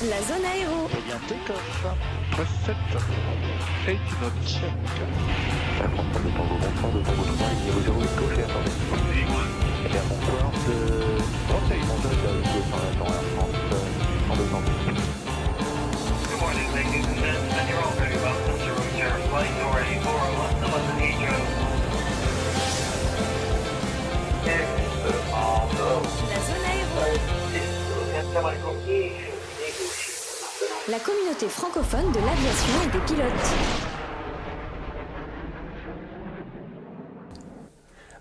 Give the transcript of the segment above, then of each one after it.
La zone aéro. Eh bien, take-off. Press 7. Et tu notes check. Ça prend pas le temps au bonsoir de Tango 3 et 008 gauche et attendez. Eh bien, bonsoir de... Oh, c'est une montée de 200 Air France, 102 ans. Good morning, ladies and gentlemen. You're all very welcome to Route Air Flight Nor 8401 to London Heathrow. La zone aéro. La communauté francophone de l'aviation et des pilotes.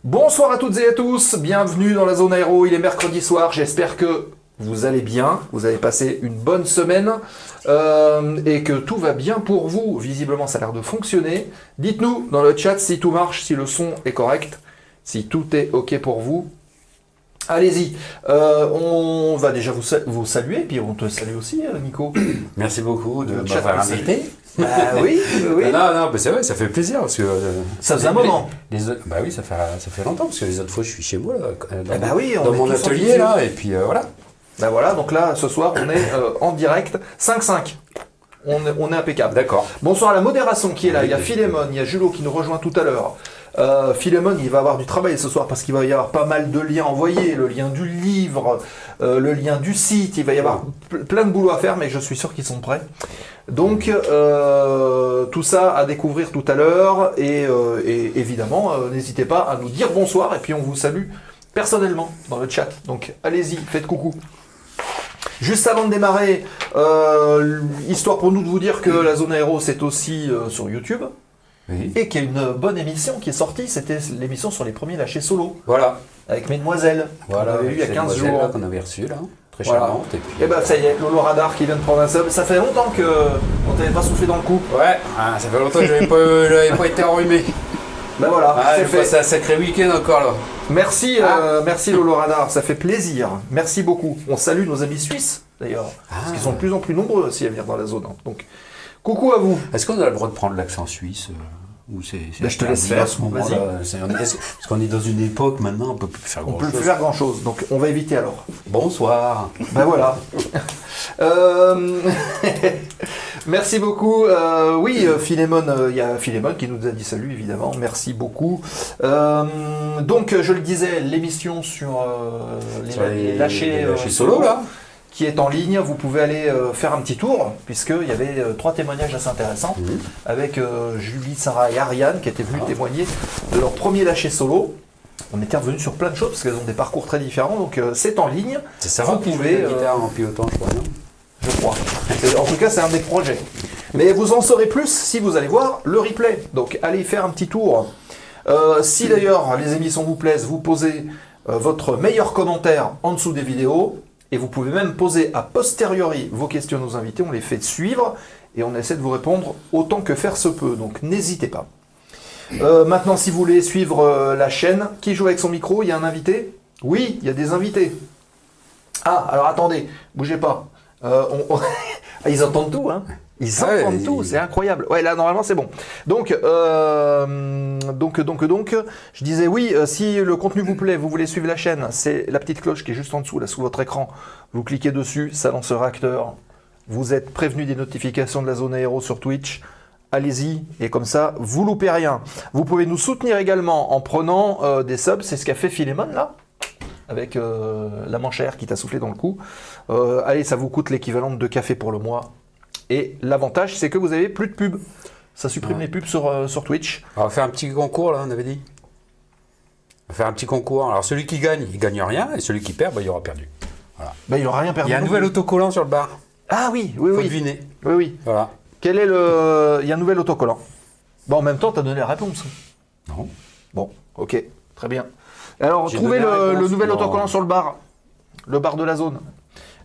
Bonsoir à toutes et à tous, bienvenue dans la zone aéro, il est mercredi soir, j'espère que vous allez bien, vous avez passé une bonne semaine et que tout va bien pour vous. Visiblement ça a l'air de fonctionner. Dites-nous dans le chat si tout marche, si le son est correct, si tout est ok pour vous. Allez-y, on va déjà vous saluer, puis on te salue aussi Nico. Merci beaucoup de Le chat m'avoir aussi. invité. Bah oui, oui. Non, mais c'est vrai, ça fait plaisir parce que Ça faisait un moment. Bah oui, ça fait longtemps parce que les autres fois je suis chez moi là, dans, Eh bah oui, on dans est mon tous en atelier visio. là et puis voilà. Bah voilà, donc là ce soir on est en direct, 5-5. On est impeccable. D'accord. Bonsoir à la modération qui est là, il y a Philémon, il y a Julot qui nous rejoint tout à l'heure. Philémon, il va avoir du travail ce soir parce qu'il va y avoir pas mal de liens envoyés, le lien du livre, le lien du site, il va y avoir plein de boulot à faire, mais je suis sûr qu'ils sont prêts. Donc tout ça à découvrir tout à l'heure et évidemment n'hésitez pas à nous dire bonsoir et puis on vous salue personnellement dans le chat. Donc allez-y, faites coucou. Juste avant de démarrer, histoire pour nous de vous dire que la zone aéro c'est aussi sur YouTube. Oui. Et qu'il y a une bonne émission qui est sortie, c'était l'émission sur les premiers lâchés solo, Voilà. avec Mesdemoiselles, Voilà. qu'on avait eu il y a c'est 15 Demoiselle, jours. là, qu'on avait reçu là, très Voilà. charmante et puis. Et bah ça y est, Lolo Radar qui vient de prendre un sub, ça fait longtemps qu'on t'avait pas soufflé dans le cou. Ouais. Ah, ça fait longtemps que j'avais pas été enrhumé. Bah voilà, Ah, c'est j'ai fait. passé un sacré week-end encore là. Merci, merci Lolo Radar, ça fait plaisir, merci beaucoup. On salue nos amis suisses d'ailleurs, parce qu'ils sont de plus en plus nombreux aussi à venir dans la zone. Hein. Donc, coucou à vous. Est-ce qu'on a le droit de prendre l'accent suisse ou c'est Bah, je te laisse interdit faire, à ce moment-là parce qu'on est dans une époque maintenant, on peut plus faire On grand-chose. peut plus faire grand chose, donc on va éviter alors. Bonsoir. Ben voilà. Merci beaucoup. Oui, Philémon, il y a Philémon qui nous a dit salut, évidemment. Merci beaucoup. Donc, je le disais, l'émission sur les lâchers solo là. qui est en ligne. Vous pouvez aller faire un petit tour, puisqu'il y avait 3 témoignages assez intéressants avec Julie, Sarah et Ariane qui étaient venues témoigner de leur premier lâcher solo. On était revenu sur plein de choses parce qu'elles ont des parcours très différents, donc c'est en ligne. C'est ça. Vous pouvez, la guitare en pilotant, je crois, non? Je crois. En tout cas, c'est un des projets. Mais vous en saurez plus si vous allez voir le replay. Donc, allez faire un petit tour. Si d'ailleurs les émissions vous plaisent, vous posez votre meilleur commentaire en dessous des vidéos. Et vous pouvez même poser a posteriori vos questions à nos invités. On les fait suivre et on essaie de vous répondre autant que faire se peut. Donc, n'hésitez pas. Maintenant, si vous voulez suivre la chaîne, qui joue avec son micro? Il y a un invité? Oui, il y a des invités. Ah, alors attendez, bougez pas. Ils entendent tout, hein. Ils entendent tout, c'est incroyable. Ouais, là, normalement, c'est bon. Donc, je disais oui, si le contenu vous plaît, vous voulez suivre la chaîne, c'est la petite cloche qui est juste en dessous, là, sous votre écran. Vous cliquez dessus, ça lance un réacteur. Vous êtes prévenu des notifications de la zone aéro sur Twitch. Allez-y, et comme ça, vous loupez rien. Vous pouvez nous soutenir également en prenant des subs, c'est ce qu'a fait Philémon, là, avec la manchère qui t'a soufflé dans le cou. Allez, ça vous coûte l'équivalent de 2 cafés pour le mois. Et l'avantage, c'est que vous avez plus de pubs. Ça supprime les pubs sur Twitch. On va faire un petit concours là, on avait dit. On va faire un petit concours. Alors celui qui gagne, il gagne rien, et celui qui perd, il aura perdu. Voilà. Ben, il n'aura rien Il perdu. y a un nouvel autocollant sur le bar. Ah oui, Faut deviner. Oui, oui. Voilà. Quel est le... Il y a un nouvel autocollant. Bon, en même temps, tu as donné la réponse. Non. Bon, ok, très bien. Alors, J'ai trouvez donné la réponse. le nouvel Non. autocollant sur le bar de la zone.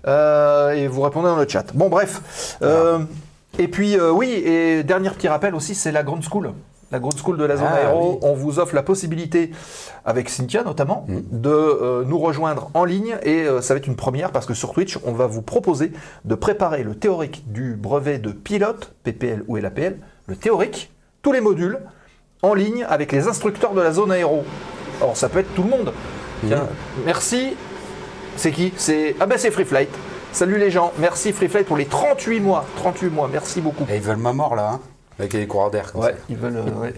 Et vous répondez dans le chat. Bon, bref. Et puis, oui, et dernier petit rappel aussi, c'est la Grande School. La Grande School de la zone aéro. Oui. On vous offre la possibilité, avec Cynthia notamment, de nous rejoindre en ligne. Et ça va être une première parce que sur Twitch, on va vous proposer de préparer le théorique du brevet de pilote, PPL ou LAPL, le théorique, tous les modules, en ligne avec les instructeurs de la zone aéro. Alors, ça peut être tout le monde. Tiens, merci. C'est qui? C'est Free Flight. Salut les gens, merci Freeflight pour les 38 mois. 38 mois, merci beaucoup. Et ils veulent ma mort là, hein, avec les coureurs d'air. Comme Ouais, ça. ils veulent. Ouais.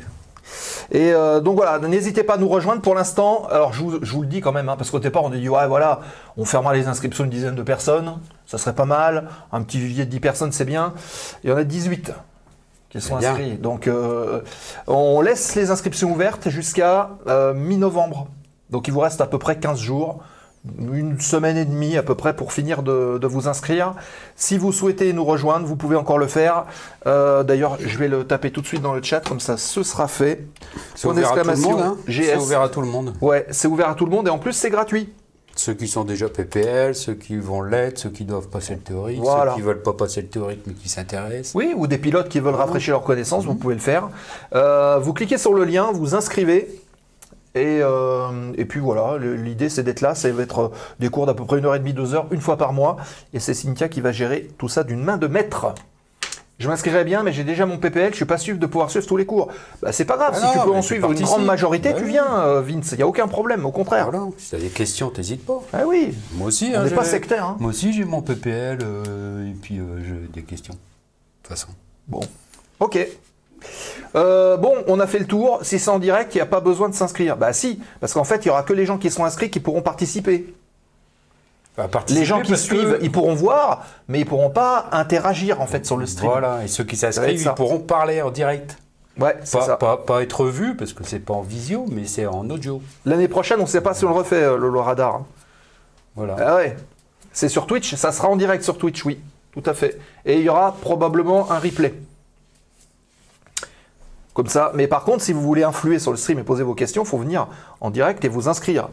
Et donc voilà, n'hésitez pas à nous rejoindre pour l'instant. Alors je vous le dis quand même, hein, parce qu'au départ on a dit ouais voilà, on fermera les inscriptions une dizaine de personnes, ça serait pas mal. Un petit vivier de 10 personnes c'est bien. Il y en a 18 qui sont bien. inscrits. Donc on laisse les inscriptions ouvertes jusqu'à mi-novembre. Donc il vous reste à peu près 15 jours. Une semaine et demie à peu près pour finir de vous inscrire. Si vous souhaitez nous rejoindre, vous pouvez encore le faire. D'ailleurs, je vais le taper tout de suite dans le chat, comme ça ce sera fait. C'est ouvert à tout le monde, hein. GS. C'est ouvert à tout le monde. Ouais, c'est ouvert à tout le monde et en plus c'est gratuit. Ceux qui sont déjà PPL, ceux qui vont l'être, ceux qui doivent passer le théorique, Voilà. ceux qui veulent pas passer le théorique mais qui s'intéressent. Oui, ou des pilotes qui veulent rafraîchir leurs connaissances, vous pouvez le faire. Vous cliquez sur le lien, vous inscrivez. Et puis voilà, l'idée c'est d'être là, ça va être des cours d'à peu près 1h30, 2h, une fois par mois. Et c'est Cynthia qui va gérer tout ça d'une main de maître. Je m'inscrirai bien, mais j'ai déjà mon PPL, je suis pas sûr de pouvoir suivre tous les cours. Bah, c'est pas grave, si non, tu peux mais en tu suivre une participes. grande majorité, Bah tu oui. viens, Vince, il n'y a aucun problème, au contraire. Voilà. Si tu as des questions, t'hésites pas. Ah oui, Moi aussi. on hein, n'est pas j'ai- sectaire. Hein. Moi aussi, j'ai mon PPL et puis j'ai des questions. De toute façon. Bon, ok. Bon, on a fait le tour. Si c'est en direct, il n'y a pas besoin de s'inscrire. Bah si, parce qu'en fait, il n'y aura que les gens qui sont inscrits qui pourront participer. Enfin, participer Les gens qui parce que- suivent, ils pourront voir, mais ils pourront pas interagir en fait sur le stream. Voilà, et ceux qui va être s'inscrivent, ça. ils pourront parler en direct. Ouais, c'est ça. Pas être vus, parce que c'est pas en visio, mais c'est en audio. L'année prochaine, on ne sait pas si on le refait, le radar. Voilà. Ah ouais. C'est sur Twitch, ça sera en direct sur Twitch, oui, tout à fait. Et il y aura probablement un replay. Comme ça. Mais par contre, si vous voulez influer sur le stream et poser vos questions, il faut venir en direct et vous inscrire.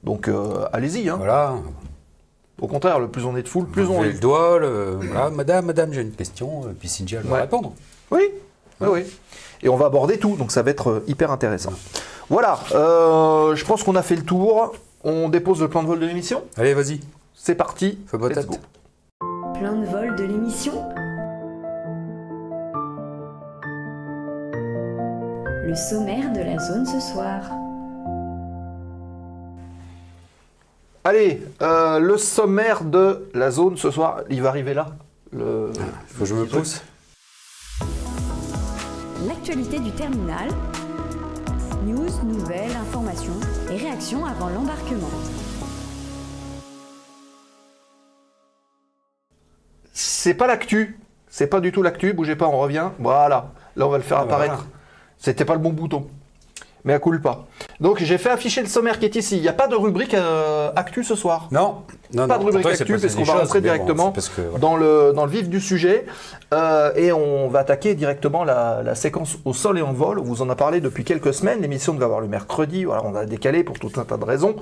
Donc allez-y. Hein. Voilà. Au contraire, le plus on est de foule, plus Vous on levez est. le doigt, voilà, madame, j'ai une question, puis Cynthia elle va Ouais. répondre. Oui, oui, oui. Et on va aborder tout, donc ça va être hyper intéressant. Voilà, je pense qu'on a fait le tour. On dépose le plan de vol de l'émission. Allez, vas-y, C'est parti. fais pas Let's tête. go. Plan de vol de l'émission. Le sommaire de la zone ce soir. Allez, le sommaire de la zone ce soir, il va arriver là. Faut que je me pousse. L'actualité du terminal. News, nouvelles, informations et réactions avant l'embarquement. C'est pas l'actu. C'est pas du tout l'actu. Bougez pas, on revient. Voilà. Là, on va le faire apparaître. Voilà. C'était pas le bon bouton. Mais à culpa. Donc, j'ai fait afficher le sommaire qui est ici. Il n'y a pas de rubrique actu ce soir. Non, non, Pas de rubrique Pourtant, il s'est actu, passé parce qu'on des va choses, rentrer mais bon, directement c'est parce que, voilà. dans le vif du sujet. Et on va attaquer directement la séquence au sol et en vol. On vous en a parlé depuis quelques semaines. L'émission devait avoir le mercredi. Voilà, on a décalé pour tout un tas de raisons.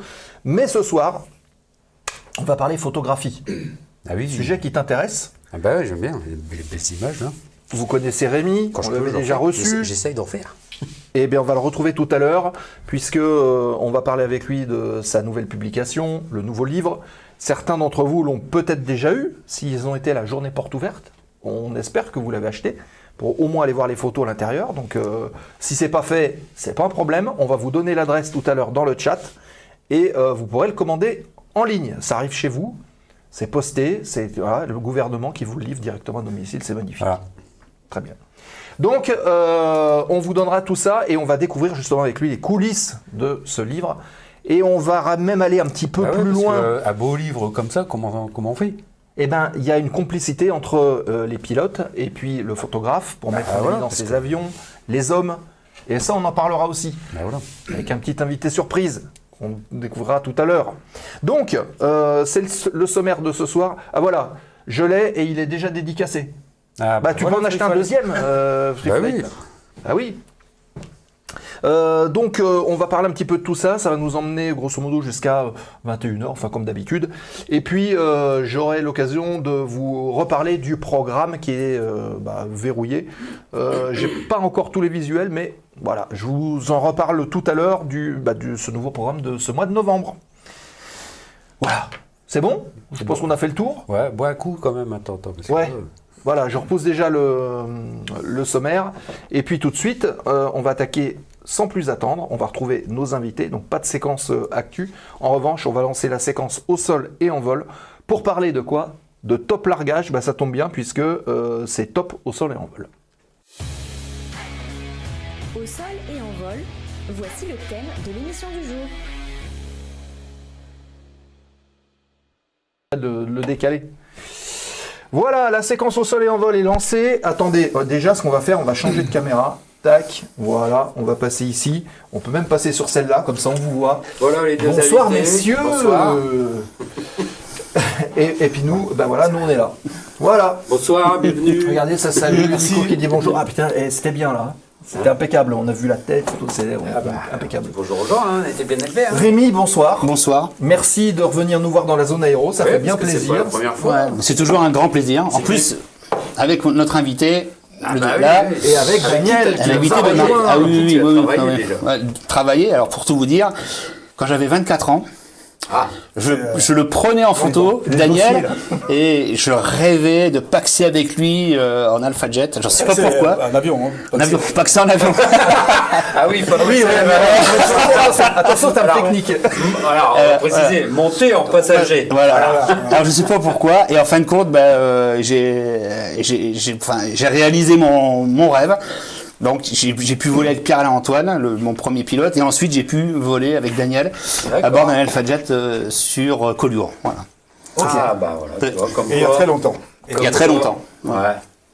Mais ce soir, on va parler photographie. Ah oui, Sujet qui t'intéresse. Ah bah ouais, j'aime bien, les belles images là. Vous connaissez Rémi, Quand on je peux, l'avait j'en déjà fais. reçu. J'essaye d'en faire. Et bien, on va le retrouver tout à l'heure, puisque on va parler avec lui de sa nouvelle publication, le nouveau livre. Certains d'entre vous l'ont peut-être déjà eu, s'ils ont été à la journée porte ouverte. On espère que vous l'avez acheté, pour au moins aller voir les photos à l'intérieur. Donc, si c'est pas fait, c'est pas un problème. On va vous donner l'adresse tout à l'heure dans le chat, et vous pourrez le commander en ligne. Ça arrive chez vous, c'est posté, c'est voilà, le gouvernement qui vous le livre directement à domicile, c'est magnifique. Voilà. Très bien. Donc, on vous donnera tout ça et on va découvrir justement avec lui les coulisses de ce livre. Et on va même aller un petit peu Ah ouais, plus parce loin. que, un beau livre comme ça, comment on fait? Eh bien, il y a une complicité entre les pilotes et puis le photographe pour mettre en voilà, évidence parce les que- avions, les hommes. Et ça, on en parlera aussi. Bah voilà. Avec un petit invité surprise qu'on découvrira tout à l'heure. Donc, c'est le sommaire de ce soir. Ah voilà, je l'ai et il est déjà dédicacé. Ah, Bah, tu voilà, peux en acheter un Freeflight. deuxième, Freeflight. oui. Ah oui. Donc, on va parler un petit peu de tout ça. Ça va nous emmener grosso modo jusqu'à 21h, enfin comme d'habitude. Et puis, j'aurai l'occasion de vous reparler du programme qui est verrouillé. J'ai pas encore tous les visuels, mais voilà, je vous en reparle tout à l'heure de ce nouveau programme de ce mois de novembre. Voilà. C'est bon? Je pense qu'on a fait le tour. Ouais, bois un coup quand même, attends. Parce que, Ouais. Voilà, je repose déjà le sommaire. Et puis tout de suite, on va attaquer sans plus attendre. On va retrouver nos invités. Donc pas de séquence actu. En revanche, on va lancer la séquence au sol et en vol. Pour parler de quoi? de top largage, bah, ça tombe bien puisque c'est top au sol et en vol. Au sol et en vol, voici le thème de l'émission du jour. Le décaler. Voilà, la séquence au sol et en vol est lancée. Attendez, déjà ce qu'on va faire, on va changer de caméra. Tac, voilà, on va passer ici. On peut même passer sur celle-là, comme ça on vous voit. Voilà les deux Bonsoir invités. messieurs. Bonsoir. Et puis nous, ben voilà, nous on est là. Voilà. Bonsoir, bienvenue. Regardez, ça salue. Nico qui dit bonjour. Ah putain, c'était bien là. C'était impeccable. On a vu la tête, tout, c'est impeccable. Bonjour aux gens, hein, on était bien élevés. Hein. Rémi, bonsoir. Bonsoir. Merci de revenir nous voir dans la zone aéro, ça fait bien plaisir. C'est pas la première fois. Ouais, c'est toujours un grand plaisir. En plus, avec notre invité, Ah le- bah oui, là, oui. Et avec Daniel, qui l'invité nous a de Marc. rejoint. Ah oui, tu as oui, travaillé ouais. déjà. Ouais, travailler. Alors pour tout vous dire, quand j'avais 24 ans, je le prenais en photo, les Daniel, dossiers, et je rêvais de paxer avec lui en Alpha Jet. Je sais pas pourquoi. Un avion, hein. En avion, paxer en avion. Ah oui, il faut Oui, attention, t'as le technique. Alors, on va préciser, monter en passager. Voilà. Alors je sais pas pourquoi, et en fin de compte, j'ai réalisé mon rêve. Donc j'ai pu voler avec Pierre-Alain Antoine, mon premier pilote, et ensuite j'ai pu voler avec Daniel à bord d'un Alpha Jet sur Collioure. Voilà. Ah bah voilà, tu vois, comme Et il y a quoi- très longtemps. Il y a très longtemps. Ouais,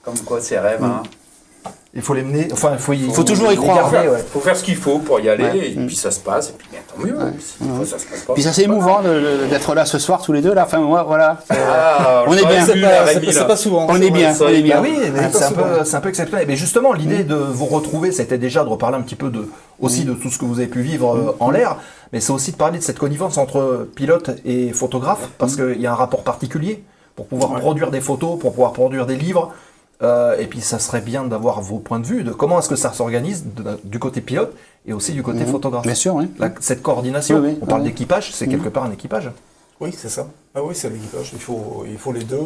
comme quoi c'est rêve. Hein. Il faut les mener, enfin, il Faut toujours y croire. garder, ouais. Faut faire ce qu'il faut pour y aller, Ouais. et puis ça se passe, et puis bien, tant mieux. Des fois, ça se passe pas. Puis ça c'est émouvant d'être là ce soir tous les deux là. Enfin moi voilà. Ah, On est je bien. savais plus, la Rémi, C'est là. pas souvent. On est bien, on est bien. Bah oui, mais Ah, c'est un peu exceptionnel. Mais justement, l'idée de vous retrouver, c'était déjà de reparler un petit peu aussi de tout ce que vous avez pu vivre en l'air, mais c'est aussi de parler de cette connivence entre pilote et photographe, parce qu'il y a un rapport particulier pour pouvoir produire des photos, pour pouvoir produire des livres. Et puis ça serait bien d'avoir vos points de vue de comment est-ce que ça s'organise du côté pilote et aussi du côté photographe. Bien sûr, oui. Cette coordination, Oui, oui. on parle d'équipage, c'est quelque part un équipage. Oui, c'est ça. Ah oui, c'est l'équipage. Il faut les deux.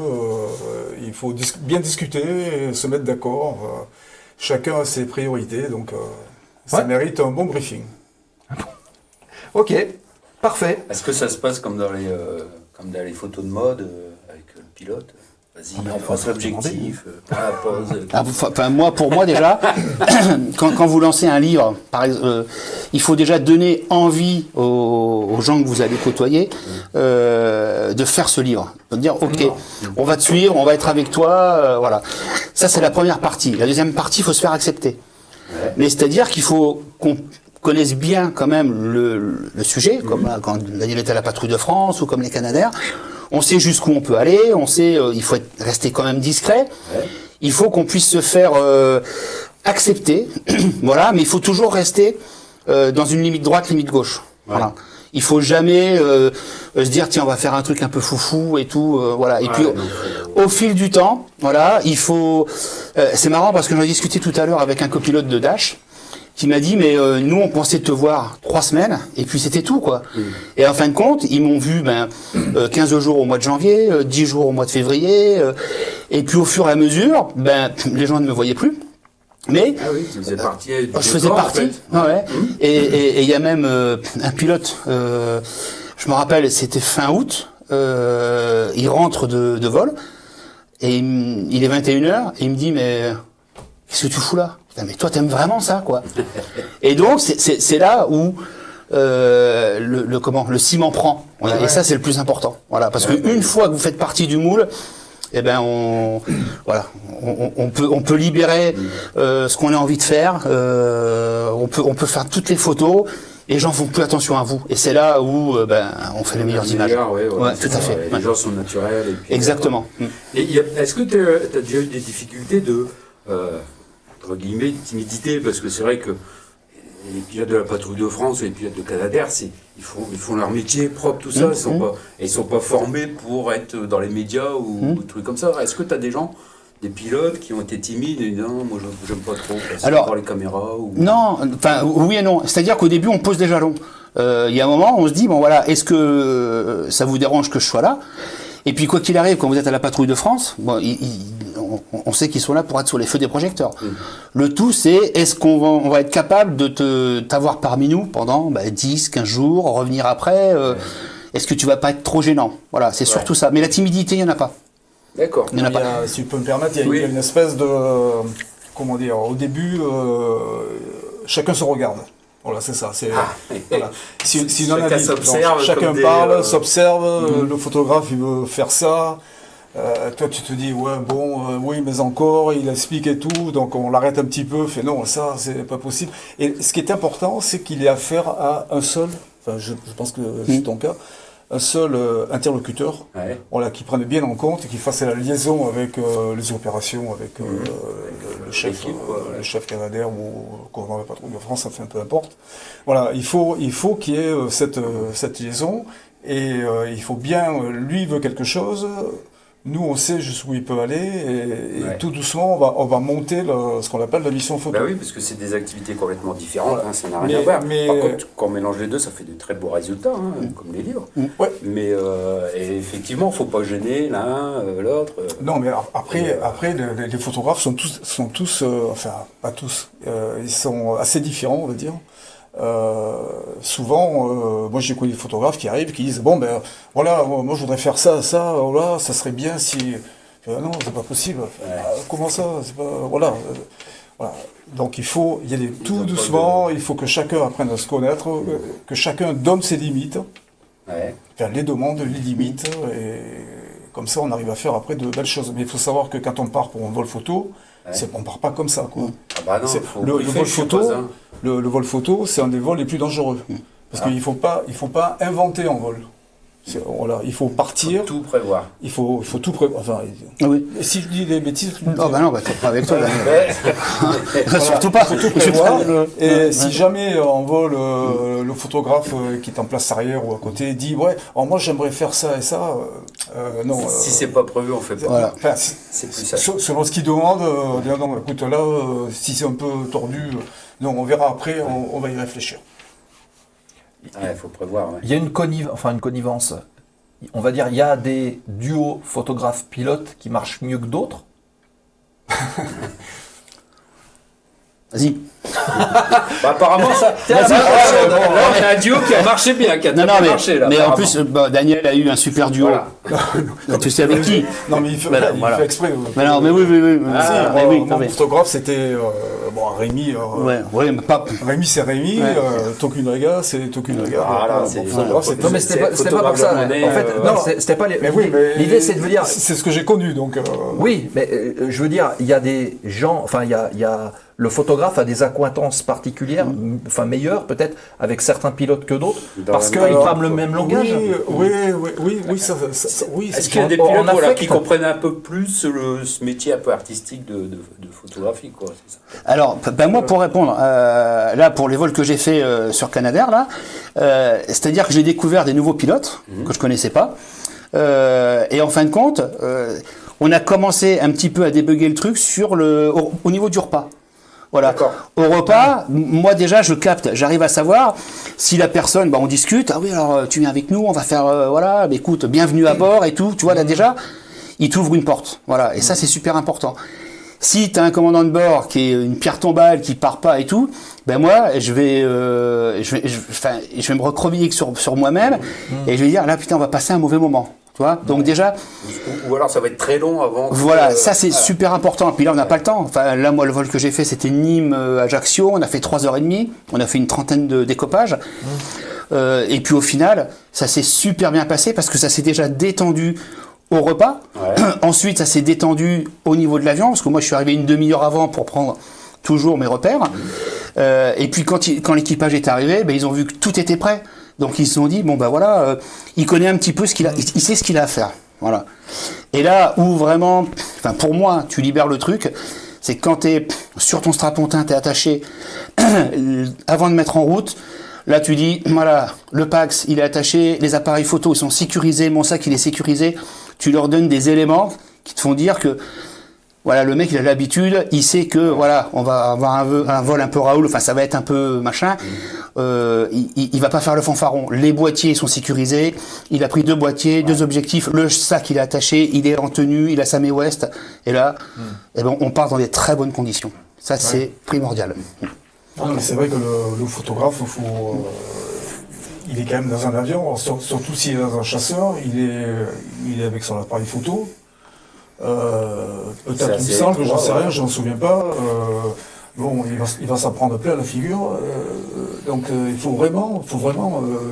Il faut bien discuter, et se mettre d'accord. Chacun a ses priorités, donc ça Ouais. mérite un bon briefing. Ok, parfait. Est-ce que ça se passe comme dans les photos de mode avec le pilote? Vas-y, on passe l'objectif, prends la pause. Enfin, pour moi déjà, quand vous lancez un livre, par exemple, il faut déjà donner envie aux gens que vous allez côtoyer de faire ce livre. De dire, ok, on va te suivre, on va être avec toi, voilà. Ça c'est la première partie. La deuxième partie, il faut se faire accepter. Mais c'est-à-dire qu'il faut qu'on connaisse bien quand même le sujet, comme là, quand Daniel était à la Patrouille de France ou comme les Canadaires. On sait jusqu'où on peut aller, on sait, il faut rester quand même discret. Il faut qu'on puisse se faire accepter, voilà, mais il faut toujours rester dans une limite droite, limite gauche. Voilà. Il faut jamais se dire tiens on va faire un truc un peu foufou et tout, voilà. Et puis au fil du temps, voilà, il faut. C'est marrant parce que j'en ai discuté tout à l'heure avec un copilote de Dash qui m'a dit mais nous on pensait te voir 3 semaines et puis c'était tout quoi. Et en fin de compte ils m'ont vu 15 jours au mois de janvier, 10 jours au mois de février, et puis au fur et à mesure les gens ne me voyaient plus. Mais Ah oui, tu faisais partie du je faisais décor, en partie, fait. ouais. Et il y a même un pilote, je me rappelle, c'était fin août, il rentre de vol, et il est 21h, et il me dit, mais qu'est-ce que tu fous là? Putain, mais toi, t'aimes vraiment ça, quoi. Et donc, c'est là où le ciment prend. Voilà. Et ça, c'est le plus important. Voilà, parce qu'une fois que vous faites partie du moule, eh ben on peut libérer ce qu'on a envie de faire. On peut faire toutes les photos. Et les gens font plus attention à vous. Et c'est là où on fait les meilleures images. Ouais, tout à fait. Les Ouais. gens sont naturels. Et puis, Exactement. Et est-ce que tu as déjà eu des difficultés de, entre guillemets, de timidité? Parce que c'est vrai que les pilotes de la Patrouille de France et les pilotes de Canadair, ils font leur métier propre, tout ça. Ils sont pas formés pour être dans les médias ou des trucs comme ça. Est-ce que tu as des pilotes qui ont été timides et non, moi j'aime pas trop passer Alors, par les caméras ou... Non, enfin oui et non. C'est-à-dire qu'au début on pose des jalons. Il y a un moment on se dit bon voilà, est-ce que ça vous dérange que je sois là? Et puis quoi qu'il arrive, quand vous êtes à la Patrouille de France, on sait qu'ils sont là pour être sur les feux des projecteurs. Le tout c'est est-ce qu'on va être capable de t'avoir parmi nous pendant 10, 15 jours, revenir après. Est-ce que tu vas pas être trop gênant? Voilà, c'est surtout ça. Mais la timidité, il y en a pas. D'accord. Il y en a pas. Si tu peux me permettre, il y a, Oui. il y a une espèce de... comment dire, au début, chacun se regarde. Voilà, c'est ça. C'est, voilà. Si une Chacun analyse. s'observe Donc, chacun comme des, parle, s'observe, le photographe il veut faire ça. Toi tu te dis, ouais, bon, oui, mais encore, il explique et tout, donc on l'arrête un petit peu, fait non, ça, c'est pas possible. Et ce qui est important, c'est qu'il ait affaire à un seul, enfin, je pense que c'est ton cas, un seul interlocuteur, Ouais. voilà, qui prenne bien en compte et qui fasse la liaison avec les opérations, avec le chef, L'équipe, ouais. le chef canadair ou commandant de la patrouille de France, ça fait un peu importe. Voilà, il faut qu'il y ait cette liaison et il faut bien, lui il veut quelque chose. Nous, on sait jusqu'où il peut aller et Ouais. tout doucement, on va monter ce qu'on appelle la mission photo. Bah oui, parce que c'est des activités complètement différentes, Voilà. hein, ça n'a rien à voir. Mais- Par contre, quand on mélange les deux, ça fait de très beaux résultats, hein, comme les livres. Ouais. Mais et effectivement, il ne faut pas gêner l'un, l'autre. Non, mais après les photographes sont tous enfin, pas tous, ils sont assez différents, on va dire. Souvent, moi j'ai connu des photographes qui arrivent, qui disent bon ben voilà, moi je voudrais faire ça, voilà, ça serait bien si. Non, c'est pas possible. Comment ça, c'est pas voilà. Voilà. Donc il faut y aller tout doucement. Il faut que chacun apprenne à se connaître, que chacun donne ses limites, Ouais. faire les demandes, les limites, et comme ça on arrive à faire après de belles choses. Mais il faut savoir que quand on part pour un vol photo, on part pas comme ça, quoi. Ah bah non, C'est- faut le briefer, vol je photo, suppose, hein. le vol photo, c'est un des vols les plus dangereux. Parce qu'il faut pas inventer en vol. Voilà, il faut partir, Tout prévoir. il faut tout prévoir. Enfin, Ah oui. si je dis des bêtises, tu me dis. Oh bah non, bah, t'es pas avec toi. Là. Voilà, Surtout pas. il faut tout prévoir. Et Ouais. si jamais en vol, le photographe qui est en place arrière ou à côté dit ouais, alors moi j'aimerais faire ça et ça, non. Si c'est pas prévu, on fait pas. Voilà. Enfin, C'est plus ça. selon ce qu'il demande, dire non, écoute là, si c'est un peu tordu, non, on verra après, on va y réfléchir. Il faut prévoir. Ouais. Il y a une connivence. On va dire, il y a des duos photographes-pilotes qui marchent mieux que d'autres. Vas-y. Bah, apparemment, ça. Là, on a un duo qui a marché bien, qui a Non, très non, bien marché là. mais en apparemment. plus, Daniel a eu un super duo. Voilà. Tu sais avec qui? Non, mais il fait, Voilà, il voilà. fait exprès. Mais non, mais oui. Si, mais oui, mon mais- photographe, c'était Rémi. Ouais, mais pas. Rémi, c'est Rémi. Ouais. Tokunrega, c'est Tokunrega. Voilà, Mon c'est- photographe, c'était. Non, mais c'était pas pour ça. Monnaie, En fait, non, c'était pas les. Mais oui, mais L'idée, c'est de dire. C'est ce que j'ai connu, donc. Oui, mais je veux dire, il y a des gens, enfin, il y a le photographe a des accointances particulières, enfin meilleures peut-être, avec certains pilotes que d'autres, Dans parce la- qu'ils Alors, parlent le même langage. Oui, ça, oui. Est-ce c'est- qu'il y a des en pilotes voilà, affect. qui comprennent un peu plus ce métier un peu artistique de photographie, quoi, c'est ça. Alors, moi, pour répondre, là, pour les vols que j'ai fait sur Canadair, là, c'est-à-dire que j'ai découvert des nouveaux pilotes que je connaissais pas. Et en fin de compte, on a commencé un petit peu à débugger le truc au niveau du repas. Voilà. D'accord. Au repas, moi déjà, je capte, j'arrive à savoir si la personne, on discute. Ah oui, alors tu viens avec nous, on va faire, voilà, mais écoute, bienvenue à bord et tout. Tu vois là déjà, il t'ouvre une porte. Voilà. Et ça, c'est super important. Si tu as un commandant de bord qui est une pierre tombale, qui part pas et tout, moi, je vais me recroqueviller sur moi-même et je vais dire là, putain, on va passer un mauvais moment. Tu vois. Donc déjà. Ou alors ça va être très long avant. Voilà, ça c'est super important. Puis là, on n'a pas le temps. Enfin, là, moi, le vol que j'ai fait, c'était Nîmes-Ajaccio. On a fait 3h30. On a fait une trentaine de décoppages. Et puis au final, ça s'est super bien passé parce que ça s'est déjà détendu au repas. Ouais. Ensuite, ça s'est détendu au niveau de l'avion parce que moi, je suis arrivé une demi-heure avant pour prendre toujours mes repères. Et puis quand l'équipage est arrivé, ils ont vu que tout était prêt. Donc ils se sont dit voilà, il connaît un petit peu ce qu'il a, il sait ce qu'il a à faire. Voilà. Et là où vraiment, enfin pour moi, tu libères le truc, c'est quand tu es sur ton strapontin, tu es attaché avant de mettre en route. Là, tu dis, voilà, le Pax, il est attaché, les appareils photo, ils sont sécurisés, mon sac, il est sécurisé. Tu leur donnes des éléments qui te font dire que, voilà, le mec, il a l'habitude, il sait que, voilà, on va avoir un vol un peu Raoul, enfin, ça va être un peu machin. Il va pas faire le fanfaron. Les boîtiers sont sécurisés. Il a pris 2 boîtiers, 2 objectifs. Le sac, il est attaché, il est en tenue, il a sa Mae West. Et là, on part dans des très bonnes conditions. Ça, c'est primordial. Non, mais c'est vrai que le photographe, il est quand même dans un avion, surtout s'il est dans un chasseur, il est avec son appareil photo. Peut-être une assez simple, j'en sais étroit, rien, ouais. je m'en souviens pas. Bon, il va s'en prendre plein la figure. Donc il faut vraiment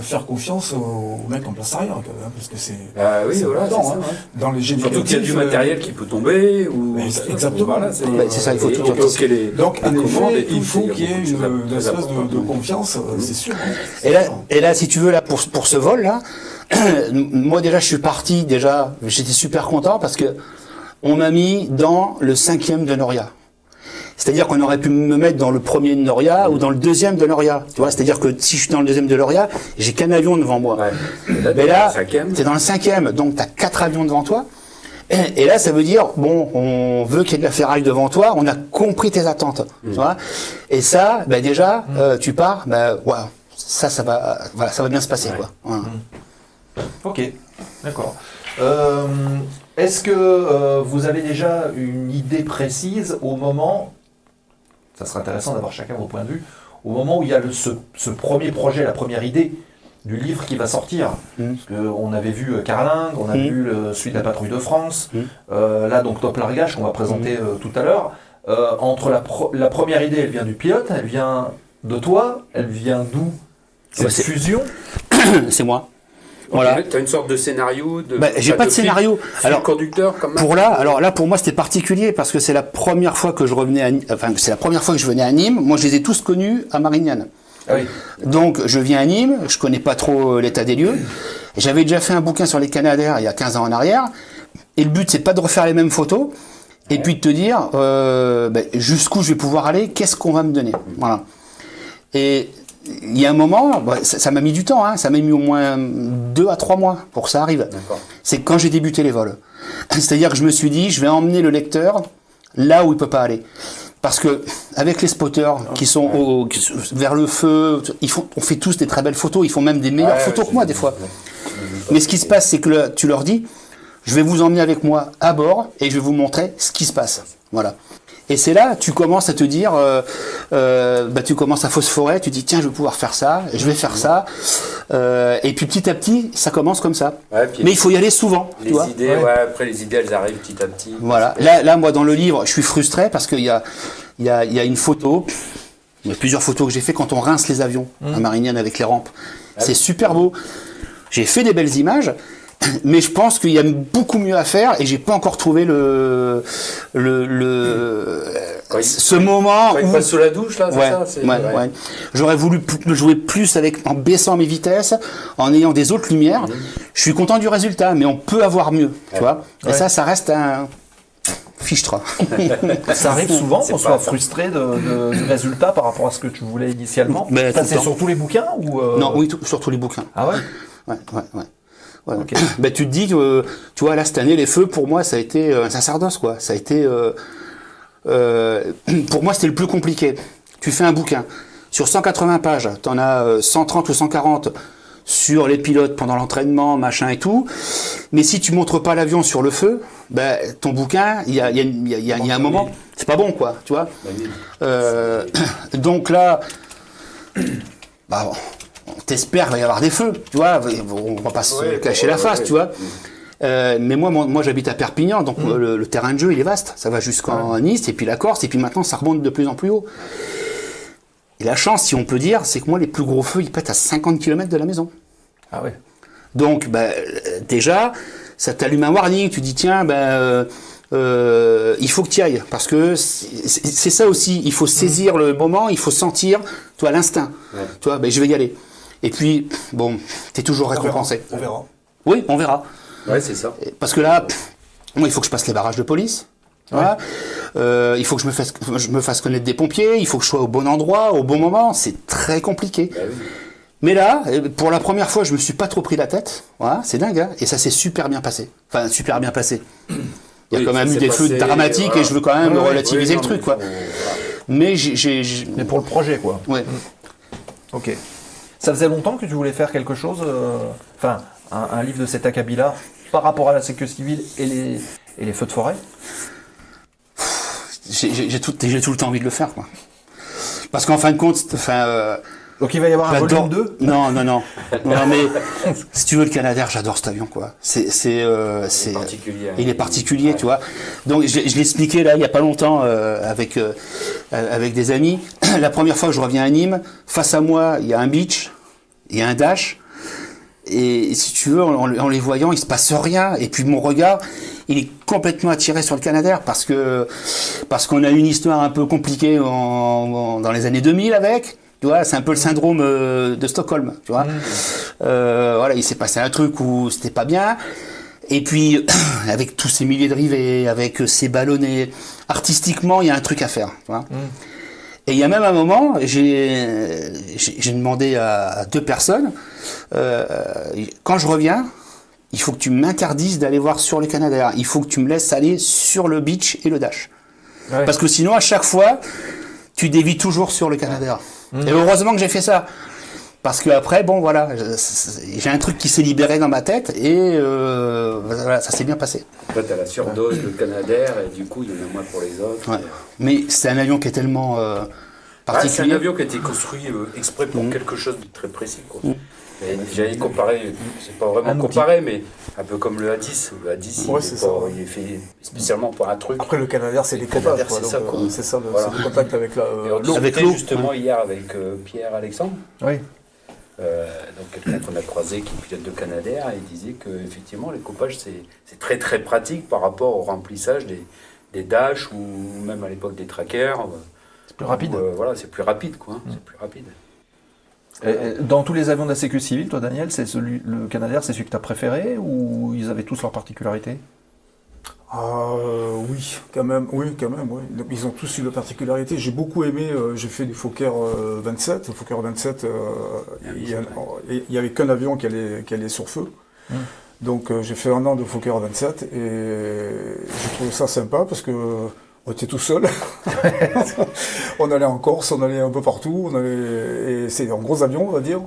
faire confiance aux mecs en place arrière, quand même, parce que c'est. Ah oui, c'est voilà, important, c'est ça, hein. ouais. Dans les génératifs. Surtout qu'il y a du matériel qui peut tomber ou. Mais exactement. Voilà, c'est ça, il faut tout anticiper. Les Donc, en commandes et effet, tout, il faut c'est- qu'il y ait beaucoup de choses une très espèce importantes. de confiance, c'est sûr. hein. Et là, si tu veux, là, pour ce vol-là, moi déjà, je suis parti, déjà, j'étais super content parce que on m'a mis dans le 5e de Noria. C'est-à-dire qu'on aurait pu me mettre dans le 1er de Noria ou dans le 2e de Noria. Tu vois, c'est-à-dire que si je suis dans le 2e de Noria, j'ai qu'un avion devant moi. Ouais. Mais là, cinquième. t'es dans le 5e, donc t'as 4 avions devant toi. Et là, ça veut dire, bon, on veut qu'il y ait de la ferraille devant toi, on a compris tes attentes, tu vois. Et ça, bah déjà, tu pars, bah, ouais, ça va, voilà, ça va bien se passer, quoi. Voilà. Ok, d'accord. Est-ce que vous avez déjà une idée précise au moment, ça serait intéressant d'avoir chacun vos points de vue, au moment où il y a ce premier projet, la première idée du livre qui va sortir, parce qu'on avait vu Carlingue, on a vu celui de la Patrouille de France, là donc Top Largage qu'on va présenter tout à l'heure. Entre la première idée, elle vient du pilote, elle vient de toi, elle vient d'où cette c'est- fusion? C'est moi. Voilà. Tu as une sorte de scénario. J'ai pas de scénario. Alors, conducteur, comme Alors là, pour moi, c'était particulier parce que c'est la première fois que je revenais c'est la première fois que je venais à Nîmes. Moi, je les ai tous connus à Marignane. Ah oui. Donc, je viens à Nîmes, je connais pas trop l'état des lieux. J'avais déjà fait un bouquin sur les Canadair il y a 15 ans en arrière. Et le but, c'est pas de refaire les mêmes photos et puis de te dire jusqu'où je vais pouvoir aller, qu'est-ce qu'on va me donner. Voilà. Et il y a un moment, ça m'a mis du temps, hein, ça m'a mis au moins 2 à 3 mois pour que ça arrive. D'accord. C'est quand j'ai débuté les vols. C'est-à-dire que je me suis dit, je vais emmener le lecteur là où il peut pas aller. Parce que avec les spotters qui sont vers le feu, on fait tous des très belles photos, ils font même des meilleures photos que moi des fois. Mais ce qui se passe, c'est que tu leur dis, je vais vous emmener avec moi à bord et je vais vous montrer ce qui se passe. Voilà. Et c'est là, tu commences à te dire, tu commences à phosphorer, tu dis tiens, je vais pouvoir faire ça, je vais faire ça, et puis petit à petit, ça commence comme ça. Ouais, puis mais il faut y aller souvent, tu vois. Les idées, après les idées, elles arrivent petit à petit. Voilà. Là, moi, dans le livre, je suis frustré parce qu'il y a une photo, il y a plusieurs photos que j'ai fait quand on rince les avions à Marignane avec les rampes. C'est super beau. J'ai fait des belles images. Mais je pense qu'il y a beaucoup mieux à faire et j'ai pas encore trouvé ce moment Quand il où passe sous la douche, là, c'est ça ouais. J'aurais voulu jouer plus en baissant mes vitesses, en ayant des autres lumières. Je suis content du résultat, mais on peut avoir mieux, tu vois. Et ça reste un fichtre. Ça arrive souvent qu'on soit pas- frustré du résultat par rapport à ce que tu voulais initialement. Mais Ça, tout le c'est temps. sur tous les bouquins ou Non, oui, sur tous les bouquins. Ah ouais. Ouais. Ok. Ben, tu te dis que, tu vois, là, cette année, les feux, pour moi, ça a été un sacerdoce, quoi. Ça a été, pour moi, c'était le plus compliqué. Tu fais un bouquin. Sur 180 pages, t'en as 130 ou 140 sur les pilotes pendant l'entraînement, machin et tout. Mais si tu montres pas l'avion sur le feu, ben, ton bouquin, il y a un moment, c'est pas bon, quoi, tu vois. Donc là, bah, on t'espère qu'il va y avoir des feux, tu vois, on va pas se cacher la face, tu vois. Mais moi j'habite à Perpignan, donc le terrain de jeu il est vaste, ça va jusqu'en Nice, et puis la Corse, et puis maintenant ça remonte de plus en plus haut. Et la chance, si on peut dire, c'est que moi les plus gros feux ils pètent à 50 km de la maison. Ah ouais. Donc déjà, ça t'allume un warning, tu dis tiens, il faut que tu y ailles, parce que c'est ça aussi, il faut saisir le moment, il faut sentir, toi, l'instinct, tu vois, je vais y aller. Et puis, bon, t'es toujours récompensé. On verra. Oui, on verra. Ouais, c'est ça. Parce que là, moi, il faut que je passe les barrages de police. Voilà. Il faut que je me fasse connaître des pompiers, il faut que je sois au bon endroit, au bon moment, c'est très compliqué. Bah oui. Mais là, pour la première fois, je me suis pas trop pris la tête. Voilà, c'est dingue, hein, et ça s'est super bien passé. Enfin, super bien passé. Il y a quand même eu des feux dramatiques et je veux quand même relativiser le truc, quoi. Mais Mais pour le projet, quoi. Ouais. Ok. Ça faisait longtemps que tu voulais faire quelque chose, un livre de cet acabit-là, par rapport à la sécurité civile et les feux de forêt? J'ai tout le temps envie de le faire, quoi. Parce qu'en fin de compte, Donc il va y avoir un J'adore- volume 2. Non, mais si tu veux, le Canadair, j'adore cet avion, quoi. C'est particulier, hein. il est particulier, tu vois. Donc je l'ai expliqué là il y a pas longtemps avec des amis. La première fois que je reviens à Nîmes, face à moi, il y a un beach, il y a un dash. Et si tu veux, en les voyant, il se passe rien. Et puis mon regard, il est complètement attiré sur le Canadair parce qu'on a une histoire un peu compliquée dans les années 2000 avec. Tu vois, c'est un peu le syndrome de Stockholm. Tu vois, voilà, il s'est passé un truc où c'était pas bien. Et puis avec tous ces milliers de rivets, avec ces ballonnets, artistiquement, il y a un truc à faire. Tu vois. Et il y a même un moment, j'ai demandé à 2 personnes, quand je reviens, il faut que tu m'interdises d'aller voir sur le Canadair. Il faut que tu me laisses aller sur le beach et le dash. Ouais. Parce que sinon, à chaque fois, tu dévis toujours sur le Canadair. Et heureusement que j'ai fait ça. Parce que après, bon, voilà, j'ai un truc qui s'est libéré dans ma tête et voilà, ça s'est bien passé. Toi, t'as la surdose de Canadair et du coup, il y en a moins pour les autres. Ouais. Mais c'est un avion qui est tellement C'est particulier. un avion qui a été construit exprès pour quelque chose de très précis. Quoi. Et j'allais comparer, c'est pas vraiment comparer, mais un peu comme le A10. Le A10, Ouais, il est fait spécialement pour un truc. Après, le Canadair, c'est les Canadair, copages, quoi. c'est ça, Donc, quoi. c'est ça, Voilà. c'est le contact avec Et on l'eau. Avec discutait l'eau. justement hier avec Pierre Alexandre, Oui. donc quelqu'un qu'on a croisé qui est pilote de Canadair, et il disait que effectivement les copages c'est très très pratique par rapport au remplissage des Dash ou même à l'époque des trackers. C'est plus rapide. Voilà, c'est plus rapide quoi. C'est plus rapide. Dans tous les avions de la Sécu civile, toi Daniel, le Canadair, c'est celui que tu as préféré ou ils avaient tous leurs particularités? Oui, quand même, oui. Ils ont tous eu leur particularité. J'ai beaucoup aimé, j'ai fait du Fokker 27. Le Fokker 27, il n'y avait qu'un avion qui allait sur feu. Donc j'ai fait 1 an de Fokker 27 et j'ai trouvé ça sympa parce que on était tout seul. On allait en Corse, on allait un peu partout. Et c'est un gros avion, on va dire.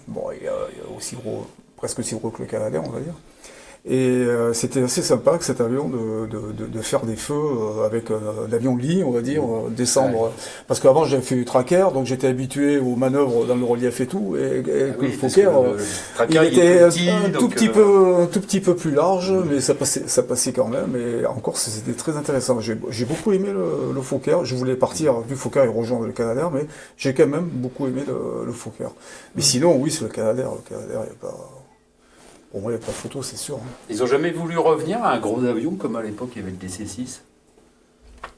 Bon, il est aussi gros, presque aussi gros que le Canadair, on va dire. Et c'était assez sympa que cet avion de faire des feux avec un avion de ligne, on va dire, descendre. Ouais. Parce qu'avant j'avais fait du tracker, donc j'étais habitué aux manœuvres dans le relief et tout. Et que le Fokker, il était un tout petit peu plus large, mais ça passait quand même. Et encore, c'était très intéressant. J'ai beaucoup aimé le Fokker. Je voulais partir du Fokker et rejoindre le Canadair, mais j'ai quand même beaucoup aimé le Fokker. Mais sinon, oui, c'est le Canadair. Le Canadair, il n'y a pas... Pour moi, il n'y a pas de photo, c'est sûr. Ils n'ont jamais voulu revenir à un gros avion comme à l'époque il y avait le DC-6.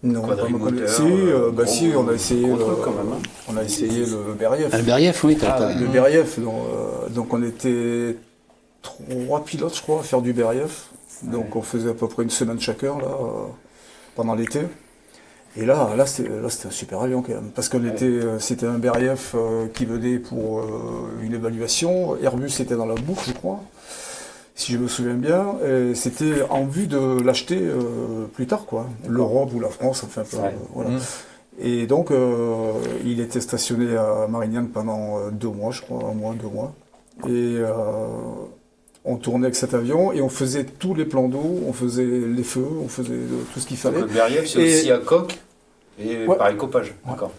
Non, Quadrimoteur, si, on a essayé. Quand même, hein. On a essayé le Beriev. Le Beriev, oui. Le Beriev, donc on était 3 pilotes, je crois, à faire du Beriev. Donc on faisait à peu près 1 semaine chacun là, pendant l'été. Et là c'était un super avion quand même, parce qu'on c'était un Beriev qui venait pour une évaluation. Airbus était dans la boucle, je crois, si je me souviens bien. Et c'était en vue de l'acheter plus tard, quoi. L'Europe ou la France, enfin, voilà. Et donc il était stationné à Marignane pendant 2 mois, je crois, 1 mois, 2 mois. Et on tournait avec cet avion et on faisait tous les plans d'eau, on faisait les feux, on faisait tout ce qu'il fallait. Donc le Beriev, c'est aussi à coque et pareil copage. D'accord.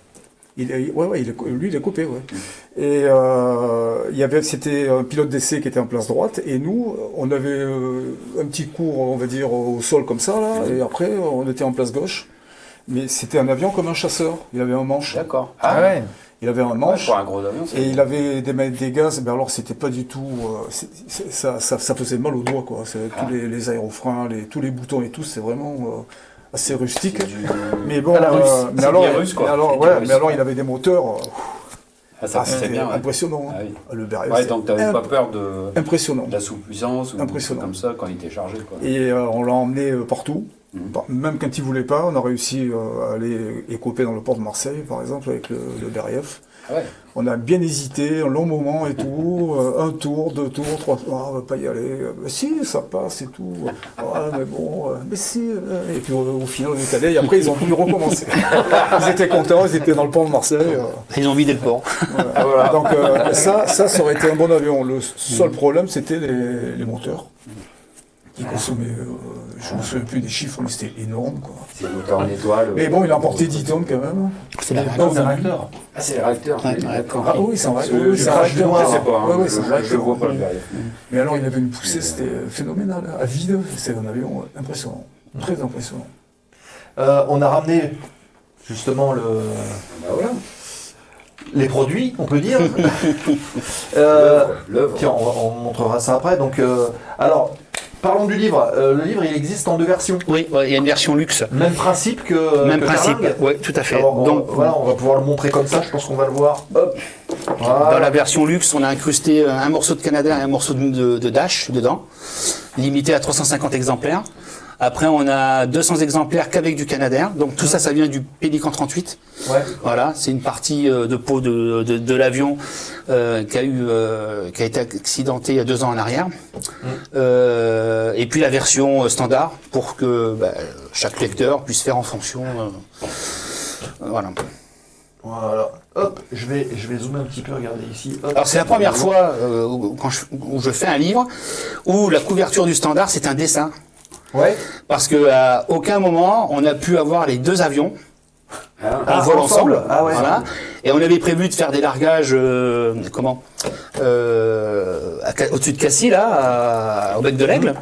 Lui, il est coupé, ouais. Et c'était un pilote d'essai qui était en place droite, et nous, on avait un petit cours, on va dire, au sol comme ça, là, et après, on était en place gauche. Mais c'était un avion comme un chasseur. Il avait un manche. D'accord. Ah ouais. Il avait un manche. Pour un gros avion, et il avait des gaz, mais alors c'était pas du tout. Ça faisait mal aux doigts, quoi. Tous les aérofreins, tous les boutons et tout, c'est vraiment assez rustique. Mais bon, mais alors il avait des moteurs. Ça c'était bien, impressionnant. Ah oui. Le Beriev. Ouais, donc t'avais pas peur impressionnant. De la sous-puissance ou comme ça quand il était chargé, quoi. Et on l'a emmené partout. Même quand il voulait pas, on a réussi à aller écoper dans le port de Marseille, par exemple, avec le Beriev. Ah ouais. On a bien hésité, un long moment et tout, 1 tour, 2 tours, 3 tours, on va pas y aller. Mais si, ça passe et tout. Mais bon, mais si. Et puis au final, on est allé, et après, ils ont voulu recommencer. Ils étaient contents, ils étaient dans le port de Marseille. Ils ont vidé le port. Voilà. Donc ça aurait été un bon avion. Le seul problème, c'était les moteurs. qui consommait, je ne me souviens plus des chiffres, mais c'était énorme, quoi. C'est le moteur en étoile. Mais bon, il a emporté 10 tonnes quand même. C'est la Dans un réacteur. Ah, c'est le réacteur. Ouais, D'accord. Ah oui, c'est un réacteur. Je Oui, c'est un réacteur. ne sais pas, hein. Ouais, ouais, c'est un je réacteur. vois pas le derrière. Mais alors, il avait une poussée, c'était phénoménal. À vide, c'est un avion impressionnant. Très impressionnant. On a ramené justement Bah voilà. les produits, on peut dire. L'œuvre. Tiens, on montrera ça après. Donc, alors, parlons du livre. Le livre, il existe en 2 versions. Oui, ouais, il y a une version luxe. Même principe que Même que principe, Carlingue. oui, tout à fait. Alors, Donc, voilà, on va pouvoir le montrer comme ça. Je pense qu'on va le voir. Hop. Voilà. dans la version luxe, on a incrusté un morceau de Canadair et un morceau de Dash dedans, limité à 350 exemplaires. Après, on a 200 exemplaires qu'avec du Canadair. Donc tout ça, ça vient du Pélican 38. Ouais. Voilà, c'est une partie de peau de l'avion qui a été accidenté il y a 2 ans en arrière. Et puis la version standard pour que chaque lecteur puisse faire en fonction. Voilà. Voilà. Hop, je vais zoomer un petit peu, regardez ici. Hop. Alors c'est la première fois où je fais un livre où la couverture du standard c'est un dessin. Ouais. Parce qu'à aucun moment on a pu avoir les 2 avions en vol ensemble. Ah ouais. Voilà. Et on avait prévu de faire des largages au-dessus de Cassis là, au bec de l'Aigle.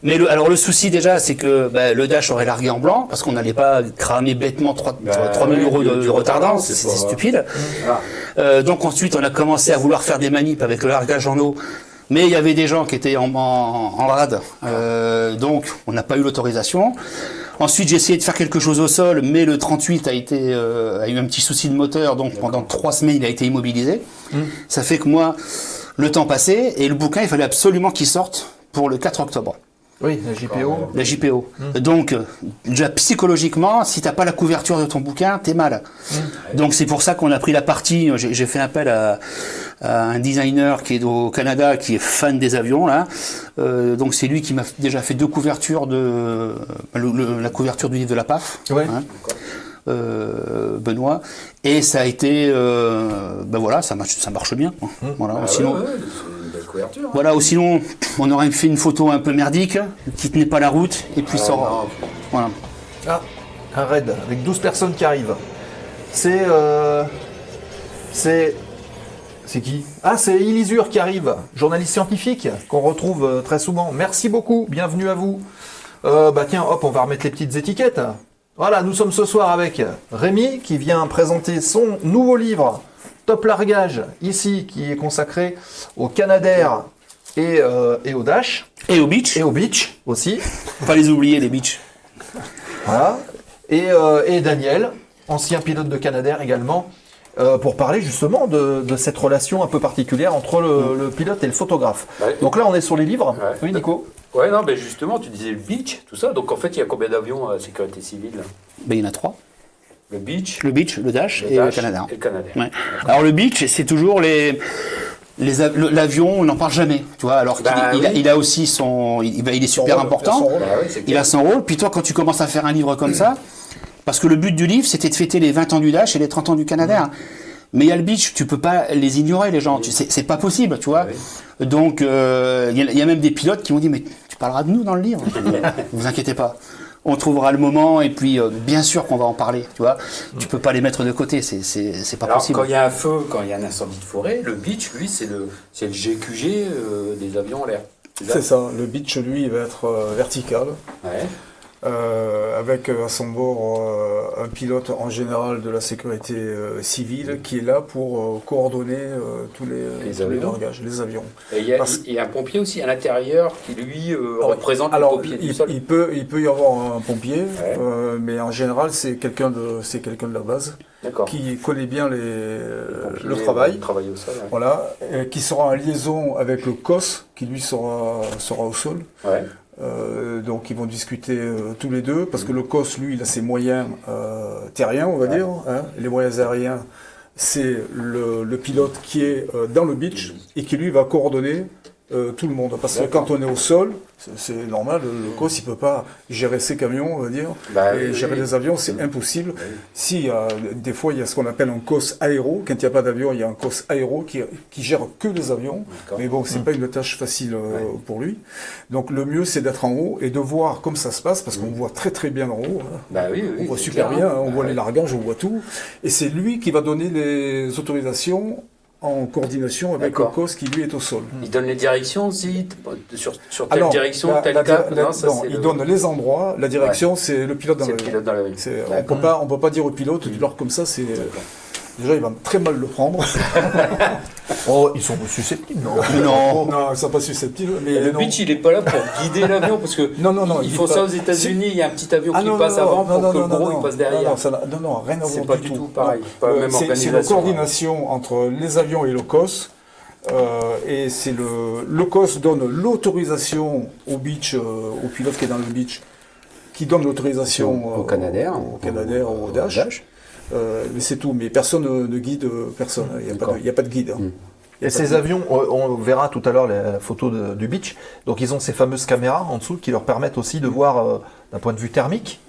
Mais le souci déjà, c'est que le Dash aurait largué en blanc, parce qu'on n'allait pas cramer bêtement 3 000 euros de retardance, c'était stupide. Donc ensuite, on a commencé à vouloir faire des manips avec le largage en eau, mais il y avait des gens qui étaient en rade, donc on n'a pas eu l'autorisation. Ensuite, j'ai essayé de faire quelque chose au sol, mais le 38 a eu un petit souci de moteur, donc pendant 3 semaines, il a été immobilisé. Ça fait que moi, le temps passait, et le bouquin, il fallait absolument qu'il sorte pour le 4 octobre. Oui, la JPO. La JPO. Donc, déjà psychologiquement, si t'as pas la couverture de ton bouquin, t'es mal. Donc c'est pour ça qu'on a pris la partie. J'ai fait appel à un designer qui est au Canada, qui est fan des avions là. Donc c'est lui qui m'a déjà fait 2 couvertures la couverture du livre de la PAF. Ouais. Hein. Benoît, et ça a été voilà, ça marche bien. Voilà. Sinon, c'est une belle couverture. voilà, ou sinon on aurait fait une photo un peu merdique qui tenait pas la route et puis ça. Voilà. Ah, un raid avec 12 personnes qui arrivent. C'est qui? Ah, c'est Ilisure qui arrive, journaliste scientifique qu'on retrouve très souvent. Merci beaucoup, bienvenue à vous. Tiens, hop, on va remettre les petites étiquettes. Voilà, nous sommes ce soir avec Rémi qui vient présenter son nouveau livre Top Largage, ici, qui est consacré au Canadair et au Dash. Et au beach. Et au Beach aussi. Faut pas les oublier, les beach. Voilà. Et Daniel, ancien pilote de Canadair également, pour parler justement de cette relation un peu particulière entre le pilote et le photographe. Ouais. Donc là, on est sur les livres. Ouais. Oui, Nico? Ouais, non, mais justement, tu disais le Beach, tout ça. Donc en fait, il y a combien d'avions à sécurité civile là? Il y en a 3. Le Beach, Le beach, le Dash le et le Dash Canadair. et le Canadair. Ouais. Alors le beach, c'est toujours l'avion, on n'en parle jamais, tu vois. Alors qu'il a aussi il est super important. Son rôle. Bah oui, c'est Il clair. a son rôle. Puis toi, quand tu commences à faire un livre comme ça, parce que le but du livre, c'était de fêter les 20 ans du Dash et les 30 ans du Canadair. Mais il y a le beach, tu peux pas les ignorer, les gens. C'est pas possible, tu vois. Donc, il y a même des pilotes qui m'ont dit, mais tu parleras de nous dans le livre. Vous inquiétez pas. On trouvera le moment et puis bien sûr qu'on va en parler, tu vois. Tu peux pas les mettre de côté, c'est pas Alors, possible. quand il y a un feu, quand il y a un incendie de forêt, le Beach, lui, c'est le GQG des avions en l'air. C'est ça. Le beach, lui, il va être vertical. Ouais. Avec à son bord un pilote en général de la sécurité civile qui est là pour coordonner tous les avions. largages, les avions. Et il y a un pompier aussi à l'intérieur qui, lui, représente Alors, le pompier du sol. il peut y avoir un pompier, Ouais. mais en général c'est quelqu'un de la base D'accord. qui connaît bien Pompier, le travail. le travail au sol. Ouais. Voilà, qui sera en liaison avec le COS qui lui sera au sol. Ouais. Donc ils vont discuter tous les deux, parce que le COS, lui, il a ses moyens terriens, on va dire. Hein. Les moyens aériens, c'est le pilote qui est dans le beach et qui, lui, va coordonner tout le monde. Parce que quand on est au sol, c'est normal, le COS il peut pas gérer ses camions, on va dire, et gérer les avions, c'est impossible. Si des fois il y a ce qu'on appelle un COS aéro, quand il n'y a pas d'avion, il y a un COS aéro qui gère que les avions, mais bon, c'est pas une tâche facile pour lui. Donc le mieux c'est d'être en haut et de voir comme ça se passe, parce qu'on voit très très bien en haut. On voit super bien, on voit les largages, on voit tout. Et c'est lui qui va donner les autorisations en coordination avec le COS qui lui est au sol. Il donne les directions aussi sur telle direction, tel cap. Il donne les endroits. La direction, c'est le pilote dans l'avion. On peut pas dire au pilote, tu leur comme ça, c'est déjà il va très mal le prendre. Oh, ils sont susceptibles, non? Non, ils sont pas susceptibles. Mais le pitch, il est pas là pour guider l'avion, parce que ils font ça aux États-Unis. Il y a un petit avion qui passe avant pour que le gros il passe derrière. Non, rien à voir. C'est pas du tout pareil. C'est la coordination entre les avions et le COS. Et c'est le COS donne l'autorisation au beach, au pilote qui est dans le beach, qui donne l'autorisation au Canadair, au Dash. Mais c'est tout. Mais personne ne guide personne. Il n'y a pas de guide. Et ces avions, on verra tout à l'heure la photo du beach. Donc ils ont ces fameuses caméras en dessous qui leur permettent aussi de voir d'un point de vue thermique,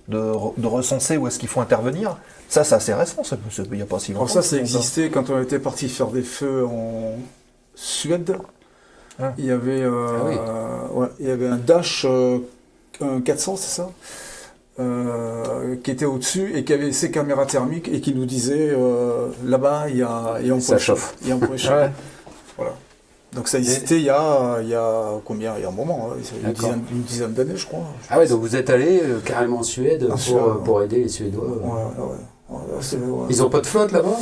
de recenser où est-ce qu'il faut intervenir. Ça, c'est assez récent. Il n'y a pas si longtemps. Alors ça existait quand on était parti faire des feux en Suède. Il y avait, il y avait un Dash, un 400, c'est ça, qui était au-dessus et qui avait ses caméras thermiques et qui nous disait là-bas il y a un point chauffe. Il y a un point chauffe. Voilà. Donc ça existait il y a combien? Il y a un moment, une dizaine d'années, je crois. Ah ouais, donc vous êtes allé carrément en Suède pour aider les Suédois. Ils n'ont pas de flotte là-bas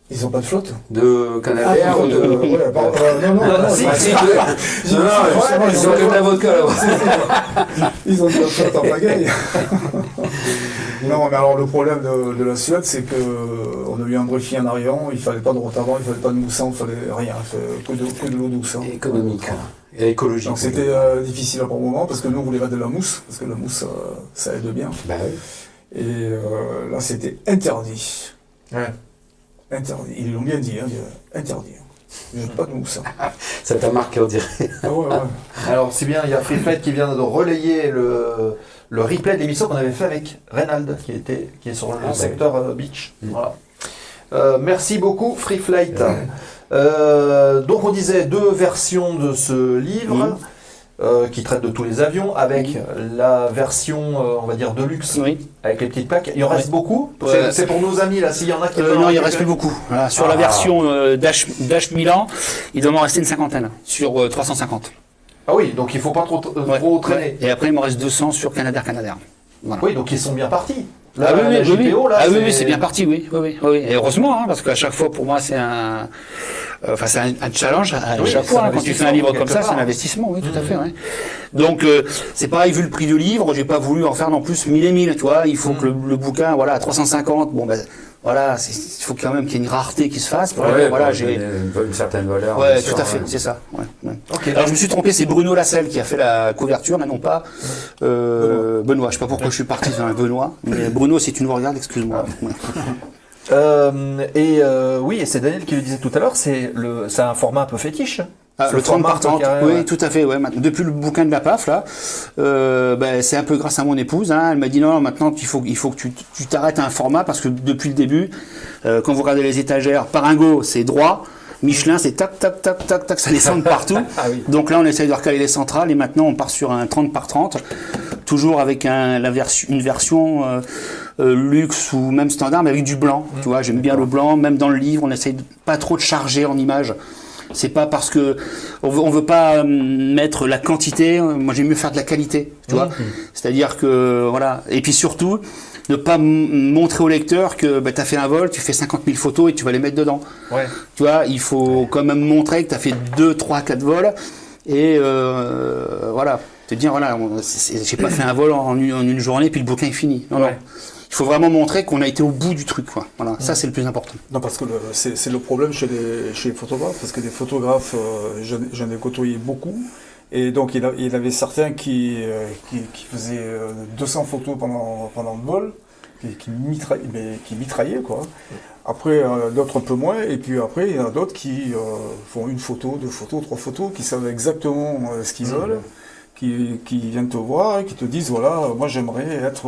Ils n'ont pas de flotte de Canadair ou de... Non, ils ont que de la vodka là-bas. Ils ont de la flotte en pagaille. Non, mais alors le problème de la Suède, c'est qu'on a eu un Dreyfus en arrivant, il ne fallait pas de rotavant, il ne fallait pas de moussant, il ne fallait rien, que de l'eau douce. Économique et écologique. Donc c'était difficile à un moment, parce que nous on voulait mettre de la mousse, parce que la mousse ça aide bien. Et là c'était interdit. Interdit. Ils l'ont bien dit, interdit. Pas de mousse. Ça t'a marqué, on dirait. Alors, si bien, il y a Freeflight qui vient de relayer le replay de l'émission qu'on avait fait avec Reynald, qui est sur le secteur beach. Voilà. Merci beaucoup, Freeflight. Donc, on disait 2 versions de ce livre. Qui traite de tous les avions, avec la version, on va dire, de luxe, avec les petites plaques. Il en reste beaucoup. C'est pour nos amis, là, s'il y en a qui... non, il en reste plus beaucoup. Voilà, sur la version Dash Milan, il doit m'en rester une cinquantaine, sur 350. Ah oui, donc il ne faut pas trop traîner. Et après, il m'en reste 200 sur Canadair. Voilà. Oui, donc ils sont bien partis. Là, oui, c'est bien parti, oui. Et heureusement, parce qu'à chaque fois, pour moi, c'est un challenge à chaque fois. Quand tu fais un livre comme ça, c'est un investissement, oui, tout à fait. Donc, c'est pareil, vu le prix du livre, j'ai pas voulu en faire non plus 1000 et 1000, tu vois. Il faut que le bouquin, voilà, à 350, bon, ben, voilà, il faut quand même qu'il y ait une rareté qui se fasse. Voilà, j'ai une certaine valeur. Ouais, tout à fait, c'est ça. Okay. Alors, je me suis trompé, c'est Bruno Lasselle qui a fait la couverture, mais non pas Benoît. Je sais pas pourquoi je suis parti sur un Benoît, mais Bruno, si tu nous regardes, excuse-moi. Oui, et c'est Daniel qui le disait tout à l'heure, c'est un format un peu fétiche. Le 30 par 30, oui, tout à fait. Ouais. Depuis le bouquin de la PAF, là, c'est un peu grâce à mon épouse. Elle m'a dit non, maintenant il faut que tu t'arrêtes à un format, parce que depuis le début, quand vous regardez les étagères, Paringo, c'est droit. Michelin, c'est tac, tac, tac, tac, tac, ça descend de partout. Donc là, on essaye de recaler les centrales, et maintenant, on part sur un 30 par 30, toujours avec une version luxe ou même standard, mais avec du blanc. Tu vois, j'aime bien le blanc. Même dans le livre, on essaye pas trop de charger en images. C'est pas parce que on veut pas mettre la quantité. Moi, j'aime mieux faire de la qualité. Tu vois, c'est-à-dire que voilà. Et puis surtout, ne pas montrer au lecteur que tu as fait un vol, tu fais 50 000 photos et tu vas les mettre dedans. Tu vois, il faut quand même montrer que tu as fait 2, 3, 4 vols et voilà, te dire voilà, j'ai pas fait un vol en une journée puis le bouquin est fini. Non. Il faut vraiment montrer qu'on a été au bout du truc, quoi. Voilà, ça c'est le plus important. Non, parce que c'est le problème chez les photographes, parce que les photographes, j'en ai côtoyé beaucoup, et donc il y avait certains qui faisaient 200 photos pendant le vol, qui mitraillaient, quoi. Après, d'autres un peu moins, et puis après, il y en a d'autres qui font une photo, 2 photos, 3 photos, qui savent exactement ce qu'ils veulent, qui viennent te voir et qui te disent, voilà, moi j'aimerais être,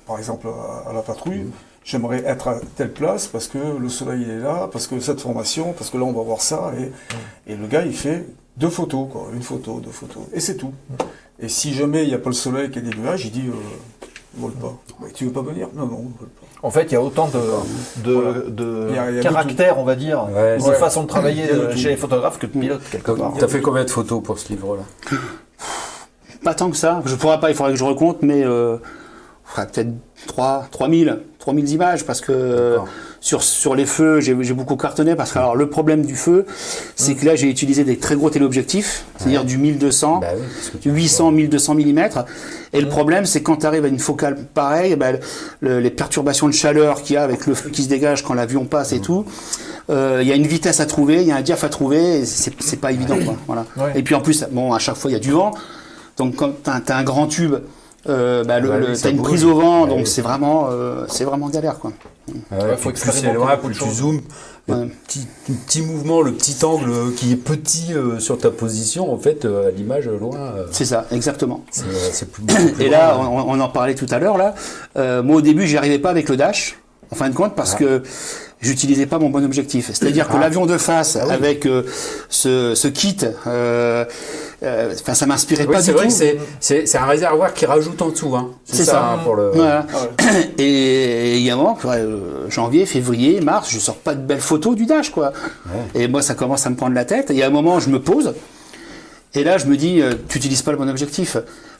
par exemple, à la patrouille, j'aimerais être à telle place parce que le soleil est là, parce que cette formation, parce que là on va voir ça, et le gars il fait 2 photos, quoi, 1 photo, 2 photos, et c'est tout. Et si jamais il n'y a pas le soleil qu'il y a des nuages, il dit, vole pas. Mais tu veux pas venir? Non, on vole pas. En fait, il y a autant de Il y a caractères, on va dire, Ouais, de ouais. façon de travailler chez les photographes que de pilotes, quelque part. T'as fait combien de photos pour ce livre-là? Pas tant que ça. Je pourrais pas, il faudrait que je recompte, mais peut-être 3000 images, parce que sur les feux, j'ai beaucoup cartonné, parce que alors, le problème du feu, c'est que là, j'ai utilisé des très gros téléobjectifs, c'est-à-dire du 1200, Bah oui, parce que tu 800, 1200 mm. Et le problème, c'est quand tu arrives à une focale pareille, ben, les perturbations de chaleur qu'il y a avec le feu qui se dégage quand l'avion passe et tout, il y a une vitesse à trouver, il y a un diaph à trouver, et c'est pas évident, quoi. Voilà. Ouais. Et puis en plus, bon, à chaque fois, il y a du vent, donc quand t'as un grand tube, t'as une prise au vent, donc c'est vraiment galère, quoi. Ouais, faut faut que tu expérimenter loin, beaucoup de plus tu choses. zoomes, Ouais. le petit mouvement, le petit angle qui est petit sur ta position, en fait, à l'image loin, C'est ça, exactement. c'est beaucoup plus Et là, loin. on en parlait tout à l'heure, là. Moi, au début, j'y arrivais pas avec le dash, en fin de compte, parce que j'utilisais pas mon bon objectif. C'est-à-dire que l'avion de face, avec ce kit, ça m'inspirait Oui, pas c'est du vrai tout. que c'est un réservoir qui rajoute en dessous, hein. C'est ça. hein, pour le. Voilà. Et il y a un moment, janvier, février, mars, je sors pas de belles photos du dash, quoi. Et moi, ça commence à me prendre la tête. Et à un moment, je me pose. Et là, je me dis, tu n'utilises pas le bon objectif.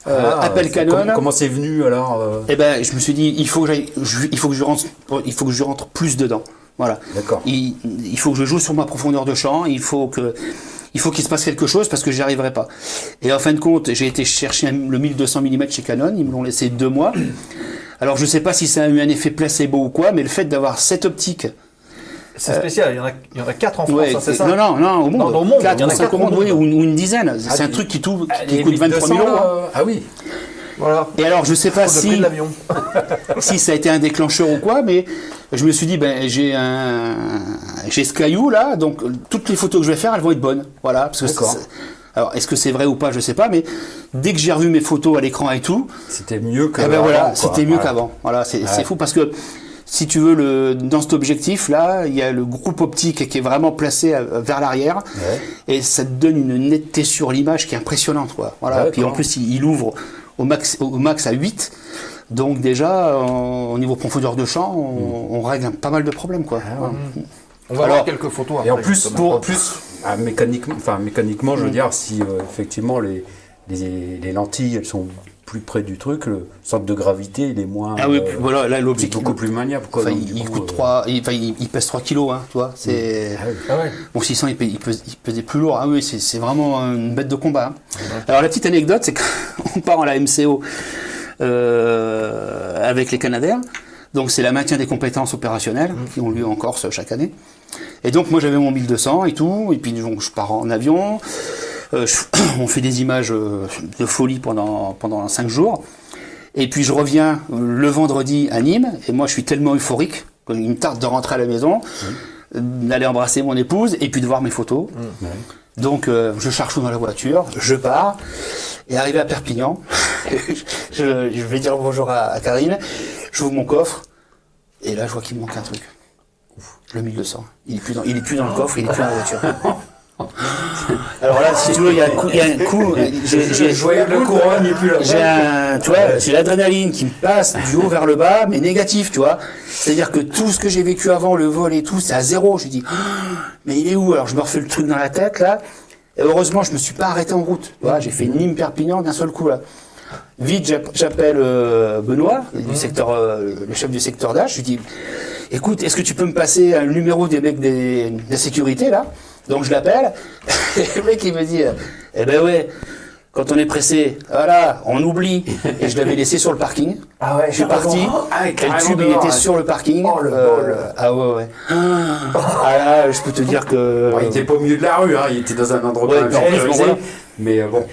Appel Canon. Comment c'est venu alors Et ben, je me suis dit, il faut que je rentre plus dedans. Voilà. D'accord. Il faut que je joue sur ma profondeur de champ. Il faut qu'il se passe quelque chose parce que j'y arriverai pas. Et en fin de compte, j'ai été chercher le 1200 mm chez Canon. Ils me l'ont laissé 2 mois. Alors, je sais pas si ça a eu un effet placebo ou quoi, mais le fait d'avoir cette optique. C'est spécial, il y en a 4 en France, Ouais, hein, c'est ça? non, au monde. Non, au monde, 4 il y en a ou 5 4 au monde, au monde. oui, ou une dizaine. C'est un truc qui coûte 23 000 euros. Hein. Ah oui. Voilà. Et alors, je sais pas Le prix de si l'avion. ça a été un déclencheur ou quoi, mais je me suis dit, j'ai ce caillou là, donc toutes les photos que je vais faire, elles vont être bonnes. Voilà. Parce que D'accord. alors, est-ce que c'est vrai ou pas, je sais pas, mais dès que j'ai revu mes photos à l'écran et tout, C'était mieux que. eh ben voilà, avant, quoi. c'était mieux Voilà. qu'avant. Voilà, c'est fou parce que si tu veux, dans cet objectif là, il y a le groupe optique qui est vraiment placé vers l'arrière, et ça te donne une netteté sur l'image qui est impressionnante, quoi. Voilà. D'accord. Puis en plus, il ouvre au max à 8. Donc déjà, au niveau profondeur de champ, on règle pas mal de problèmes, quoi. Voilà. On va Alors, voir quelques photos après. Et en plus, justement. mécaniquement, je veux dire, si effectivement les lentilles elles sont plus près du truc, le centre de gravité il est moins. Ah oui, puis voilà, là il est l'objectif. beaucoup plus maniable, quoi. Enfin, donc, du il coup, coûte 3, il pèse 3 kilos, hein, tu vois. C'est Ah ouais. bon, 600, il pesait plus lourd. Ah oui, c'est vraiment une bête de combat. Hein. Alors la petite anecdote, c'est qu'on part en la MCO avec les Canadair. Donc c'est la maintien des compétences opérationnelles qui ont lieu en Corse chaque année. Et donc moi j'avais mon 1200 et tout, et puis donc, je pars en avion. On fait des images de folie pendant 5 jours. Et puis je reviens le vendredi à Nîmes, et moi je suis tellement euphorique qu'il me tarde de rentrer à la maison, d'aller embrasser mon épouse, et puis de voir mes photos. Donc je charge tout dans la voiture, je pars, et arrivé à Perpignan, je vais dire bonjour à Karine, j'ouvre mon coffre, et là je vois qu'il me manque un truc. Le 1200. Il est plus dans le coffre, il est plus dans la voiture. Alors là, si tu veux, il y a un coup. le couronne n'est plus là. J'ai l'adrénaline qui me passe du haut vers le bas, mais négatif, tu vois. C'est-à-dire que tout ce que j'ai vécu avant, le vol et tout, c'est à zéro. Je dis, mais il est où? Alors je me refais le truc dans la tête, là. Et heureusement, je me suis pas arrêté en route. Tu vois, j'ai fait Nîmes-Perpignan d'un seul coup, là. Vite, j'appelle Benoît, le chef du secteur d'âge. Je lui dis, écoute, est-ce que tu peux me passer un numéro des mecs de la sécurité, là? Donc je l'appelle, et le mec il me dit, eh ben ouais, quand on est pressé, voilà, on oublie. Et je l'avais laissé sur le parking. Ah ouais, Je suis parti, et le tube il était sur le parking. Oh, le bol. Ah ouais. Ah là, je peux te dire que... Il était pas au milieu de la rue, hein, il était dans un endroit Ouais, pas puis en plus, sécurisé. bon, voilà. Mais bon.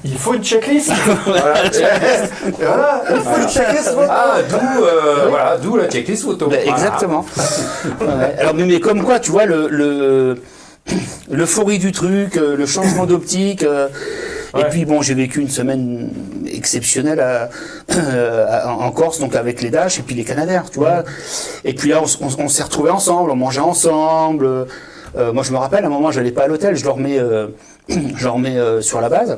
Il faut une checklist. Voilà, il faut une checklist photo. D'où la checklist photo. Ben, exactement. Ouais. Alors, mais comme quoi, tu vois, l'euphorie du truc, le changement d'optique. Et puis bon, j'ai vécu une semaine exceptionnelle en Corse, donc avec les Dash et puis les Canadaires, tu vois. Et puis là, on s'est retrouvés ensemble, on mangeait ensemble. Moi, je me rappelle, à un moment, j'allais pas à l'hôtel, je dormais sur la base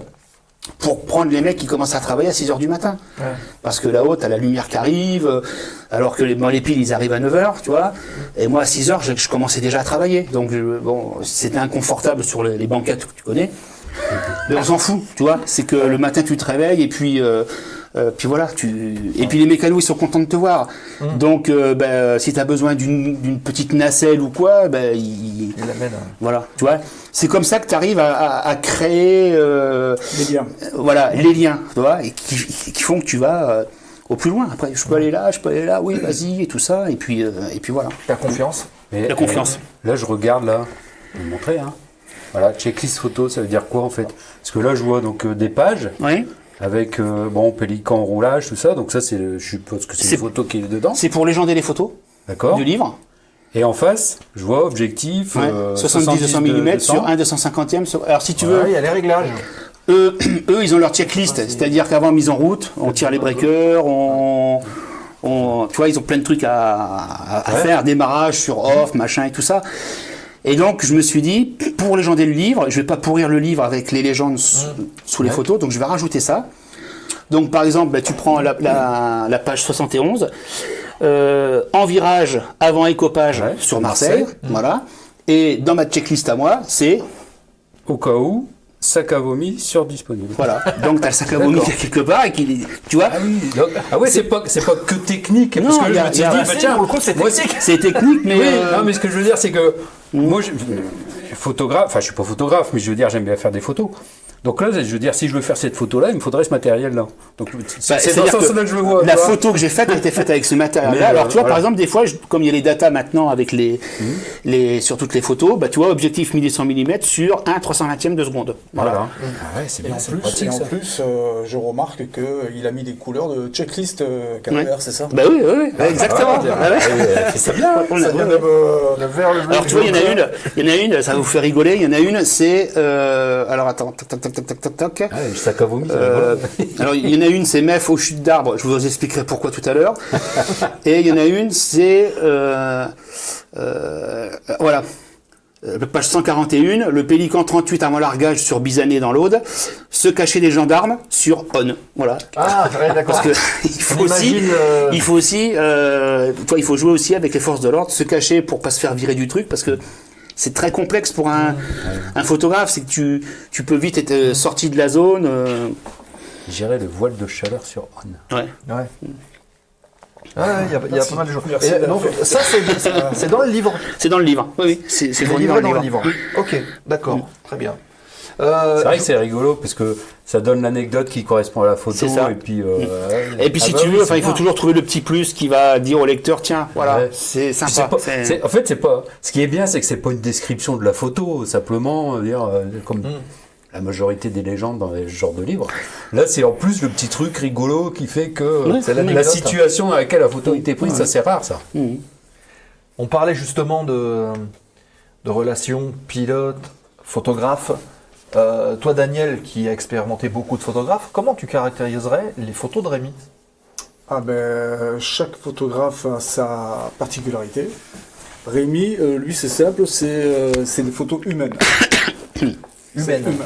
pour prendre les mecs qui commencent à travailler à 6h du matin. Ouais. Parce que là-haut, t'as la lumière qui arrive, alors que les piles, ils arrivent à 9h, tu vois. Et moi, à 6h, je commençais déjà à travailler. Donc, bon, c'était inconfortable sur les banquettes que tu connais. Mais on s'en fout, tu vois. C'est que le matin, tu te réveilles et puis voilà. Et puis les mécanos, ils sont contents de te voir. Donc, si tu as besoin d'une petite nacelle ou quoi, ils l'amènent. Voilà, tu vois. C'est comme ça que tu arrives à créer les liens. Voilà, les liens, tu vois, et qui font que tu vas au plus loin. Après, je peux aller là, oui, vas-y, et tout ça. Et puis voilà. La confiance. La confiance. Là, je regarde là. Je vais vous montrer, hein. Voilà, checklist photo, ça veut dire quoi en fait? Parce que là, je vois donc des pages avec pélican, roulage, tout ça. Donc ça, je suppose que c'est une photo qui est dedans. C'est pour légender les photos du livre. Et en face, je vois objectif 70-200 mm sur 1/250e. Alors si tu veux, il y a les réglages. Eux, ils ont leur checklist, c'est-à-dire qu'avant mise en route, on tire les breakers, tu vois, ils ont plein de trucs à faire, démarrage sur off, machin et tout ça. Et donc, je me suis dit, pour légender le livre, je vais pas pourrir le livre avec les légendes sous les photos, donc je vais rajouter ça. Donc, par exemple, tu prends la page 71, en virage, avant écopage sur Marseille, voilà. Et dans ma checklist à moi, c'est... Au cas où, sac à vomi surdisponible. Voilà, donc tu as le sac à vomi qui est quelque part et qui, tu vois. Ah ouais, c'est pas que technique. Non, parce que je me suis dit, tiens, pour le coup, c'est technique. C'est technique, mais... Oui, non, mais ce que je veux dire, c'est que moi, photographe, enfin, je suis pas photographe, mais je veux dire, j'aime bien faire des photos. Donc là, je veux dire, si je veux faire cette photo-là, il me faudrait ce matériel-là. Donc c'est dans ce sens-là que je le vois. La photo que j'ai faite a été faite avec ce matériel-là. Alors tu vois, par exemple, des fois, comme il y a les datas maintenant avec sur toutes les photos, tu vois, objectif 1100 mm sur 1/320e de seconde. Voilà. Ah ouais, c'est bien, c'est pratique. Et en plus, je remarque qu'il a mis des couleurs de checklist Canadair, c'est ça? Bah oui, exactement. C'est bien. Ça vient de vers le bleu. Alors tu vois, il y en a une, ça va vous faire rigoler. Il y en a une, c'est alors attends, tac. Ah, le sac à vomi. Alors il y en a une, c'est MEF aux chutes d'arbres. Je vous expliquerai pourquoi tout à l'heure. Et il y en a une, c'est voilà. Page 141, le Pélican 38 avant largage sur Bizané dans l'Aude, se cacher des gendarmes sur On. Voilà. Ah, ouais, d'accord. Parce que il faut jouer aussi avec les forces de l'ordre, se cacher pour pas se faire virer du truc, parce que c'est très complexe pour un photographe, c'est que tu peux vite être sorti de la zone. Gérer le voile de chaleur sur On. Ouais. Il y a pas mal de choses. Donc, ça, c'est dans le livre. C'est dans le livre. Oui, c'est livré dans le livre. Ok, d'accord, très bien. C'est vrai que c'est rigolo parce que ça donne l'anecdote qui correspond à la photo. C'est ça. Et puis, si tu veux, il faut toujours trouver le petit plus qui va dire au lecteur, tiens, voilà, c'est sympa. En fait, c'est pas. Ce qui est bien, c'est que c'est pas une description de la photo, simplement comme la majorité des légendes dans ce genre de livres. Là, c'est en plus le petit truc rigolo qui fait que c'est la situation dans laquelle la photo a été prise. Ça, c'est rare, ça. On parlait justement de relations pilote-photographe. Toi, Daniel, qui a expérimenté beaucoup de photographes, comment tu caractériserais les photos de Rémi? Chaque photographe a sa particularité. Rémi, lui, c'est simple, c'est des photos humaines.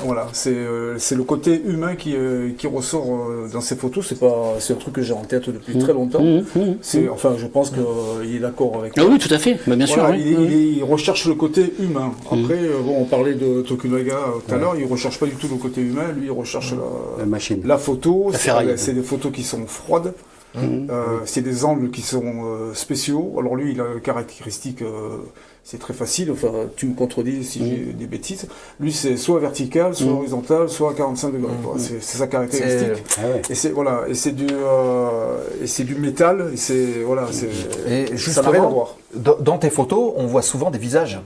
Voilà, c'est le côté humain qui ressort dans ces photos. C'est un truc que j'ai en tête depuis très longtemps. Je pense qu'il est d'accord avec moi. Ah oui, tout à fait, bien sûr. Il recherche le côté humain. Après, on parlait de Tokunaga tout à l'heure, il recherche pas du tout le côté humain. Lui, il recherche la machine. La photo, c'est des photos qui sont froides. C'est des angles qui sont spéciaux. Alors lui, il a une caractéristique, c'est très facile, tu me contredis si j'ai des bêtises. Lui, c'est soit vertical, soit horizontal, soit à 45 degrés. C'est sa caractéristique. Et c'est du métal. Et ça n'a rien à voir. Dans tes photos, on voit souvent des visages.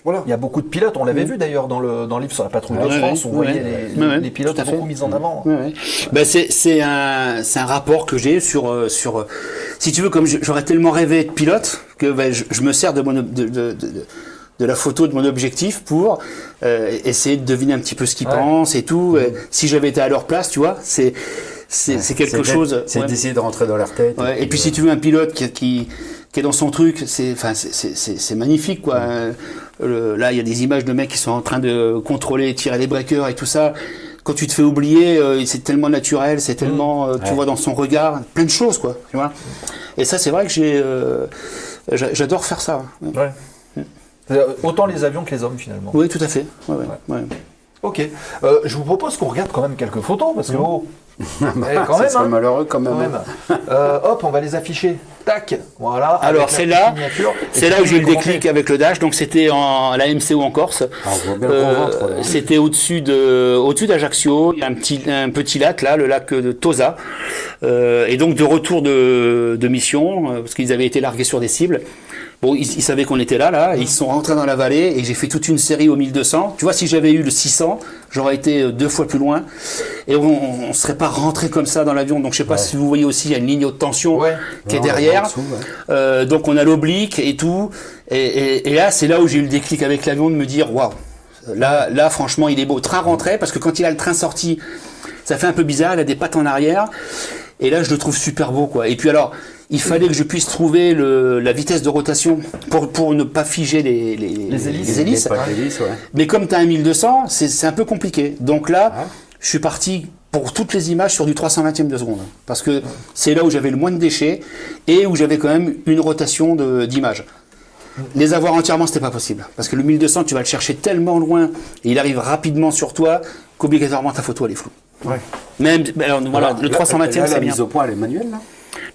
Voilà. Il y a beaucoup de pilotes, on l'avait vu d'ailleurs dans le livre sur la patrouille de France, on voyait les pilotes tout à fait. beaucoup mis en avant. Ouais, ouais. Ben, c'est un rapport que j'ai sur si tu veux, comme j'aurais tellement rêvé être pilote que ben, je me sers de la photo de mon objectif pour essayer de deviner un petit peu ce qu'ils pensent et tout. Si j'avais été à leur place, tu vois, c'est quelque chose. C'est d'essayer de rentrer dans leur tête. Ouais. Et puis si tu veux un pilote qui est dans son truc, c'est magnifique quoi. Là, il y a des images de mecs qui sont en train de contrôler, tirer les breakers et tout ça. Quand tu te fais oublier, c'est tellement naturel, c'est tellement, tu vois dans son regard, plein de choses quoi. Tu vois. Et ça, c'est vrai que j'adore faire ça. Ouais. Autant les avions que les hommes finalement. Oui, tout à fait. Ouais. Ok. Je vous propose qu'on regarde quand même quelques photos parce que quand Ça même, serait malheureux quand même. hop, on va les afficher. Tac. Voilà. Alors c'est là où j'ai eu le déclic avec le Dash. Donc c'était à la MCO en Corse. Ah, on voit bien le gros ventre, là. C'était au-dessus d'Ajaccio. Il y a un petit lac là, le lac de Tosa. Et donc de retour de mission parce qu'ils avaient été largués sur des cibles. Bon, ils savaient qu'on était là, ils sont rentrés dans la vallée et j'ai fait toute une série au 1200. Tu vois, si j'avais eu le 600, j'aurais été 2 fois plus loin et on serait pas rentré comme ça dans l'avion. Donc je sais pas si vous voyez aussi, il y a une ligne haute tension qui est derrière. Dessous, donc on a l'oblique et tout. Et là, c'est là où j'ai eu le déclic avec l'avion de me dire, waouh, là, franchement, il est beau. Train rentré parce que quand il a le train sorti, ça fait un peu bizarre. Il a des pattes en arrière. Et là, je le trouve super beau, quoi. Et puis alors, il fallait que je puisse trouver la vitesse de rotation pour ne pas figer les hélices. Mais comme tu as un 1200, c'est un peu compliqué. Donc là, je suis parti pour toutes les images sur du 320e de seconde. Parce que c'est là où j'avais le moins de déchets et où j'avais quand même une rotation d'images. Les avoir entièrement, c'était pas possible. Parce que le 1200, tu vas le chercher tellement loin et il arrive rapidement sur toi qu'obligatoirement ta photo elle est floue. Ouais. Même, alors, voilà, le 320e, c'est bien. La mise au point, elle est manuelle, là ?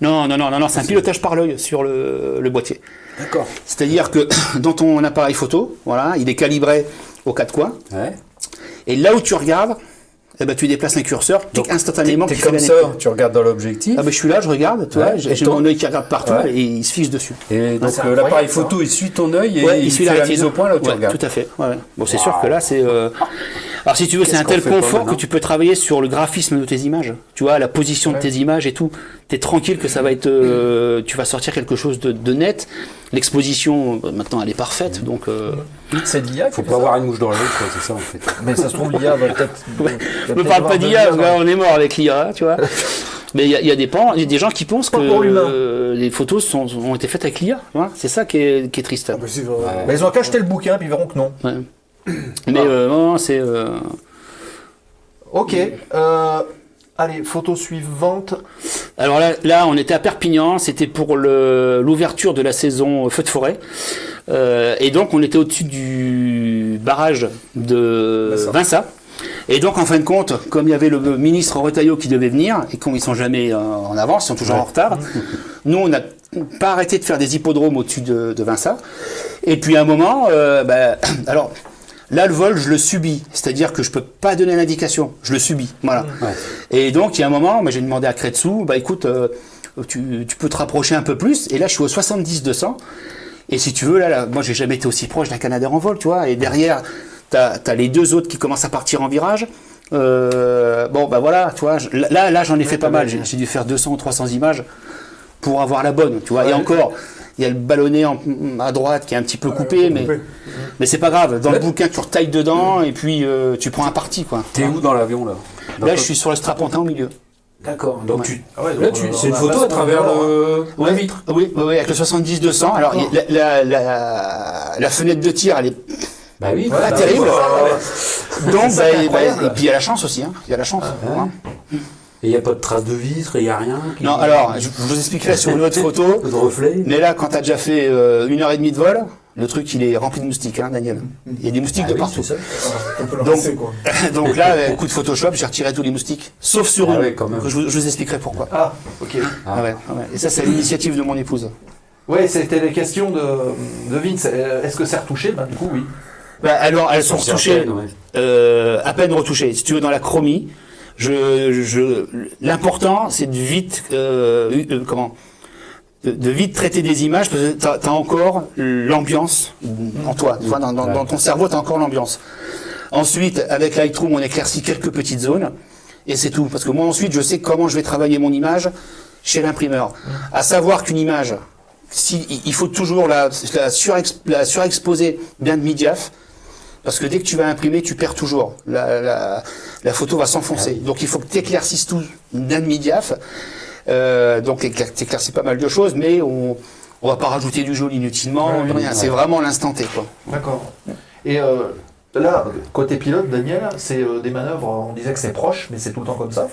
Non, c'est un pilotage par l'œil sur le boîtier. D'accord. C'est-à-dire que dans ton appareil photo, voilà, il est calibré aux 4 coins. Ouais. Et là où tu regardes, eh ben, tu déplaces un curseur, instantanément. T'es comme ça, tu regardes dans l'objectif. Ah ben, je suis là, je regarde, tu vois, j'ai mon œil qui regarde partout et il se fiche dessus. Et donc l'appareil photo, il suit ton œil et il suit la mise au point là où tu regardes. Tout à fait. Ouais. Bon, c'est sûr que là, c'est. Alors si tu veux, c'est un tel confort que tu peux travailler sur le graphisme de tes images. Tu vois, la position de tes images et tout. T'es tranquille que ça va être. Tu vas sortir quelque chose de net. L'exposition, maintenant, elle est parfaite, donc. C'est de l'IA. Faut pas avoir une mouche dans l'œil, c'est ça en fait. Mais ça se trouve, l'IA va peut-être. Je me parle pas d'IA, on est mort avec l'IA, tu vois. Mais il y a des gens qui pensent que les photos ont été faites avec l'IA. C'est ça qui est triste. Mais ils ont qu'à acheter le bouquin, puis ils verront que non. Ouais. Mais non, c'est. Ok. Allez, photo suivante. Alors là, on était à Perpignan. C'était pour l'ouverture de la saison feu de forêt. Et donc, on était au-dessus du barrage de Vinça. Et donc, en fin de compte, comme il y avait le ministre Retailleau qui devait venir, et comme ils sont jamais en avance, ils sont toujours en retard, nous, on n'a pas arrêté de faire des hippodromes au-dessus de Vinça. Et puis, à un moment, alors, là, le vol, je le subis. C'est-à-dire que je peux pas donner l'indication. Je le subis. Voilà. Ouais. Et donc, il y a un moment, j'ai demandé à Kretsu, écoute, tu peux te rapprocher un peu plus. Et là, je suis au 70-200. Et si tu veux, là, moi, j'ai jamais été aussi proche d'un Canadair en vol, tu vois. Et derrière, t'as les deux autres qui commencent à partir en virage. Voilà, tu vois. Là, j'en ai fait pas mal. J'ai dû faire 200 ou 300 images pour avoir la bonne, tu vois. Et encore, il y a le ballonnet à droite qui est un petit peu coupé, mais c'est pas grave. Dans le bouquin, tu retailles dedans et puis tu prends un parti, quoi. T'es où dans l'avion, là ? Là, je suis sur le strapontin au milieu. D'accord. Donc c'est une photo à travers la vitre. Oui, avec le 70-200. Alors, la fenêtre de tir, elle est pas terrible. Donc, et puis il y a la chance aussi. Il y a la chance. Et il n'y a pas de traces de vitre, il n'y a rien. Non, alors, je vous expliquerai sur une autre photo. De reflet. Mais là, quand tu as déjà fait 1h30 de vol, le truc, il est rempli de moustiques, hein, Daniel. Il y a des moustiques de partout. Ça. On peut le lancer, quoi. Donc là, coup de Photoshop, j'ai retiré tous les moustiques. Sauf sur une. Quand même. Je vous expliquerai pourquoi. Ah, ok. Et ça, c'est l'initiative de mon épouse. Ouais, c'était les questions de Vince. Est-ce que c'est retouché ? Du coup, oui. Alors, elles sont retouchées, à peine retouchées. Si tu veux, dans la chromie, l'important, c'est de vite, de vite traiter des images parce que t'as encore l'ambiance en toi. Tu vois, dans ton cerveau, t'as encore l'ambiance. Ensuite, avec Lightroom, on éclaircit quelques petites zones et c'est tout. Parce que moi, ensuite, je sais comment je vais travailler mon image chez l'imprimeur. À savoir qu'une image, il faut toujours la surexposer bien de mid-diaph. Parce que dès que tu vas imprimer, tu perds toujours. La photo va s'enfoncer. Donc il faut que tu éclaircisses tout d'un demi-diaph. Donc tu éclaircis pas mal de choses, mais on va pas rajouter du jaune inutilement, rien. C'est vraiment l'instant T, quoi. D'accord. Et là, côté pilote, Daniel, c'est des manœuvres, on disait que c'est proche, mais c'est tout le temps comme ça?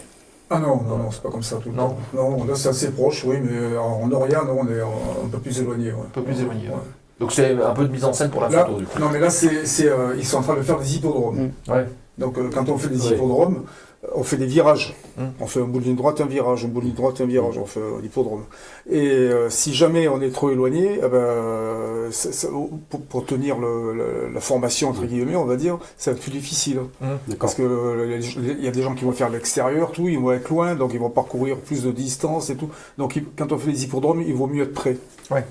Ah non, c'est pas comme ça tout le temps. Non, là c'est assez proche, oui, mais en Orient, non, on est un peu plus éloigné. Ouais. Un peu plus éloigné, ouais. Donc c'est un peu de mise en scène pour la là, photo, du coup. Non, mais là, ils sont en train de faire des hippodromes. Ouais. Donc quand on fait des hippodromes, on fait des virages. On fait un bout de ligne droite, un virage, un bout de ligne droite, un virage. On fait l'hippodrome. Et si jamais on est trop éloigné, pour tenir la formation, entre guillemets, on va dire, ça va être plus difficile. Parce que il y a des gens qui vont faire l'extérieur, tout, ils vont être loin, donc ils vont parcourir plus de distance et tout. Donc quand on fait des hippodromes, il vaut mieux être près. Ouais.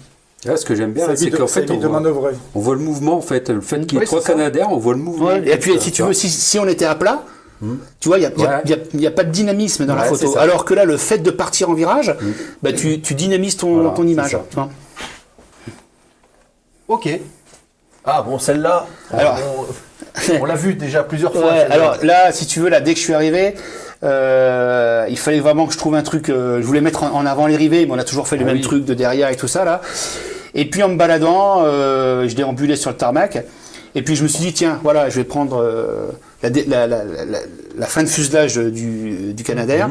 Là, ce que j'aime bien, c'est qu'en fait, on voit le mouvement, en fait, le fait qu'il y ait trois Canadair, on voit le mouvement. Ouais, et puis, si tu veux, si on était à plat, tu vois, il n'y a pas de dynamisme dans la photo. Alors que là, le fait de partir en virage, bah, tu dynamises ton image. Tu vois. Ok. Ah bon, celle-là, on l'a vu déjà plusieurs fois. Ouais, alors là, si tu veux, là, dès que je suis arrivé, il fallait vraiment que je trouve un truc. Je voulais mettre en avant les rivets, mais on a toujours fait le même truc de derrière et tout ça là. Et puis en me baladant, je déambulais sur le tarmac. Et puis je me suis dit tiens, voilà, je vais prendre la fin de fuselage du Canadair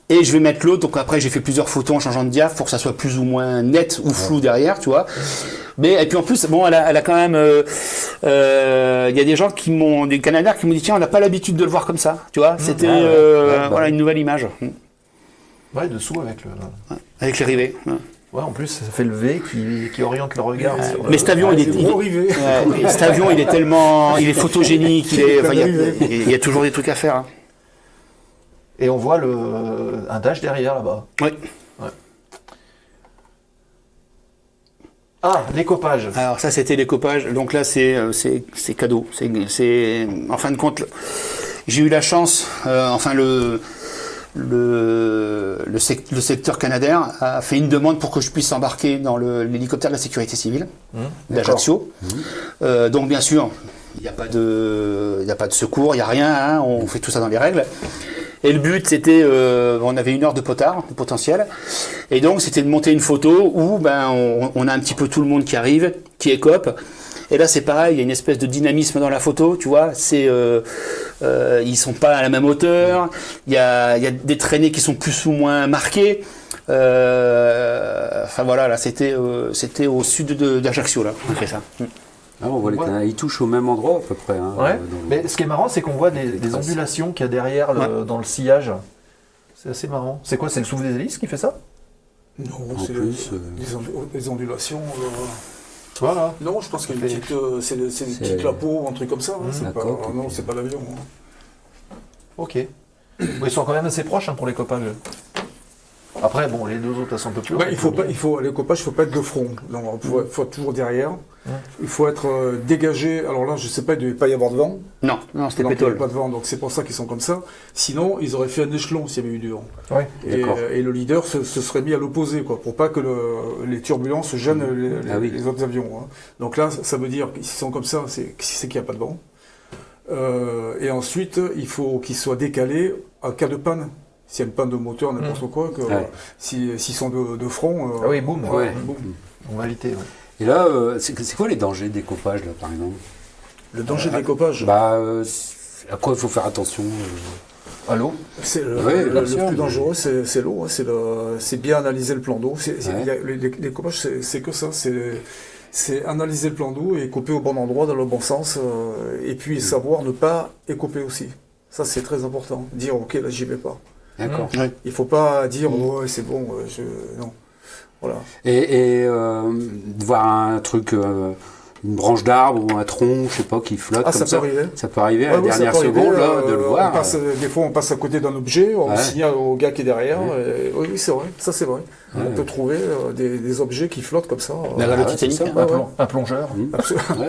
et je vais mettre l'autre. Donc après j'ai fait plusieurs photos en changeant de diaph pour que ça soit plus ou moins net ou flou derrière, tu vois. Mais et puis en plus, bon, elle a quand même. Il y a des gens des Canadair qui m'ont dit tiens, on n'a pas l'habitude de le voir comme ça, tu vois. C'était voilà une nouvelle image. Ouais, dessous avec les rivets. Ouais, en plus, ça fait le V qui oriente le regard. Mais cet avion, il est tellement, il est photogénique, il y a toujours des trucs à faire. Hein. Et on voit un dash derrière là-bas. Oui. Ouais. Ah, l'écopage. Alors ça, c'était l'écopage. Donc là, c'est cadeau. C'est en fin de compte, j'ai eu la chance. Le secteur Canadair a fait une demande pour que je puisse embarquer dans l'hélicoptère de la sécurité civile d'Ajaccio. Donc bien sûr, il n'y a pas de secours, il n'y a rien, hein, on fait tout ça dans les règles. Et le but, c'était, on avait 1 heure de potentiel, et donc c'était de monter une photo où on a un petit peu tout le monde qui arrive, qui écope. Et là, c'est pareil, il y a une espèce de dynamisme dans la photo, tu vois. Ils sont pas à la même hauteur. Il y a des traînées qui sont plus ou moins marquées. Enfin voilà, là, c'était au sud d'Ajaccio, là, on a fait ça. Ah, on voit les Canadiens, ils touchent au même endroit à peu près. Hein, ouais. Mais ce qui est marrant, c'est qu'on voit des ondulations qu'il y a derrière dans le sillage. C'est assez marrant. C'est quoi? C'est le souffle des hélices qui fait ça? Non, c'est les ondulations. Voilà. Non, je pense qu'il y a une petite, c'est des petits clapots, un truc comme ça. Hein, non, c'est pas l'avion. Hein. Ok. Ils sont quand même assez proches pour les copages. Après, bon, les deux autres, elles sont un peu plus. Les copages, il ne faut pas être de front. Donc, il faut être toujours derrière. Il faut être dégagé. Alors là, je ne sais pas, il ne devait pas y avoir de vent. Non, c'était pétole. Il n'y avait pas de vent, donc c'est pour ça qu'ils sont comme ça. Sinon, ils auraient fait un échelon s'il y avait eu du vent. Ouais, et le leader se serait mis à l'opposé, quoi, pour pas que les turbulences gênent les autres avions. Hein. Donc là, ça veut dire qu'ils sont comme ça, c'est qu'il n'y a pas de vent. Et ensuite, il faut qu'ils soient décalés en cas de panne. S'il y a une panne de moteur, n'importe quoi, s'ils sont de front... boum. Boum. On va éviter, Et là, c'est quoi les dangers de découpage, là, par exemple? Le danger de découpage à quoi il faut faire attention à l'eau? Le plus dangereux, c'est l'eau. C'est bien analyser le plan d'eau. Les découpages, c'est que ça. C'est analyser le plan d'eau et couper au bon endroit, dans le bon sens. Et puis savoir ne pas écouper aussi. Ça, c'est très important. Dire, ok, là, j'y vais pas. D'accord. Il ne faut pas dire, c'est bon, non. Voilà. Et de voir un truc, branche d'arbre ou un tronc, je sais pas, qui flotte Ah, comme ça peut arriver. Ça peut arriver à Ouais, la ça dernière peut arriver, seconde là, de le voir. Des fois, on passe à côté d'un objet, on Ouais. signale au gars qui est derrière. Ouais. Et oui, c'est vrai. Ça, c'est vrai. On peut trouver des objets qui flottent comme ça. Bah, le ouais, Titanic, c'est ça. hein. Un plongeur. Ouais.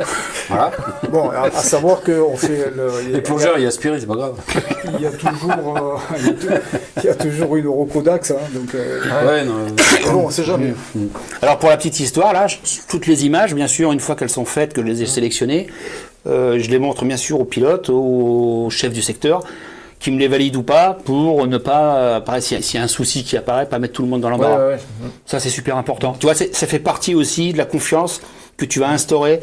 Voilà. Bon, à savoir qu'on fait... Les plongeurs, ils aspirent, c'est pas grave. Il y a toujours, il y a toujours une Rocodax, hein, donc Ouais, non. bon, on sait jamais. Alors pour la petite histoire, là, toutes les images, bien sûr, une fois qu'elles sont faites, que je les ai sélectionnées, je les montre bien sûr au pilote, au chef du secteur, qui me les valide ou pas, pour ne pas, pareil, s'il y a un souci qui apparaît, pas mettre tout le monde dans l'embarras. Ouais. Ça, c'est super important. Tu vois, ça fait partie aussi de la confiance que tu vas instaurer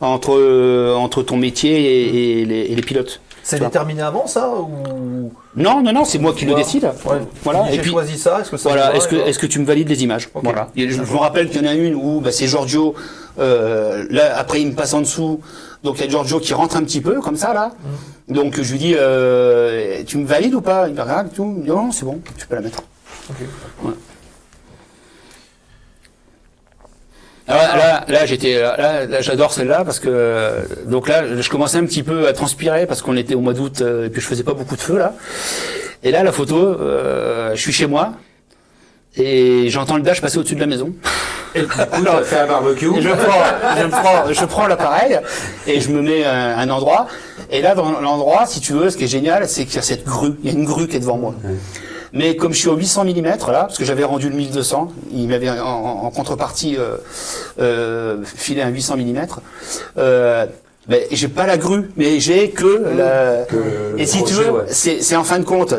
entre ton métier et les pilotes. C'est Tu vois. déterminé avant ça ou... Non, c'est moi qui le décide. Ouais. Voilà. J'ai choisi ça, est-ce que ça Voilà, me va, est-ce que tu me valides les images? Ok. Voilà. Et je me rappelle qu'il y en a une où bah, c'est Giorgio, là après il me passe en dessous, donc il y a Giorgio qui rentre un petit peu comme ça là. Donc je lui dis tu me valides ou pas? Il me regarde tout, il me dit non c'est bon, tu peux la mettre. Ok. Ouais. Alors là j'étais là, j'adore celle-là parce que donc là je commençais un petit peu à transpirer parce qu'on était au mois d'août et puis je faisais pas beaucoup de feu là. Et là la photo, je suis chez moi et j'entends le dash passer au-dessus de la maison. Et du coup, t'as fait un barbecue. Et je prends l'appareil et je me mets à un endroit. Et là, dans l'endroit, si tu veux, ce qui est génial, c'est qu'il y a cette grue. Il y a une grue qui est devant moi. Mais comme je suis au 800 mm là, parce que j'avais rendu le 1200, il m'avait en contrepartie filé un 800 mm. Ben, j'ai pas la grue, mais j'ai que la... Et si tu crochet, veux, ouais. c'est en fin de compte,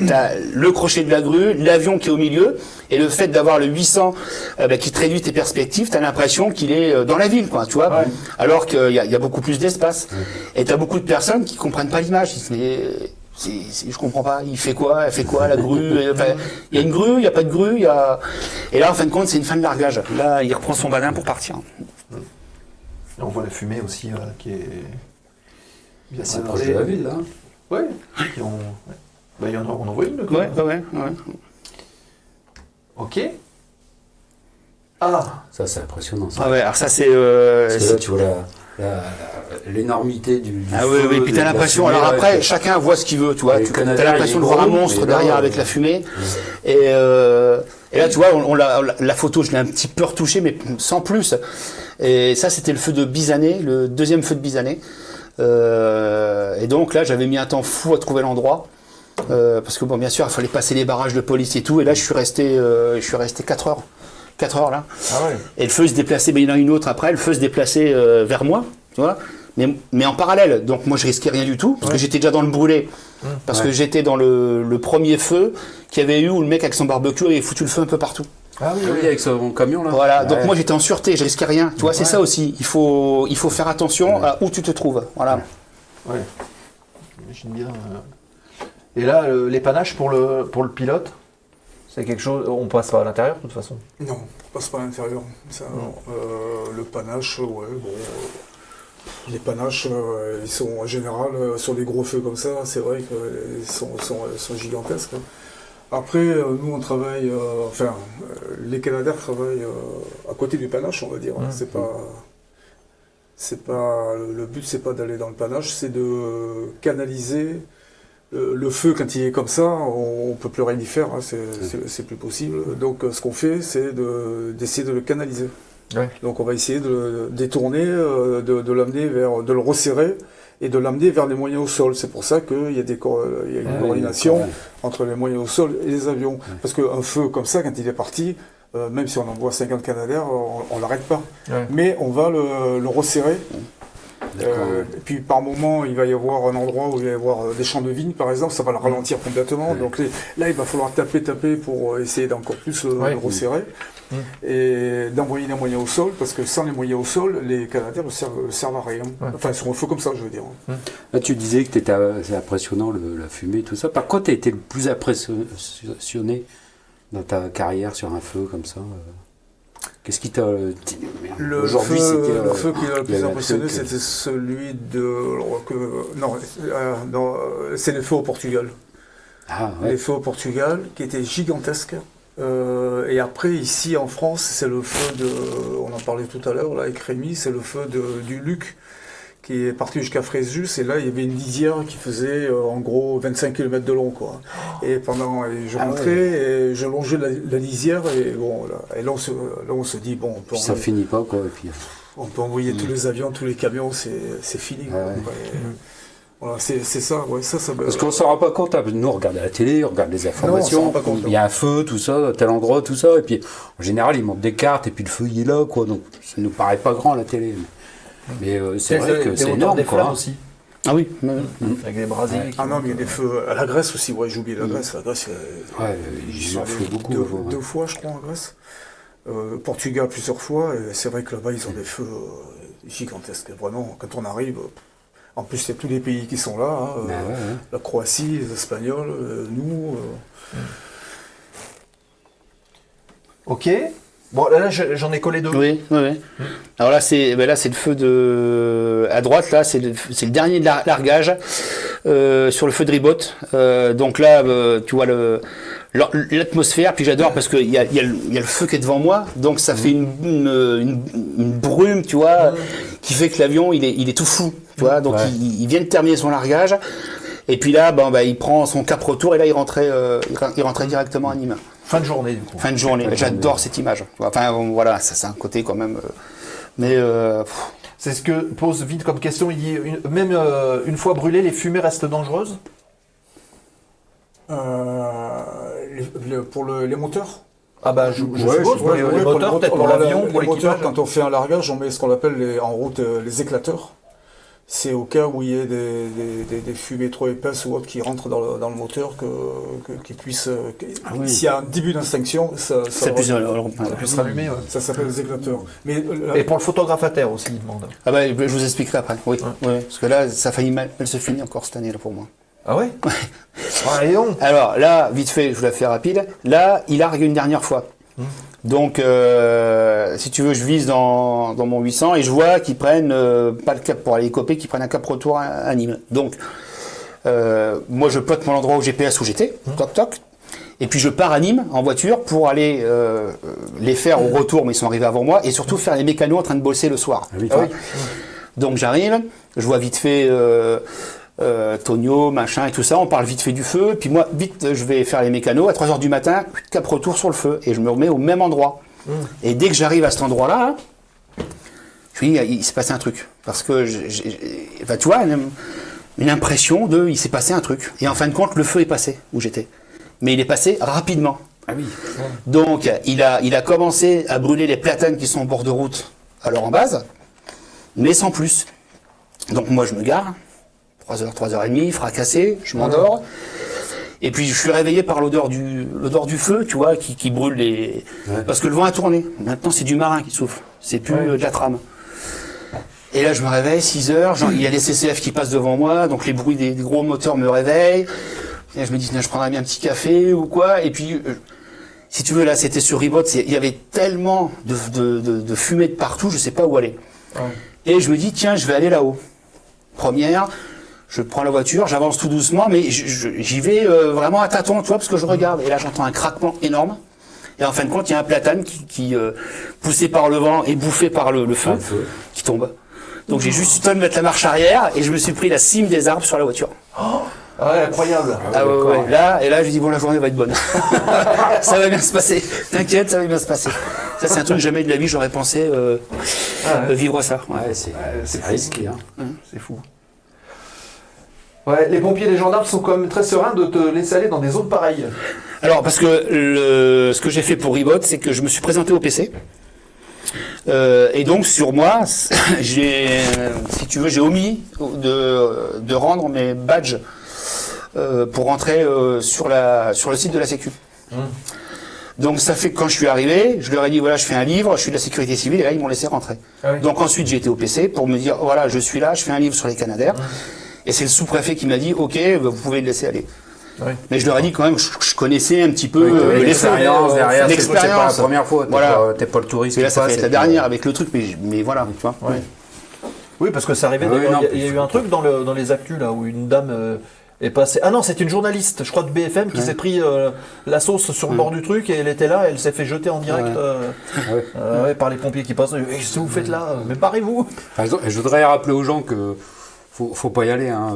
t'as le crochet de la grue, l'avion qui est au milieu, et le fait d'avoir le 800 qui te réduit tes perspectives, t'as l'impression qu'il est dans la ville, quoi, tu vois. Ouais. Alors qu'il y a beaucoup plus d'espace. Et t'as beaucoup de personnes qui comprennent pas l'image. Ils se disent, mais je comprends pas, il fait quoi, elle fait quoi, la grue, enfin, il y a une grue, il y a pas de grue, et là, en fin de compte, c'est une fin de largage. Là, il reprend son badin pour partir. Et on voit la fumée aussi qui est bien C'est proche de la ville, là. Ouais. Qui ont... ouais. Bah, on en voit une. Ouais. Ok. Ah. Ça, c'est impressionnant. Ça. Ah ouais, alors ça c'est... Parce que là, tu vois l'énormité du Ah oui, feu, puis de t'as la l'impression, fumée, alors ouais, après, que- chacun voit ce qu'il veut, tu vois, Et tu le Canada, as l'impression il de est voir un gros, monstre mais là, derrière avec la fumée, et là, tu vois, la photo, je l'ai un petit peu retouchée, mais sans plus, et ça, c'était le feu de Bizané, le deuxième feu de Bizané, et donc là, j'avais mis un temps fou à trouver l'endroit, parce que bon, bien sûr, il fallait passer les barrages de police et tout, et là, je suis resté 4 heures. 4 heures là. Ah ouais. Et le feu se déplaçait, mais il y en a une autre après, le feu se déplaçait vers moi, tu vois, mais en parallèle. Donc moi je risquais rien du tout, parce que j'étais déjà dans le brûlé. Parce que j'étais dans le premier feu qu'il y avait eu où le mec avec son barbecue avait foutu le feu un peu partout. Ah oui, Oui, avec son camion, là. Voilà, Ouais. donc moi j'étais en sûreté, je risquais rien. Tu vois, c'est ça aussi. Il faut faire attention à où tu te trouves. Voilà. Ouais. J'imagine bien. Et là, les panaches pour le pilote, c'est quelque chose. On passe pas à l'intérieur de toute façon. Non, on passe pas à l'intérieur. Ça, le panache, ouais, bon. Les panaches, ils sont en général sur des gros feux comme ça, c'est vrai qu'ils sont gigantesques. Après, nous on travaille, les Canadaires travaillent à côté du panache, on va dire. C'est pas le but, c'est pas d'aller dans le panache, c'est de canaliser le feu quand il est comme ça. On peut plus rien y faire, hein, c'est plus possible. Donc ce qu'on fait, c'est d'essayer de le canaliser. Ouais. Donc on va essayer de le détourner, de l'amener de le resserrer et de l'amener vers les moyens au sol. C'est pour ça qu'il y a une coordination entre les moyens au sol et les avions. Parce qu'un feu comme ça, quand il est parti, même si on envoie 50 Canadaires, on l'arrête pas. Ouais. Mais on va le resserrer. Et puis par moment, il va y avoir un endroit où il va y avoir des champs de vignes, par exemple, ça va le ralentir complètement. Donc là, il va falloir taper pour essayer d'encore plus le resserrer. Et d'envoyer les moyens au sol, parce que sans les moyens au sol, les Canadiens ne servent à rien. Enfin, sur un feu comme ça, je veux dire. Là, tu disais que c'est impressionnant, la fumée, tout ça. Par quoi tu as été le plus impressionné dans ta carrière sur un feu comme ça Qu'est-ce qui t'a... Aujourd'hui, le feu qui m'a le plus impressionné, c'était celui de... c'est les feux au Portugal. Ah, ouais. Les feux au Portugal, qui étaient gigantesques. Et après, ici en France, c'est le feu de, on en parlait tout à l'heure là avec Rémi, c'est le feu du Luc qui est parti jusqu'à Fréjus, et là il y avait une lisière qui faisait en gros 25 km de long, quoi. Et je rentrais et je longeais la lisière, et bon, et là on se dit, bon, Puis ça finit pas, quoi. Et puis... on peut envoyer tous les avions, tous les camions, c'est fini, quoi. Voilà, c'est ça, ouais, ça. Parce qu'on ne s'en rend pas compte, hein. Nous on regarde la télé, on regarde les informations, il y a un feu, tout ça, tel endroit, tout ça, et puis en général ils montent des cartes, et puis le feu il est là, quoi, donc ça nous paraît pas grand la télé. Mais c'est vrai que c'est énorme, quoi. Aussi. Ah oui. Avec des brasiers. Ah non, mais il y a des feux à la Grèce aussi, ouais, j'ai oublié la Grèce. La Grèce, ils en font beaucoup. Deux fois, je crois, en Grèce. Portugal, plusieurs fois, et c'est vrai que là-bas, ils ont des feux gigantesques. Vraiment, quand on arrive, en plus, il y a tous les pays qui sont là, hein, la Croatie, les Espagnols, nous. Ok. Bon, là, j'en ai collé deux. Oui. Alors là, c'est le feu de... À droite, là, c'est le dernier de largage sur le feu de ribot. Donc là, tu vois l'atmosphère, puis j'adore parce qu'il y a le feu qui est devant moi, donc ça fait une brume, tu vois, qui fait que l'avion, il est tout fou, tu vois. Donc il vient de terminer son largage, et puis là, il prend son cap retour, et là, il rentrait directement à Nîmes. Fin de journée, du coup. Fin de journée. J'adore cette image. Enfin, voilà, ça, c'est un côté quand même. C'est ce que pose vite comme question. Il dit même une fois brûlées, les fumées restent dangereuses. Pour les moteurs. Ah bah je suppose. Pour les moteurs, peut-être pour l'avion, pour l'équipage. Quand on fait un largage, on met ce qu'on appelle en route les éclateurs. C'est au cas où il y ait des fumées trop épaisses ou autres qui rentrent dans le moteur, qu'ils puissent... S'il y a un début d'extinction, ça puisse se rallumer. Ça s'appelle les éclateurs. Et pour le photographe à terre aussi, il demande. Ah bah, je vous expliquerai après. Oui. Parce que là, ça a failli mal se finir encore cette année là, pour moi. Ah ouais. Alors là, vite fait, je vous la fais rapide. Là, il largue une dernière fois. Donc, si tu veux, je vise dans mon 800 et je vois qu'ils prennent, pas le cap pour aller coper, qu'ils prennent un cap retour à Nîmes. Donc, moi, je plotte mon endroit au GPS où j'étais, toc. Et puis, je pars à Nîmes en voiture pour aller les faire au retour, mais ils sont arrivés avant moi, et surtout faire les mécanos en train de bosser le soir. Donc, j'arrive, je vois vite fait... Tonio, machin et tout ça, on parle vite fait du feu, puis moi, vite, je vais faire les mécanos, à 3h du matin, cap retour sur le feu, et je me remets au même endroit. Et dès que j'arrive à cet endroit-là, il s'est passé un truc. Parce que, tu vois, une impression il s'est passé un truc. Et en fin de compte, le feu est passé où j'étais. Mais il est passé rapidement. Ah oui. Donc, il a commencé à brûler les platanes qui sont au bord de route, alors en base, mais sans plus. Donc moi, je me gare. 3h, 3h30, fracassé, je m'endors. Et puis je suis réveillé par l'odeur du feu, tu vois, qui brûle les... Parce que le vent a tourné. Maintenant, c'est du marin qui souffle. C'est plus de la trame. Et là, je me réveille, 6h, il y a des CCF qui passent devant moi, donc les bruits des gros moteurs me réveillent. Et je me dis, je prendrais bien un petit café ou quoi. Et puis, si tu veux, là, c'était sur Ribot, il y avait tellement de fumée de partout, je sais pas où aller. Et je me dis, tiens, je vais aller là-haut. Première... Je prends la voiture, j'avance tout doucement, mais j'y vais vraiment à tâtons, tu vois, parce que je regarde. Et là, j'entends un craquement énorme. Et en fin de compte, il y a un platane qui poussé par le vent et bouffé par le feu, qui tombe. Donc j'ai juste eu le temps de mettre la marche arrière et je me suis pris la cime des arbres sur la voiture. Ouais, incroyable. Là, je me dis, bon, la journée va être bonne. Ça va bien se passer. T'inquiète, ça va bien se passer. Ça, c'est un truc que jamais de la vie, j'aurais pensé vivre ça. C'est risqué. C'est fou. Ouais, les pompiers et les gendarmes sont quand même très sereins de te laisser aller dans des zones pareilles. Alors, parce que ce que j'ai fait pour Ribot, c'est que je me suis présenté au PC. Et donc, sur moi, si tu veux, j'ai omis de rendre mes badges pour rentrer sur le site de la Sécu. Donc, ça fait que quand je suis arrivé, je leur ai dit, voilà, je fais un livre, je suis de la sécurité civile, et là, ils m'ont laissé rentrer. Donc, ensuite, j'ai été au PC pour me dire, voilà, je suis là, je fais un livre sur les Canadair. Et c'est le sous-préfet qui m'a dit, ok, vous pouvez le laisser aller. Mais je leur ai dit quand même, je connaissais un petit peu l'expérience derrière. C'est pas la première fois. Voilà. T'es pas le touriste. Et là, ça fait la dernière avec le truc, mais voilà, tu vois. Oui, parce que ça arrivait. Il y a eu un truc dans les actus là où une dame est passée. Ah non, c'est une journaliste, je crois de BFM, qui s'est pris la sauce sur le bord du truc et elle était là, elle s'est fait jeter en direct par les pompiers qui passent. Qu'est-ce que vous faites là? Mais parez-vous. Par exemple, je voudrais rappeler aux gens que faut pas y aller. Hein.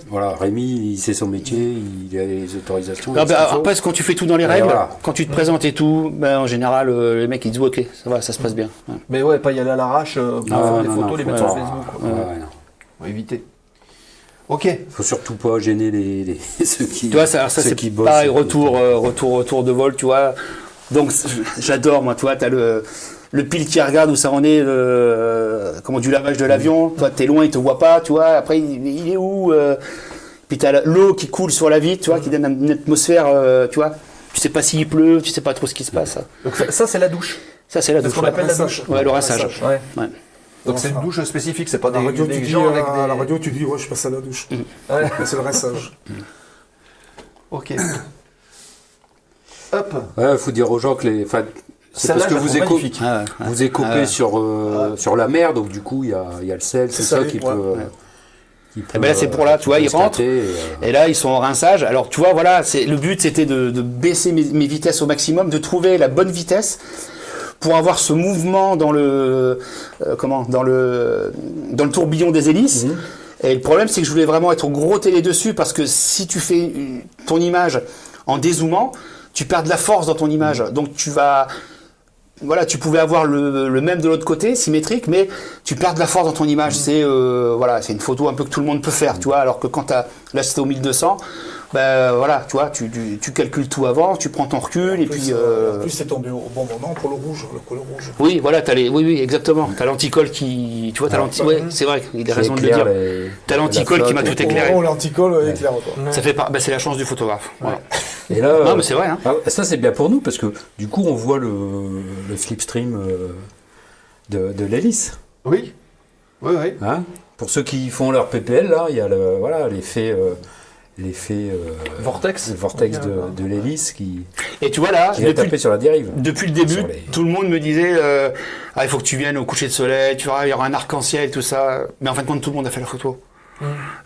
Voilà, Rémi, il sait son métier, il a les autorisations. Après, quand tu fais tout dans les règles, voilà. quand tu te présentes et tout, ben, en général, les mecs ils disent ok, ça va, ça se passe bien. Ouais. Mais ouais, pas y aller à l'arrache pour faire des photos, les mettre sur non. Facebook. Quoi. Non. Faut éviter. Ok. Faut surtout pas gêner ceux qui. Tu vois, ça c'est qui bossent. pareil, retour de vol, tu vois. Donc j'adore, moi, tu vois, t'as le pile qui regarde où ça en est, du lavage de l'avion. Toi, t'es loin, il te voit pas, tu vois. Après, il est où Puis t'as l'eau qui coule sur la vitre, tu vois, qui donne une atmosphère, tu vois. Tu sais pas s'il pleut, tu sais pas trop ce qui se passe. Donc ça c'est la douche. Ça, c'est la douche. C'est ce qu'on appelle la douche. Ouais, le rinçage. Ouais. Ouais. Donc c'est une douche spécifique, c'est pas À la radio, des tu dis, gens avec à la des... radio, tu dis, ouais, je passe à la douche. Ouais. C'est le rinçage. Ok. Hop. Ouais, faut dire aux gens que c'est Celle-là, parce que je la vous trouve magnifique. vous écopez sur la mer, donc du coup il y a le sel, c'est ça qui peut. Et ben là c'est pour là, tu vois, ils rentrent et là ils sont en rinçage. Alors tu vois, voilà, le but c'était de baisser mes vitesses au maximum, de trouver la bonne vitesse pour avoir ce mouvement dans le tourbillon des hélices. Et le problème c'est que je voulais vraiment être au gros télé dessus parce que si tu fais ton image en dézoomant, tu perds de la force dans ton image. Donc tu pouvais avoir le même de l'autre côté, symétrique, mais tu perds de la force dans ton image. C'est une photo un peu que tout le monde peut faire, tu vois. Alors que quand là c'était au 1200, ben voilà, tu vois, tu calcules tout avant, tu prends ton recul et puis. En plus, c'est tombé au bon moment pour le couleur rouge. Oui, voilà, oui, exactement. T'as l'anticol qui, tu vois, ouais, c'est vrai, il a raison de le dire. T'as l'anticol qui m'a tout éclairé. L'anticol éclaire, quoi. Ça fait c'est la chance du photographe. Voilà. Et là, non, mais c'est vrai. Hein. Ça c'est bien pour nous parce que du coup on voit le slipstream de l'hélice. Oui. Hein, pour ceux qui font leur PPL, là, il y a l'effet vortex de l'hélice qui. Et tu vois là, est tapé sur la dérive. Depuis le début, tout le monde me disait il faut que tu viennes au coucher de soleil, tu verras, il y aura un arc-en-ciel, tout ça. Mais en fin de compte, tout le monde a fait la photo.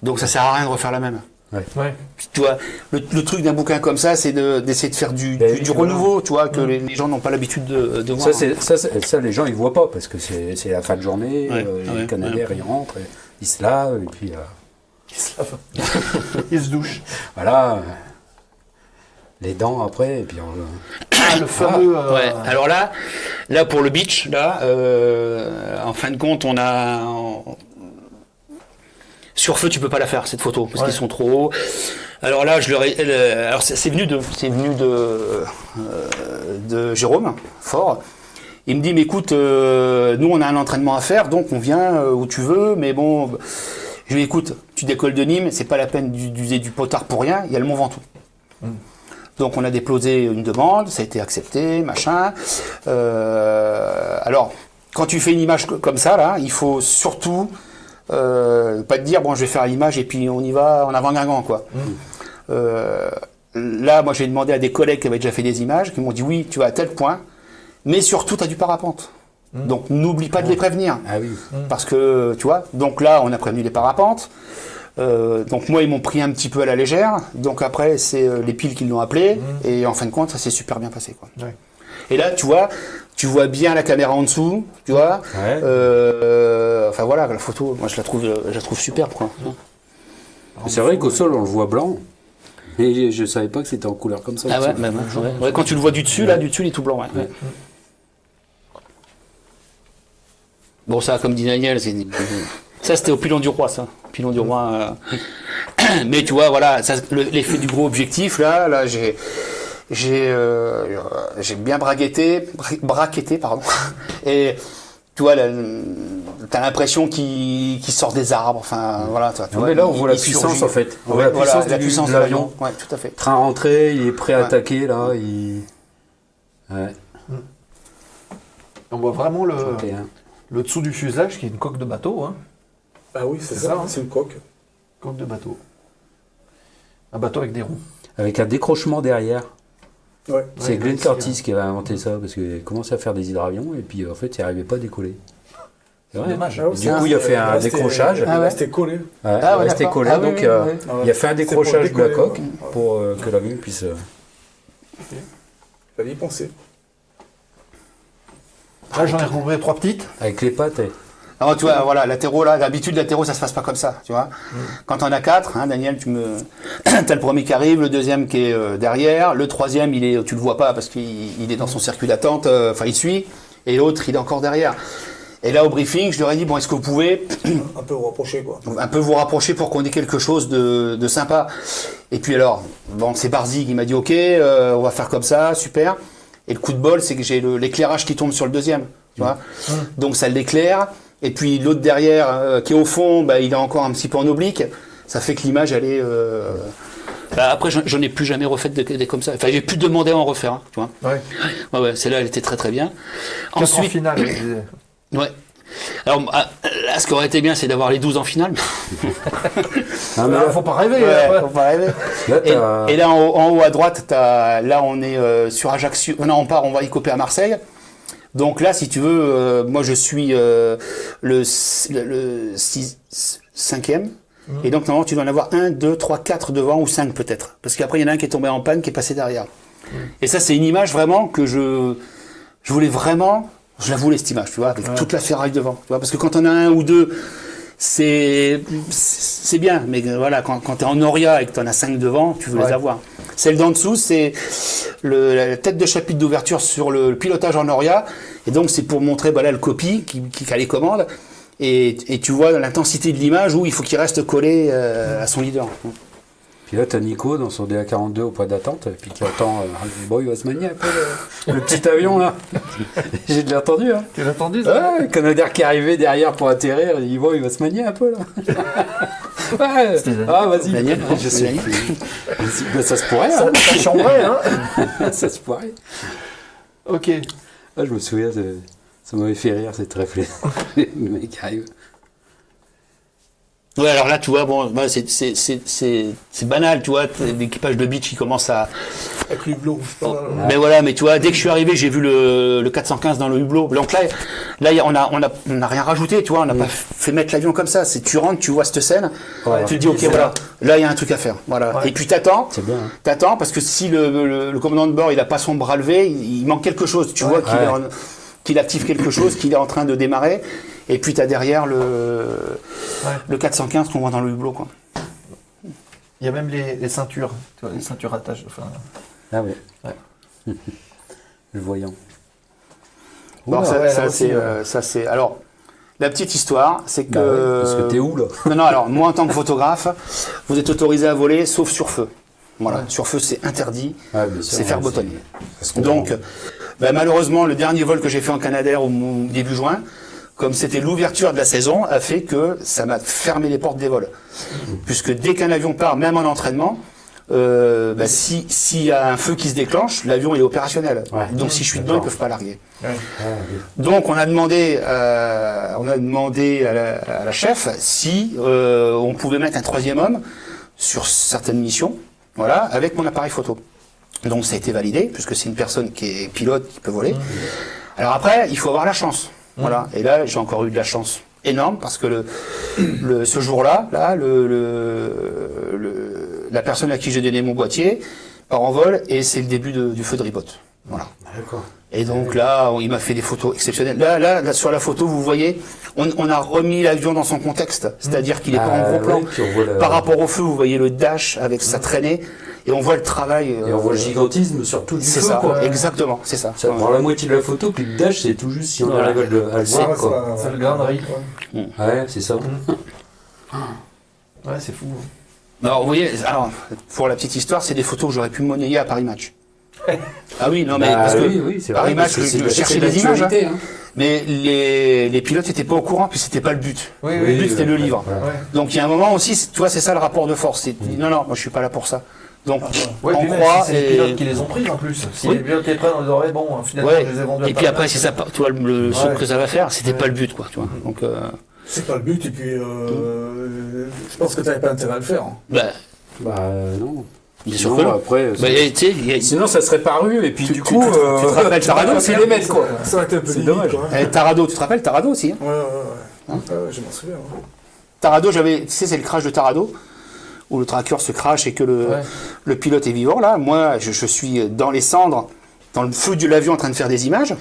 Donc ça sert à rien de refaire la même. Ouais. Tu vois, le truc d'un bouquin comme ça, c'est d'essayer de faire du renouveau, tu vois, que les gens n'ont pas l'habitude de voir. Ça, les gens ils voient pas parce que c'est la fin de journée, les Canadaires ils rentrent, ils se lavent et puis. Ils se douchent. Voilà. Les dents après et puis. Le fameux. Ouais. Alors là pour le beach, là, en fin de compte, on a. Sur feu, tu peux pas la faire cette photo parce qu'ils sont trop hauts. Alors là, alors c'est venu de Jérôme Fort. Il me dit mais écoute, nous on a un entraînement à faire, donc on vient où tu veux, mais bon, je lui dis écoute, tu décolles de Nîmes, c'est pas la peine d'user du potard pour rien, il y a le Mont Ventoux. Donc on a déposé une demande, ça a été accepté, machin. Alors quand tu fais une image comme ça là, il faut surtout pas te dire bon je vais faire l'image et puis on y va en avant-guingant quoi. Là moi j'ai demandé à des collègues qui avaient déjà fait des images qui m'ont dit oui tu vas à tel point mais surtout tu as du parapente donc n'oublie pas de les prévenir parce que tu vois donc là on a prévenu les parapentes donc moi ils m'ont pris un petit peu à la légère donc après c'est les piles qui l'ont appelé et en fin de compte ça s'est super bien passé quoi. Et là tu vois bien la caméra en dessous, tu vois. Enfin voilà, la photo, moi je la trouve superbe quoi. C'est vrai qu'au sol on le voit blanc, mais je savais pas que c'était en couleur comme ça. Ah ouais, quand tu le vois du dessus, là, du dessus il est tout blanc. Ouais. Bon ça, comme dit Daniel, ça c'était au Pilon du Roi, ça. Pilon du Roi. Mais tu vois, voilà, l'effet du gros objectif, là j'ai bien braquetté, pardon. Et tu vois, t'as l'impression qu'il sort des arbres. Enfin, voilà. Tu vois, mais là, on voit la puissance en fait. On voit la puissance de l'avion. Ouais, tout à fait. Train rentré, il est prêt à attaquer là. On voit vraiment le dessous du fuselage qui est une coque de bateau. Hein. Ah oui, c'est ça, c'est une coque. Coque de bateau. Un bateau avec des roues. Avec un décrochement derrière. Ouais. C'est Glenn Curtis qui avait inventé ça parce qu'il commençait à faire des hydravions et puis en fait il n'arrivait pas à décoller. C'est vrai. Dommage. Ah ouais, Du coup, il a fait un décrochage. Ah ouais. C'était collé. Ouais, Ah ouais, il restait d'accord. collé, Ah oui, donc oui, oui. il a fait un C'est décrochage pour de la décoller, coque ouais. pour que l'avion puisse. Fallait y penser. Là, j'en ai recouvré 3 petites. Avec les pattes. Alors, tu vois, voilà, latéraux, là, d'habitude, latéraux, ça se passe pas comme ça, tu vois. Quand on a 4, hein, Daniel, t'as le premier qui arrive, le deuxième qui est derrière, le troisième, tu le vois pas parce qu'il est dans son circuit d'attente, il suit, et l'autre, il est encore derrière. Et là, au briefing, je leur ai dit, bon, est-ce que vous pouvez Un peu rapproché, quoi. un peu vous rapprocher pour qu'on ait quelque chose de sympa. Et puis alors, bon, c'est Barzi qui m'a dit, ok, on va faire comme ça, super. Et le coup de bol, c'est que j'ai l'éclairage qui tombe sur le deuxième, tu vois. Donc ça l'éclaire. Et puis l'autre derrière, qui est au fond, bah, il est encore un petit peu en oblique. Ça fait que l'image, elle est... Bah, après, j'en ai plus jamais refait des comme ça. Enfin, j'ai plus demandé à en refaire, hein, tu vois. Ouais. Ouais, celle-là, elle était très très bien. En Ensuite, finale, je disais. ouais. Alors, là, ce qui aurait été bien, c'est d'avoir les 12 en finale. Ah, mais Là, faut pas rêver. Ouais, hein. faut pas rêver. là, t'as- Et là, en haut à droite, là, on est sur Ajaccio. Non, on va y couper à Marseille. Donc là, si tu veux, moi, je suis le 5e. Et donc, normalement, tu dois en avoir 1, 2, 3, 4 devant ou 5 peut-être. Parce qu'après, il y en a un qui est tombé en panne, qui est passé derrière. Et ça, c'est une image vraiment que je voulais vraiment... Je la voulais, cette image, tu vois, avec toute la ferraille devant. Tu vois, parce que quand on a 1 ou 2, c'est bien. Mais voilà, quand tu es en Noria et que tu en as 5 devant, tu veux les avoir. Celle d'en dessous, c'est la tête de chapitre d'ouverture sur le pilotage en Noria. Et donc, c'est pour montrer là, le copie qui a les commandes. Et tu vois l'intensité de l'image où il faut qu'il reste collé à son leader. Puis là, t'as Nico dans son DA42 au point d'attente, puis qui attend. Bon, il va se manier un peu le petit avion là. J'ai de l'entendu, hein. Tu l'as entendu ça? Ouais, le Canadair qui est arrivé derrière pour atterrir, il voit, il va se manier un peu là. Ouais. Ah, vas-y. Daniel, Je sais. Daniel. Ben, ça se pourrait, Ça, hein. ça chambrait, hein. Ça se pourrait. Ok. Ah, je me souviens, ça m'avait fait rire cette réflexion. Le mec qui arrive. Ouais, alors là, tu vois, bon, c'est banal, tu vois, l'équipage de beach qui commence à... Avec le hublot, c'est pas mal. Mais voilà, mais tu vois, dès que je suis arrivé, j'ai vu le 415 dans le hublot. Donc là, on a rien rajouté, tu vois, on n'a pas fait mettre l'avion comme ça. C'est tu rentres, tu vois cette scène, tu te dis, ok, voilà, là, il y a un truc à faire. Voilà. Ouais. Et puis t'attends, C'est bien, hein. t'attends, parce que si le commandant de bord, il a pas son bras levé, il manque quelque chose. Tu vois qu'il active quelque chose, qu'il est en train de démarrer. Et puis t'as derrière le 415 qu'on voit dans le hublot, quoi. Il y a même les ceintures, tu vois, les ceintures attaches. Enfin, Ah ouais. Ouais. Le voyant. Alors, Oula, ouais, là aussi, ça c'est. Alors, la petite histoire, c'est que. Bah ouais, parce que t'es où là? Non, alors, moi en tant que photographe, vous êtes autorisé à voler sauf sur feu. Voilà, sur feu c'est interdit, Ah, bien sûr, c'est faire ouais, boton. parce que- Donc, malheureusement, le dernier vol que j'ai fait en Canadair au début juin, comme c'était l'ouverture de la saison, a fait que ça m'a fermé les portes des vols. Puisque dès qu'un avion part, même en entraînement, s'il y a un feu qui se déclenche, l'avion est opérationnel. Ouais. Donc si je suis dedans, ils ne peuvent pas larguer. Ah, oui. Donc on a demandé à la chef si on pouvait mettre un troisième homme sur certaines missions, voilà, avec mon appareil photo. Donc ça a été validé, puisque c'est une personne qui est pilote, qui peut voler. Alors après, il faut avoir la chance. Voilà. Et là, j'ai encore eu de la chance énorme, parce que ce jour-là, la personne à qui j'ai donné mon boîtier part en vol, et c'est le début du feu de riposte. Voilà. D'accord. Et donc là, il m'a fait des photos exceptionnelles. Là, sur la photo, vous voyez, on a remis l'avion dans son contexte, c'est-à-dire qu'il n'est pas en gros plan. Ouais, puis on voit Par rapport au feu, vous voyez le dash avec sa traînée, et on voit le travail. Et on voit le gigantisme sur tout du C'est feu, ça, quoi. exactement, c'est ça. Ça prend la moitié de la photo, puis le dash, c'est tout juste si on Voilà. arrive à le voir, quoi. c'est le grain de Ouais, c'est ça. Ouais, c'est fou. Alors, vous voyez, pour la petite histoire, c'est des photos que j'aurais pu monnayer à Paris Match. Ah oui, non, mais Bah parce que oui, c'est Paris vrai. Match, parce que je cherchais c'est des images, hein. l'actualité, hein. Mais les pilotes n'étaient pas au courant, puis c'était pas le but. Oui, Le but, c'était le livre. Ouais. Donc il y a un moment aussi, tu vois, c'est ça le rapport de force. Non, moi je suis pas là pour ça. Donc Ouais, on puis même croit si c'est les et... pilotes qui les ont pris en plus. Si Oui. les pilotes les prennent, on les aurait, bon, finalement, Ouais. je les ai vendus à Et puis Paris. après, si ça, tu vois, le saut Ouais. que ça va faire, c'était Ouais. pas le but, quoi. Tu vois. Donc, C'est pas le but, et puis je pense que t'avais pas intérêt à le faire. Hein. bah, Bah non. Bien sûr Sinon, que non. après, Bah, tu sais, sinon, ça serait paru, et puis du coup, tu te rappelles Tarado, c'est les mecs, quoi. Ça aurait été un peu C'est limite, dommage. quoi. Tarado, tu te rappelles Tarado aussi hein? Ouais, je m'en souviens. Ouais. Tarado, tu sais, c'est le crash de Tarado, où le tracker se crache et que le pilote est vivant. Là, moi, je suis dans les cendres, dans le feu de l'avion en train de faire des images.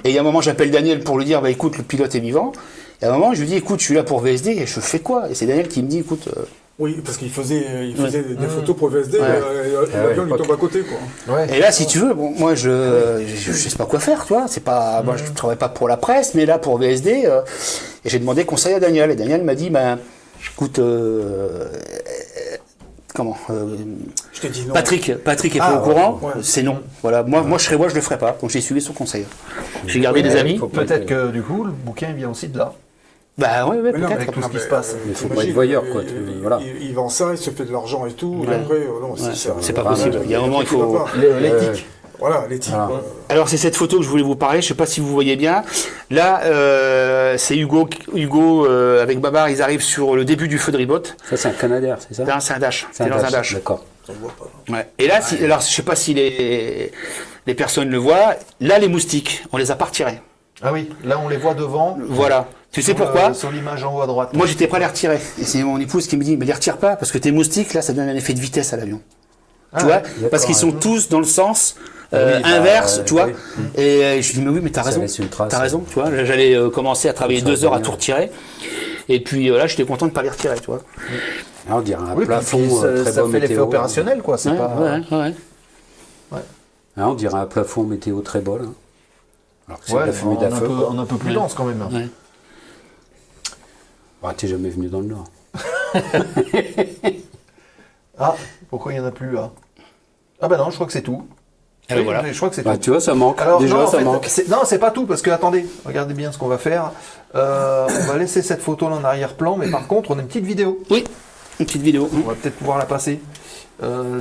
Et il y a un moment, j'appelle Daniel pour lui dire, bah écoute, le pilote est vivant. Et à un moment, je lui dis, écoute, je suis là pour VSD, et je fais quoi? Et c'est Daniel qui me dit, écoute... Oui, parce qu'il faisait des photos pour VSD, Ouais. l'avion lui tombe à côté, quoi. Ouais. Et là, si tu veux, bon, moi, je sais pas quoi faire, toi. C'est pas, moi, je travaille pas pour la presse, mais là, pour VSD, et j'ai demandé conseil à Daniel. Et Daniel m'a dit, ben, écoute, Je t'ai dit non. Patrick est pas Ah, au courant, ouais. c'est non. Voilà, moi, je le ferai pas. Donc, j'ai suivi son conseil. J'ai gardé des amis. Peut-être que du coup, le bouquin vient aussi de là, Bah, ouais, Mais non, peut-être. avec tout ce qui se passe. Il faut pas t'imagines, être voyeur, quoi. Voilà. Il vend ça, il se fait de l'argent et tout, et Ouais. après, non, Ouais, ça- c'est pas Ah, possible. Il y a un moment, il tu vas faut. pas. L'éthique. Voilà, l'éthique. Voilà. quoi. Alors c'est cette photo que je voulais vous parler, je sais pas si vous voyez bien. Là, c'est Hugo avec Babar, ils arrivent sur le début du feu de Ribot. Ça, c'est un Canadair, c'est ça? Là, c'est un dash. C'est C'est dans un dash. D'accord. On le voit pas. Ouais. Et là, alors je sais pas si les personnes le voient. Là, les moustiques, on les a pas retirés. Ah oui, là on les voit devant. Voilà. Tu sais Sur le- pourquoi? Sur l'image en haut à droite. Moi, j'étais prêt à les retirer. Et c'est mon épouse qui me dit, mais les retire pas, parce que tes moustiques, là, ça donne un effet de vitesse à l'avion. Ah, Tu vois? d'accord, Parce qu'ils sont tous dans le sens Oui, bah, inverse, tu vois. oui. Et je dis, mais oui, mais t'as Ça raison. laisse une trace. T'as raison, tu vois. J'allais commencer à travailler Ça va 2 heures à bien. tout retirer. Et puis là, j'étais content de pas les retirer, tu vois. Ah, on dirait un Oui, plafond puis très ça bas fait l'effet météo. opérationnel, quoi. C'est Ouais, pas. ouais. Ah, on dirait un plafond météo très bas, là. Alors que c'est de Ouais, la fumée on d'afeu. un peu plus Ouais. dense quand même. Ouais. Ah, t'es jamais venu dans le Nord. Ah, pourquoi il n'y en a plus là? Ah bah non, je crois que c'est tout. Ah ben Oui, voilà. je crois que c'est Bah, tout. tu vois, ça manque. Alors, Déjà, non, en ça fait, manque. non, c'est pas tout, parce que attendez, regardez bien ce qu'on va faire. On va laisser cette photo là en arrière-plan, mais par contre, on a une petite vidéo. Oui, une petite vidéo. On va peut-être pouvoir la passer.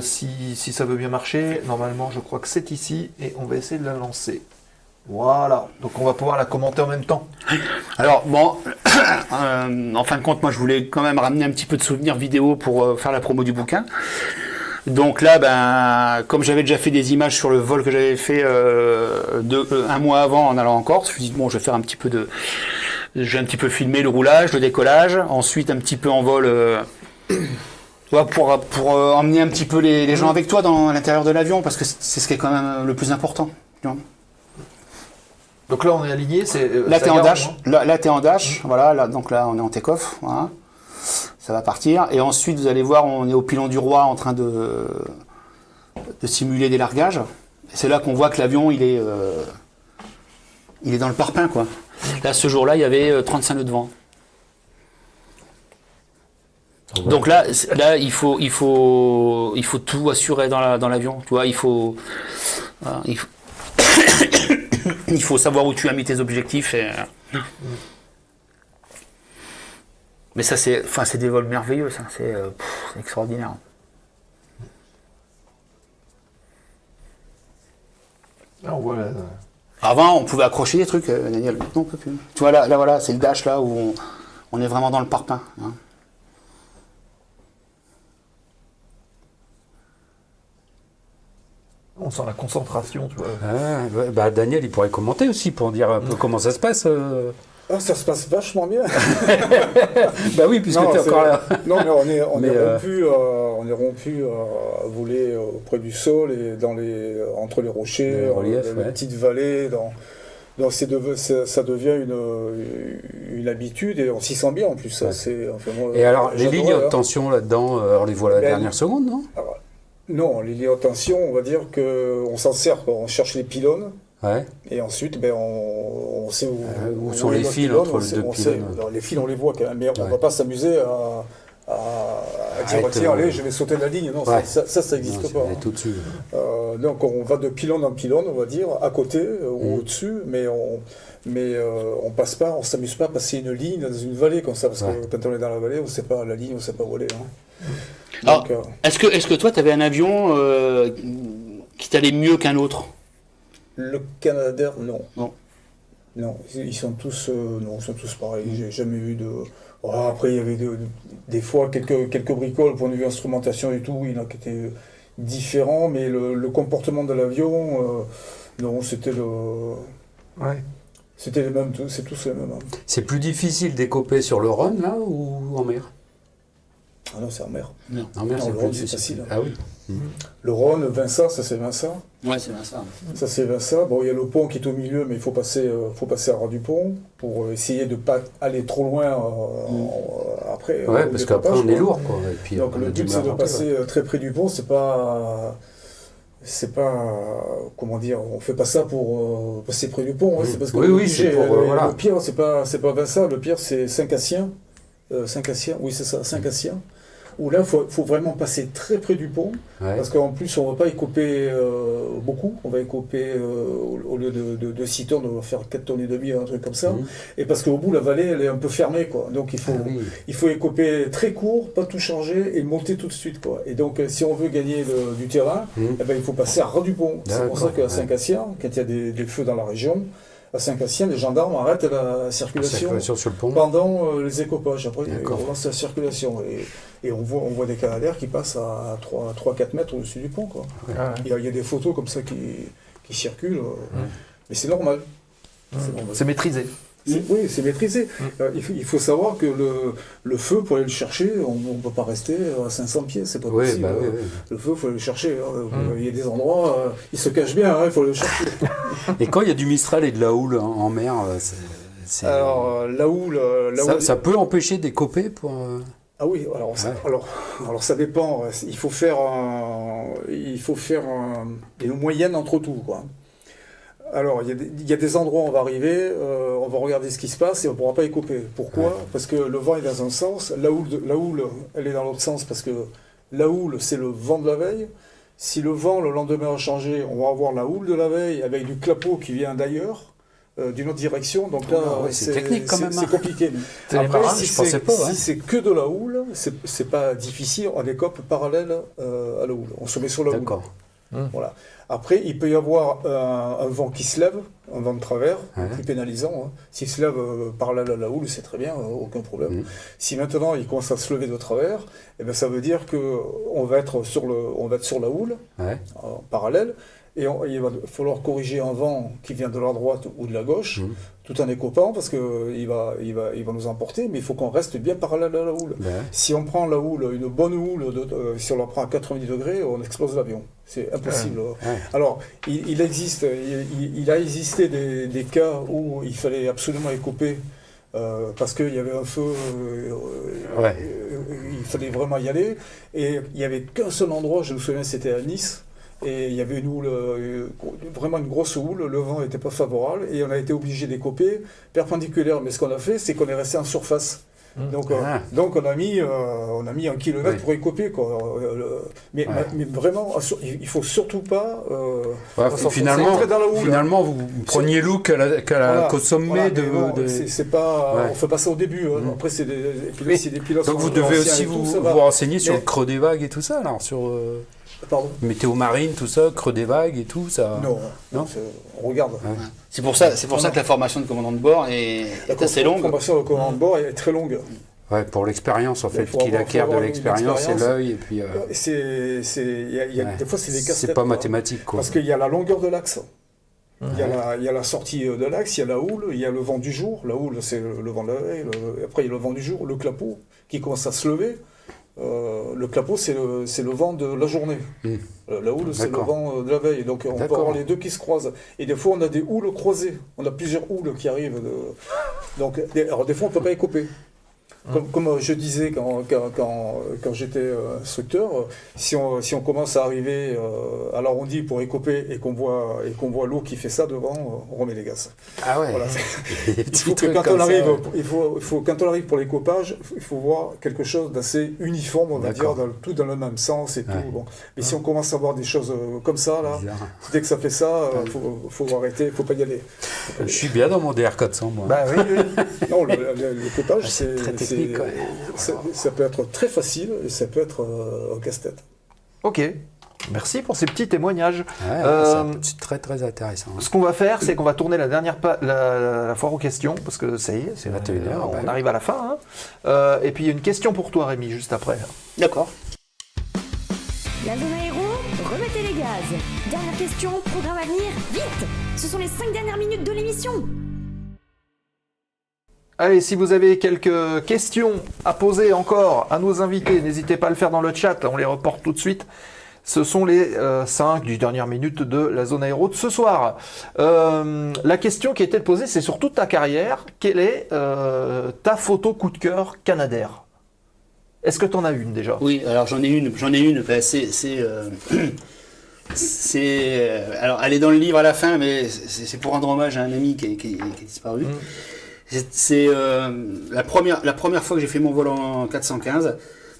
Si ça veut bien marcher, normalement, je crois que c'est ici, et on va essayer de la lancer. Voilà, donc on va pouvoir la commenter en même temps. Alors, bon, en fin de compte, moi, je voulais quand même ramener un petit peu de souvenirs vidéo pour faire la promo du bouquin. Donc là, ben, comme j'avais déjà fait des images sur le vol que j'avais fait un mois avant en allant en Corse, je me suis dit, bon, je vais faire un petit peu de... J'ai un petit peu filmé le roulage, le décollage, ensuite un petit peu en vol... tu vois, pour emmener un petit peu les gens avec toi dans l'intérieur de l'avion, parce que c'est ce qui est quand même le plus important. Tu vois. Donc là, on est aligné. Là, ça t'es en garde, dash. hein. Là, t'es en dash. Voilà. Là, donc là, on est en take-off. Voilà. Ça va partir. Et ensuite, vous allez voir, on est au pilon du roi en train de simuler des largages. Et c'est là qu'on voit que l'avion, il est dans le parpaing, quoi. Là, ce jour-là, il y avait 35 nœuds de vent. Donc là, il faut tout assurer dans l'avion. Tu vois, il faut il faut savoir où tu as mis tes objectifs. Mais ça, c'est des vols merveilleux, ça. C'est extraordinaire. Ah, on voit la- Avant, on pouvait accrocher des trucs, Daniel. Maintenant, on peut plus. Tu vois, là, voilà, c'est le dash, là, où on est vraiment dans le parpaing. Hein. On sent la concentration, tu vois. Ah, bah, Daniel, il pourrait commenter aussi pour dire un peu comment ça se passe. Ah, ça se passe vachement bien. Bah oui, puisque Non, t'es c'est- encore là. Non, mais on Mais, est rompu à voler auprès du sol et entre les rochers, Les reliefs, les ouais. petites vallées. Donc ça devient une habitude et on s'y sent bien en plus. Ça, Ouais. moi, Et alors, les j'adorais, lignes hein. haute tension là-dedans, on les voit à la Ben, dernière seconde, non? Non, les lignes haute tension, on va dire qu'on s'en sert. On cherche les pylônes. Ouais. Et ensuite, on sait où sont est les notre fils pylône, entre on les sait- deux on sait- pylônes. alors, les fils, on les voit quand même, mais on Ouais. va pas s'amuser à dire, Arrête, tiens, allez, je vais sauter la ligne. Non, Ouais. ça n'existe Non, pas. c'est tout dessus. Donc, on va de pylône en pylône, on va dire, à côté Mmh. ou au-dessus, mais on passe pas, on s'amuse pas à passer une ligne dans une vallée comme ça, parce Ouais. que quand on est dans la vallée, on sait pas la ligne, on sait pas où elle est. Hein. Alors, Donc, est-ce que toi, tu avais un avion qui t'allait mieux qu'un autre? le Canadair, non. Non. Non, ils sont tous pareils. J'ai jamais eu Après, il y avait des fois quelques bricoles, au point de vue instrumentation et tout, il y en a qui étaient différents, mais le comportement de l'avion, non, c'était c'était les mêmes, c'est tous les mêmes. Hein. C'est plus difficile d'écoper sur le Rhône, là, ou en mer? Ah non, c'est en mer. Non. En mer, Non, c'est le plus Rhône, c'est difficile. facile. Ah oui. Le Rhône, Vinça, ça c'est Vinça. Ouais, c'est bien ça. Ça c'est Vinça. Bon, il y a le pont qui est au milieu, mais il faut passer à ras du pont pour essayer de ne pas aller trop loin après. Ouais, au parce qu'après, décollage, on est quoi. lourd, quoi. Et puis, Donc on a le du but mal c'est à de rentrer, passer ouais. très près du pont. C'est pas comment dire, on fait pas ça pour passer près du pont. Hein, c'est parce que Oui, oui, c'est pour, voilà. le pire c'est pas Vinça. Le pire c'est Saint-Cassien. Saint-Cassien, oui c'est ça, Saint-Cassien. Où là, il faut vraiment passer très près du pont, Ouais. parce qu'en plus, on ne va pas écoper beaucoup, on va écoper, au lieu de 6 tonnes, on va faire 4 tonnes et demi, un truc comme ça, et parce qu'au bout, la vallée, elle est un peu fermée, quoi. Donc, il faut écoper très court, pas tout changer, et monter tout de suite, quoi. Et donc, si on veut gagner du terrain, eh ben, il faut passer à ras du pont. C'est pour ça qu'à Saint-Cassien, quand il y a des feux dans la région, à Saint-Cassien, les gendarmes arrêtent la circulation sur le pont. pendant les écopages. Après, ils D'accord. relancent la circulation. Et on voit des canadaires qui passent à 3-4 mètres au-dessus du pont. Quoi. Ah, Il y a des photos comme ça qui circulent. Mais c'est normal. C'est normal. C'est maîtrisé. Oui, c'est maîtrisé. Il faut savoir que le feu, pour aller le chercher, on ne peut pas rester à 500 pieds, c'est pas possible. Bah, oui. Le feu, il faut aller le chercher. Hein. Il y a des endroits, il se cache bien, il faut aller le chercher. Et quand il y a du Mistral et de la houle en mer, Alors, la houle... ça peut empêcher d'écoper pour... Ah oui, alors ça dépend. Il faut faire une moyenne entre tout, quoi. Alors, il y a des endroits où on va arriver, on va regarder ce qui se passe et on ne pourra pas y couper. Pourquoi ? Parce que le vent est dans un sens, la houle, elle est dans l'autre sens parce que la houle, c'est le vent de la veille. Si le vent, le lendemain, a changé, on va avoir la houle de la veille avec du clapot qui vient d'ailleurs, d'une autre direction. Donc là, c'est technique quand même. C'est compliqué. C'est les Après, marins, si je pensais pas, ouais. c'est que de la houle, c'est pas difficile, on écope parallèle à la houle. On se met sur la houle. D'accord. Voilà. Après, il peut y avoir un vent qui se lève, un vent de travers, Ouais. plus pénalisant. Hein. S'il se lève parallèle à la houle, c'est très bien, aucun problème. Si maintenant il commence à se lever de travers, eh ben, ça veut dire qu'on va être sur la houle, Ouais. en parallèle, et il va falloir corriger un vent qui vient de la droite ou de la gauche, tout en écopant, parce qu'il va nous emporter, mais il faut qu'on reste bien parallèle à la houle. Ouais. Si on prend la houle, une bonne houle, si on la prend à 90 degrés, on explose l'avion. C'est impossible. Ouais. Alors, il a existé des cas où il fallait absolument écoper parce qu'il y avait un feu, il fallait vraiment y aller. Et il n'y avait qu'un seul endroit, je me souviens, c'était à Nice. Et il y avait une houle, vraiment une grosse houle, le vent n'était pas favorable et on a été obligé d'écoper perpendiculaire. Mais ce qu'on a fait, c'est qu'on est resté en surface. Donc on a mis 1 kilomètre pour écoper, quoi. Mais vraiment, il faut surtout pas. Finalement, vous preniez l'eau qu'au sommet c'est pas, on fait pas ça au début. Hein. Après, c'est des pilotes. Donc vous devez aussi vous renseigner sur le creux des vagues et tout ça, alors sur Pardon. météo marine, tout ça, creux des vagues et tout ça. Non, on regarde. Ouais. C'est pour ça que la formation de commandant de bord est assez longue. La formation de commandant de bord est très longue. Ouais, pour l'expérience en fait, Il faut qu'il acquiert de avoir l'expérience, c'est une l'œil et puis. Des fois, c'est des casse-têtes. C'est pas mathématique quoi. Parce qu'il y a la longueur de l'axe. Il y a la sortie de l'axe, il y a la houle, il y a le vent du jour. La houle, c'est le vent de la veille. Après, il y a le vent du jour, le clapot qui commence à se lever. Le clapot, c'est le vent de la journée. La houle, c'est le vent de la veille. Donc, on peut avoir les deux qui se croisent. Et des fois, on a des houles croisées. On a plusieurs houles qui arrivent. Donc, alors, des fois, on ne peut pas écoper. Comme je disais quand j'étais instructeur, si on commence à arriver à l'arrondi pour écoper et qu'on voit l'eau qui fait ça devant, on remet les gaz. Ah ouais. Voilà. Il faut que quand on arrive pour l'écopage, il faut voir quelque chose d'assez uniforme, on va dire, tout dans le même sens et tout. Bon. Mais si on commence à voir des choses comme ça, là, dès que ça fait ça, faut arrêter, faut pas y aller. Je suis bien dans mon DR400 moi. Bah oui. Non, l'écopage, c'est très technique. ça peut être très facile et ça peut être un casse-tête. Ok. Merci pour ces petits témoignages. C'est très très intéressant. Ce qu'on va faire, c'est qu'on va tourner la dernière la foire aux questions, parce que ça y est, c'est 21h, on arrive à la fin. Hein. Et puis il y a une question pour toi, Rémi, juste après. D'accord. La zone aéro, remettez les gaz. Dernière question, programme à venir, vite. Ce sont les 5 dernières minutes de l'émission. Allez, si vous avez quelques questions à poser encore à nos invités, n'hésitez pas à le faire dans le chat, on les reporte tout de suite. Ce sont les 5 des dernières minutes de la zone aéro de ce soir. La question qui a été posée, c'est sur toute ta carrière, quelle est ta photo coup de cœur Canadair? Est-ce que tu en as une déjà? Oui, alors j'en ai une. Ben, alors, elle est dans le livre à la fin, mais c'est pour rendre hommage à un ami qui est disparu. C'est la première fois que j'ai fait mon vol en 415.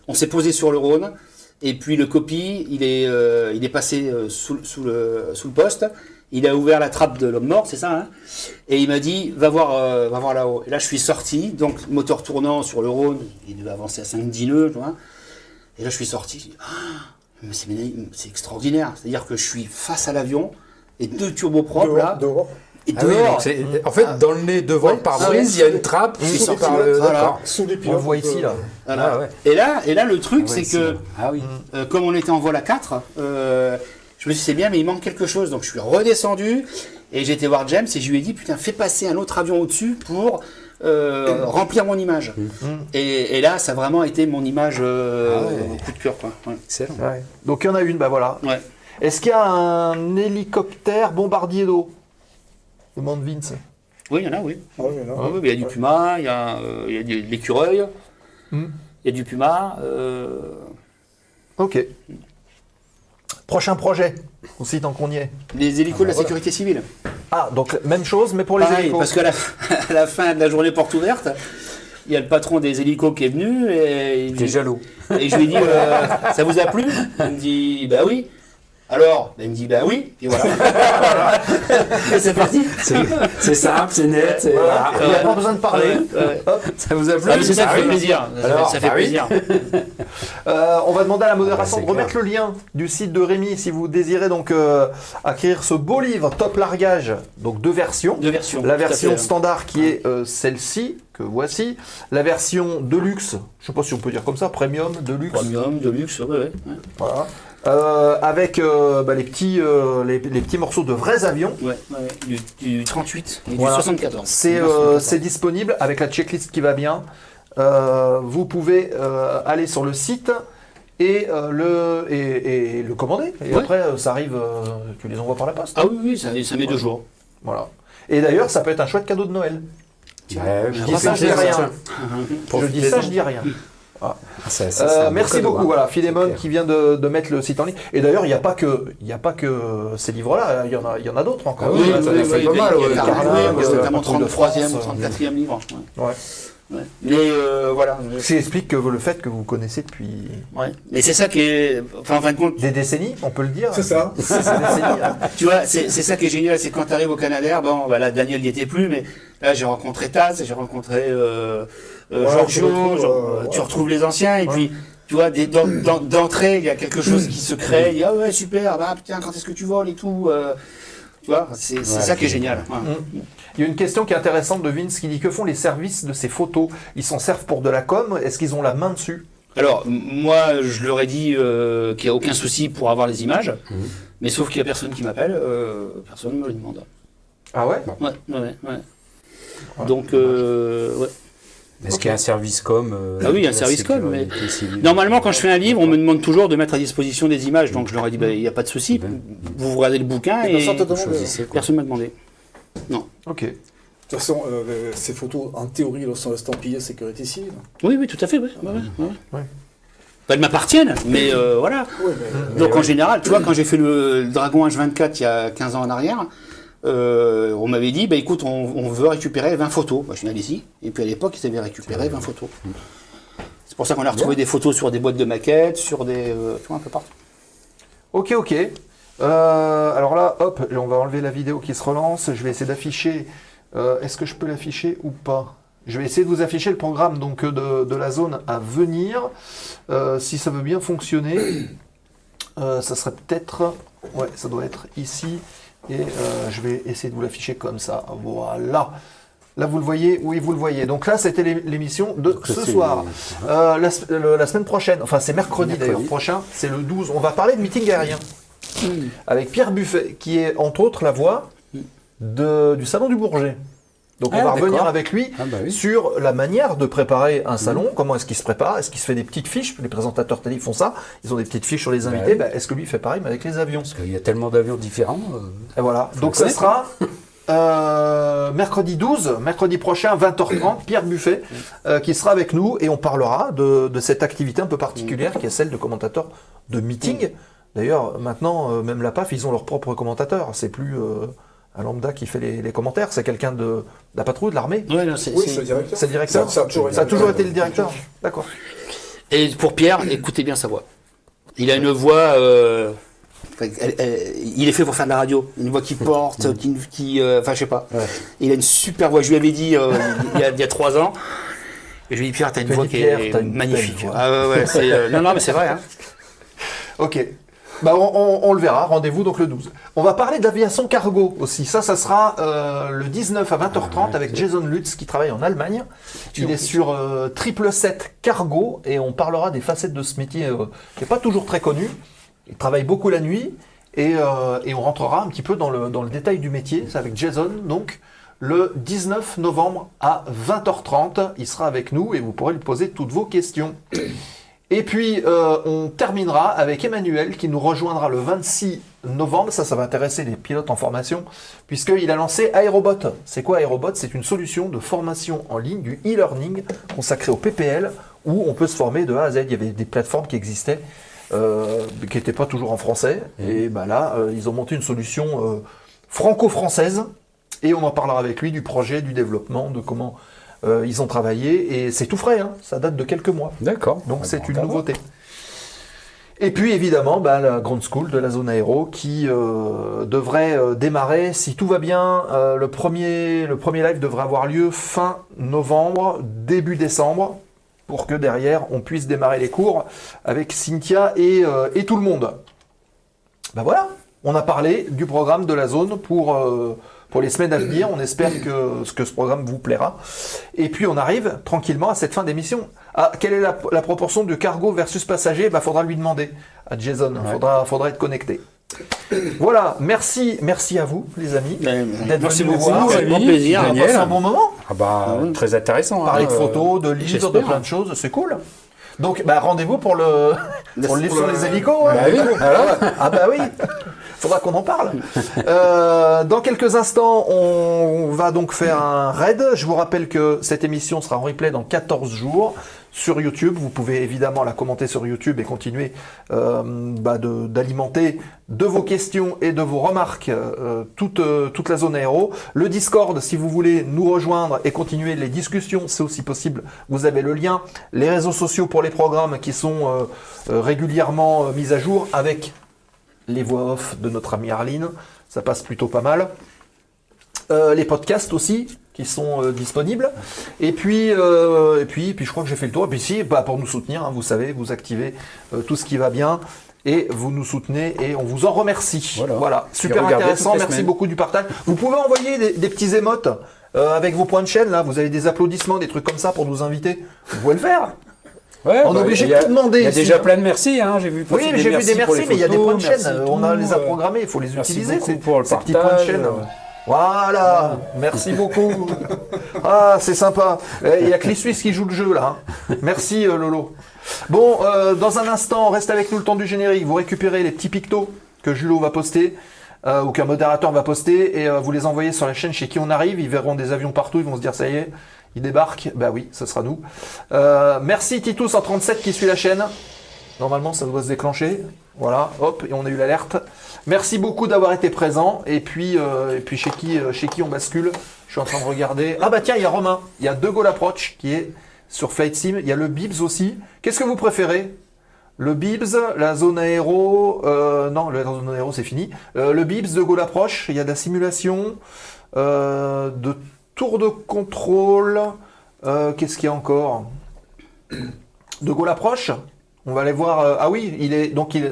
On s'est posé sur le Rhône, et puis le copie, il est passé sous le poste. Il a ouvert la trappe de l'homme mort, c'est ça, hein, et il m'a dit va voir là-haut. Et là, je suis sorti, donc moteur tournant sur le Rhône, il devait avancer à 5-10 nœuds, tu vois. Et là, je suis sorti, je dis, mais c'est extraordinaire. C'est-à-dire que je suis face à l'avion et 2 turbopropres là. Dehors. Et Ah oui, donc en fait, dans le nez devant le pare-brise, il y a une trappe qui sort par le. D'accord. Sous les On pilotes. le voit ici, là. Voilà. Ah ouais. Et là, le truc, c'est que Ah oui. comme on était en vol à 4, je me suis dit c'est bien, mais il manque quelque chose. Donc je suis redescendu et j'ai été voir James et je lui ai dit putain, fais passer un autre avion au-dessus pour remplir mon image. Et là, ça a vraiment été mon image coup de cœur, quoi. Ouais. Excellent. Ouais. Donc il y en a une, bah voilà. Ouais. Est-ce qu'il y a un hélicoptère bombardier d'eau? Demande Vince. Oui, il y en a, oui. Ah oui, non. Ouais, il y a du puma, il y a de l'écureuil, il y a du puma. Ok. Prochain projet, aussi tant qu'on y est. Les hélicos de la sécurité civile. Ah, donc même chose, mais pour les Pareil, hélicos. parce qu'à à la fin de la journée porte ouverte, il y a le patron des hélicos qui est venu et T'es jaloux. Et je lui ai dit, ça vous a plu? Il me dit, bah oui. Alors, il me dit, bah oui. Et voilà. Et c'est parti. C'est simple, c'est net. c'est- Voilà. Il n'y a pas besoin de parler. Hop. Ça vous a plu? Ah, mais c'est ça qui Ah fait oui. plaisir. Alors, ça fait ah oui. plaisir. On va demander à la modération c'est de remettre le lien du site de Rémi si vous désirez donc acquérir ce beau livre Top Largage, donc 2 versions. 2 versions. La tout à version fait. standard qui est celle-ci, que voici. La version Deluxe, je ne sais pas si on peut dire comme ça, Premium, Deluxe. Premium, de luxe, ouais. Voilà. Avec les petits morceaux de vrais avions. Ouais. Du 38 et Voilà. du 74. C'est disponible avec la checklist qui va bien. Vous pouvez aller sur le site et le commander. Et Ouais. après, ça arrive, tu les envoies par la poste. Ah oui, ça met 2 jours. Voilà. Et d'ailleurs, ça peut être un chouette cadeau de Noël. Ouais, Je dis ça, je dis rien. Je dis ça, je dis rien. Merci beaucoup. Voilà, Philémon qui vient de mettre le site en ligne. Et d'ailleurs, il n'y a pas que ces livres-là. Il y en a d'autres encore. Ah oui, ça fait pas mal, ouais. Notamment Tour de 33e ou France, 34e livre. Ouais. Ouais. Mais voilà. Ce qui explique que le fait que vous connaissez depuis Ouais. Mais c'est ça qui est. Enfin, en fin de compte, des décennies, on peut le dire. C'est ça. C'est des décennies. Hein. tu vois, c'est ça qui est génial, c'est quand tu arrives au Canadair, bon, bah là, Daniel n'y était plus, mais là, j'ai rencontré Taz, j'ai rencontré Giorgio, tu retrouves les anciens, et puis, tu vois, d'entrée, il y a quelque chose qui se crée, il y a, ah ouais, super, bah putain, quand est-ce que tu voles et tout, tu vois, c'est ça qui est génial. Ouais. Il y a une question qui est intéressante de Vince qui dit que font les services de ces photos? Ils s'en servent pour de la com? Est-ce qu'ils ont la main dessus? Alors, moi, je leur ai dit qu'il n'y a aucun souci pour avoir les images, mais sauf qu'il n'y a personne qui m'appelle, personne ne me le demande. Ah ouais? Ouais. Donc, ouais. Est-ce qu'il y a un service com Ah oui, un service com, mais normalement, quand je fais un livre, on me demande toujours de mettre à disposition des images, donc je leur ai dit, il n'y a pas de souci, vous regardez le bouquin et personne ne m'a demandé. Non. Ok. De toute façon, ces photos, en théorie, elles sont estampillées sécurité civile. Oui, tout à fait, ouais. Elles m'appartiennent, mais voilà. Oui, Donc en général, tu vois, quand j'ai fait le Dragon H24 il y a 15 ans en arrière, on m'avait dit, bah écoute, on veut récupérer 20 photos. Bah, je suis allé ici, et puis à l'époque, ils avaient récupéré 20 photos. C'est pour ça qu'on a retrouvé des photos sur des boîtes de maquettes, sur des... tu vois, un peu partout. Ok. Alors là, hop, on va enlever la vidéo qui se relance. Je vais essayer d'afficher. Est-ce que je peux l'afficher ou pas? Je vais essayer de vous afficher le programme donc, de la zone à venir. Si ça veut bien fonctionner. Ça serait peut-être... Ouais, ça doit être ici. Et je vais essayer de vous l'afficher comme ça. Voilà. Là, vous le voyez? Oui, vous le voyez. Donc là, c'était l'émission de ce soir. La semaine prochaine, enfin c'est mercredi d'ailleurs prochain, c'est le 12. On va parler de meeting aérien. Avec Pierre Buffet, qui est entre autres la voix du Salon du Bourget. Donc on va revenir avec lui sur la manière de préparer un salon, comment est-ce qu'il se prépare, est-ce qu'il se fait des petites fiches, les présentateurs télé font ça, ils ont des petites fiches sur les invités, est-ce que lui fait pareil mais avec les avions? Parce qu'il y a tellement d'avions différents. Et voilà, donc ça sera mercredi 12, mercredi prochain, 20h30, Pierre Buffet qui sera avec nous et on parlera de cette activité un peu particulière qui est celle de commentateur de meeting. D'ailleurs, maintenant, même la PAF, ils ont leur propre commentateur, c'est plus... un lambda qui fait les commentaires, c'est quelqu'un de la patrouille, de l'armée? Ouais, c'est le directeur. C'est le directeur? Ça a toujours été le directeur. D'accord. Et pour Pierre, écoutez bien sa voix. Il a une voix... il est fait pour faire de la radio. Une voix qui porte, enfin, je sais pas. Ouais. Il a une super voix. Je lui avais dit il y a 3 ans. Et je lui ai dit, Pierre, t'as une voix qui est magnifique. Ah ouais, c'est... non, mais c'est vrai. Hein. Ok. On le verra, rendez-vous donc le 12. On va parler d'aviation cargo aussi. Ça sera le 19 à 20h30 avec Jason Lutz qui travaille en Allemagne. Il est sur 777 Cargo et on parlera des facettes de ce métier qui n'est pas toujours très connu. Il travaille beaucoup la nuit et on rentrera un petit peu dans le détail du métier. C'est avec Jason donc le 19 novembre à 20h30. Il sera avec nous et vous pourrez lui poser toutes vos questions. Et puis, on terminera avec Emmanuel qui nous rejoindra le 26 novembre. Ça va intéresser les pilotes en formation puisqu'il a lancé Aérobot. C'est quoi Aérobot? C'est une solution de formation en ligne, du e-learning consacré au PPL où on peut se former de A à Z. Il y avait des plateformes qui existaient, qui n'étaient pas toujours en français. Et là, ils ont monté une solution franco-française et on en parlera avec lui du projet, du développement, de comment... ils ont travaillé et c'est tout frais, hein, ça date de quelques mois. D'accord. Donc c'est une nouveauté. Et puis évidemment, la Ground School de la zone aéro qui devrait démarrer, si tout va bien, le premier live devrait avoir lieu fin novembre, début décembre, pour que derrière on puisse démarrer les cours avec Cynthia et tout le monde. Voilà, on a parlé du programme de la zone pour les semaines à venir. On espère que ce programme vous plaira. Et puis on arrive tranquillement à cette fin d'émission. Quelle est la proportion de cargo versus passager? Faudra lui demander à Jason. Faudra être connecté. Voilà, merci à vous les amis d'être venus nous voir. C'est bon plaisir. On a passé un bon moment. Très intéressant. Parler de photos, de livres, de plein de choses, c'est cool. Donc rendez-vous pour le livre sur les hélicos. Oui. Faudra qu'on en parle. Dans quelques instants, on va donc faire un raid. Je vous rappelle que cette émission sera en replay dans 14 jours sur YouTube. Vous pouvez évidemment la commenter sur YouTube et continuer d'alimenter de vos questions et de vos remarques toute la zone aéro. Le Discord, si vous voulez nous rejoindre et continuer les discussions, c'est aussi possible. Vous avez le lien. Les réseaux sociaux pour les programmes qui sont régulièrement mis à jour avec les voix off de notre amie Arline, ça passe plutôt pas mal. Les podcasts aussi, qui sont disponibles. Et puis je crois que j'ai fait le tour. Et puis si, pour nous soutenir, hein, vous savez, vous activez tout ce qui va bien et vous nous soutenez et on vous en remercie. Voilà. Super intéressant, merci beaucoup du partage. Vous pouvez envoyer des petits émotes avec vos points de chaîne, là. Vous avez des applaudissements, des trucs comme ça pour nous inviter. Vous pouvez le faire. Ouais, on est obligé de tout demander. Il y a déjà plein de merci, hein, j'ai vu. Oui, j'ai vu des merci, mais il y a des points de chaîne. On les a programmés, il faut les utiliser. Ces petits points de chaîne. Voilà, merci beaucoup. C'est sympa. Il y a que les Suisses qui jouent le jeu là. Merci Lolo. Bon, dans un instant, reste avec nous le temps du générique. Vous récupérez les petits pictos que Julot va poster. Ou qu'un modérateur va poster et vous les envoyez sur la chaîne chez qui on arrive. Ils verront des avions partout, ils vont se dire ça y est. Il débarque, oui, ce sera nous. Merci Titus 137 qui suit la chaîne. Normalement, ça doit se déclencher. Voilà, hop, et on a eu l'alerte. Merci beaucoup d'avoir été présent. Et puis chez qui on bascule. Je suis en train de regarder. Tiens, il y a Romain. Il y a De Gaulle Approach qui est sur Flight Sim. Il y a le Bibs aussi. Qu'est-ce que vous préférez? Le Bibs, la zone aéro... non, la zone aéro, c'est fini. Le Bibs, De Gaulle Approach. Il y a de la simulation, de tour de contrôle. Qu'est-ce qu'il y a encore? De Gaulle Approche. On va aller voir. Ah oui,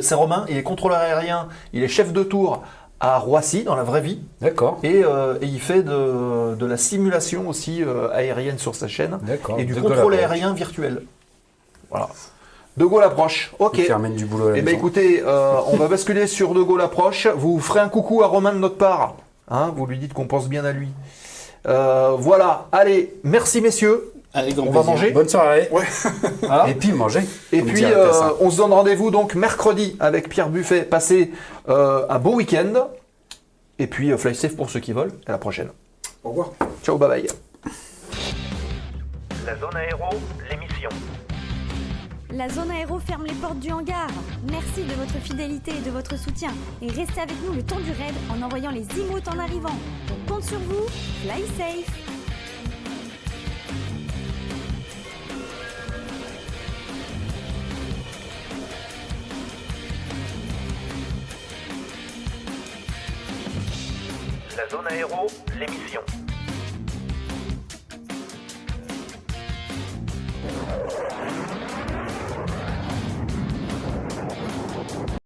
c'est Romain, il est contrôleur aérien, il est chef de tour à Roissy dans la vraie vie. D'accord. Et il fait de la simulation aussi aérienne sur sa chaîne. D'accord. Et du De Gaulle contrôle approche. aérien virtuel. Voilà. De Gaulle approche. Ok. Qui ramène du boulot à la Eh bien maison. écoutez, on va basculer sur De Gaulle approche. Vous ferez un coucou à Romain de notre part. Hein, vous lui dites qu'on pense bien à lui. Voilà. Allez, merci messieurs. Avec grand On va plaisir. manger. Bonne soirée. Voilà. Et puis manger. Et comme puis, dirait Tassin. on se donne rendez-vous donc mercredi avec Pierre Buffet. Passez un beau week-end. Et puis, fly safe pour ceux qui volent. À la prochaine. Au revoir. Ciao, bye bye. La zone aéro, l'émission. La zone aéro ferme les portes du hangar. Merci de votre fidélité et de votre soutien. Et restez avec nous le temps du raid en envoyant les emotes en arrivant. On compte sur vous. Fly safe. La zone aéro, l'émission.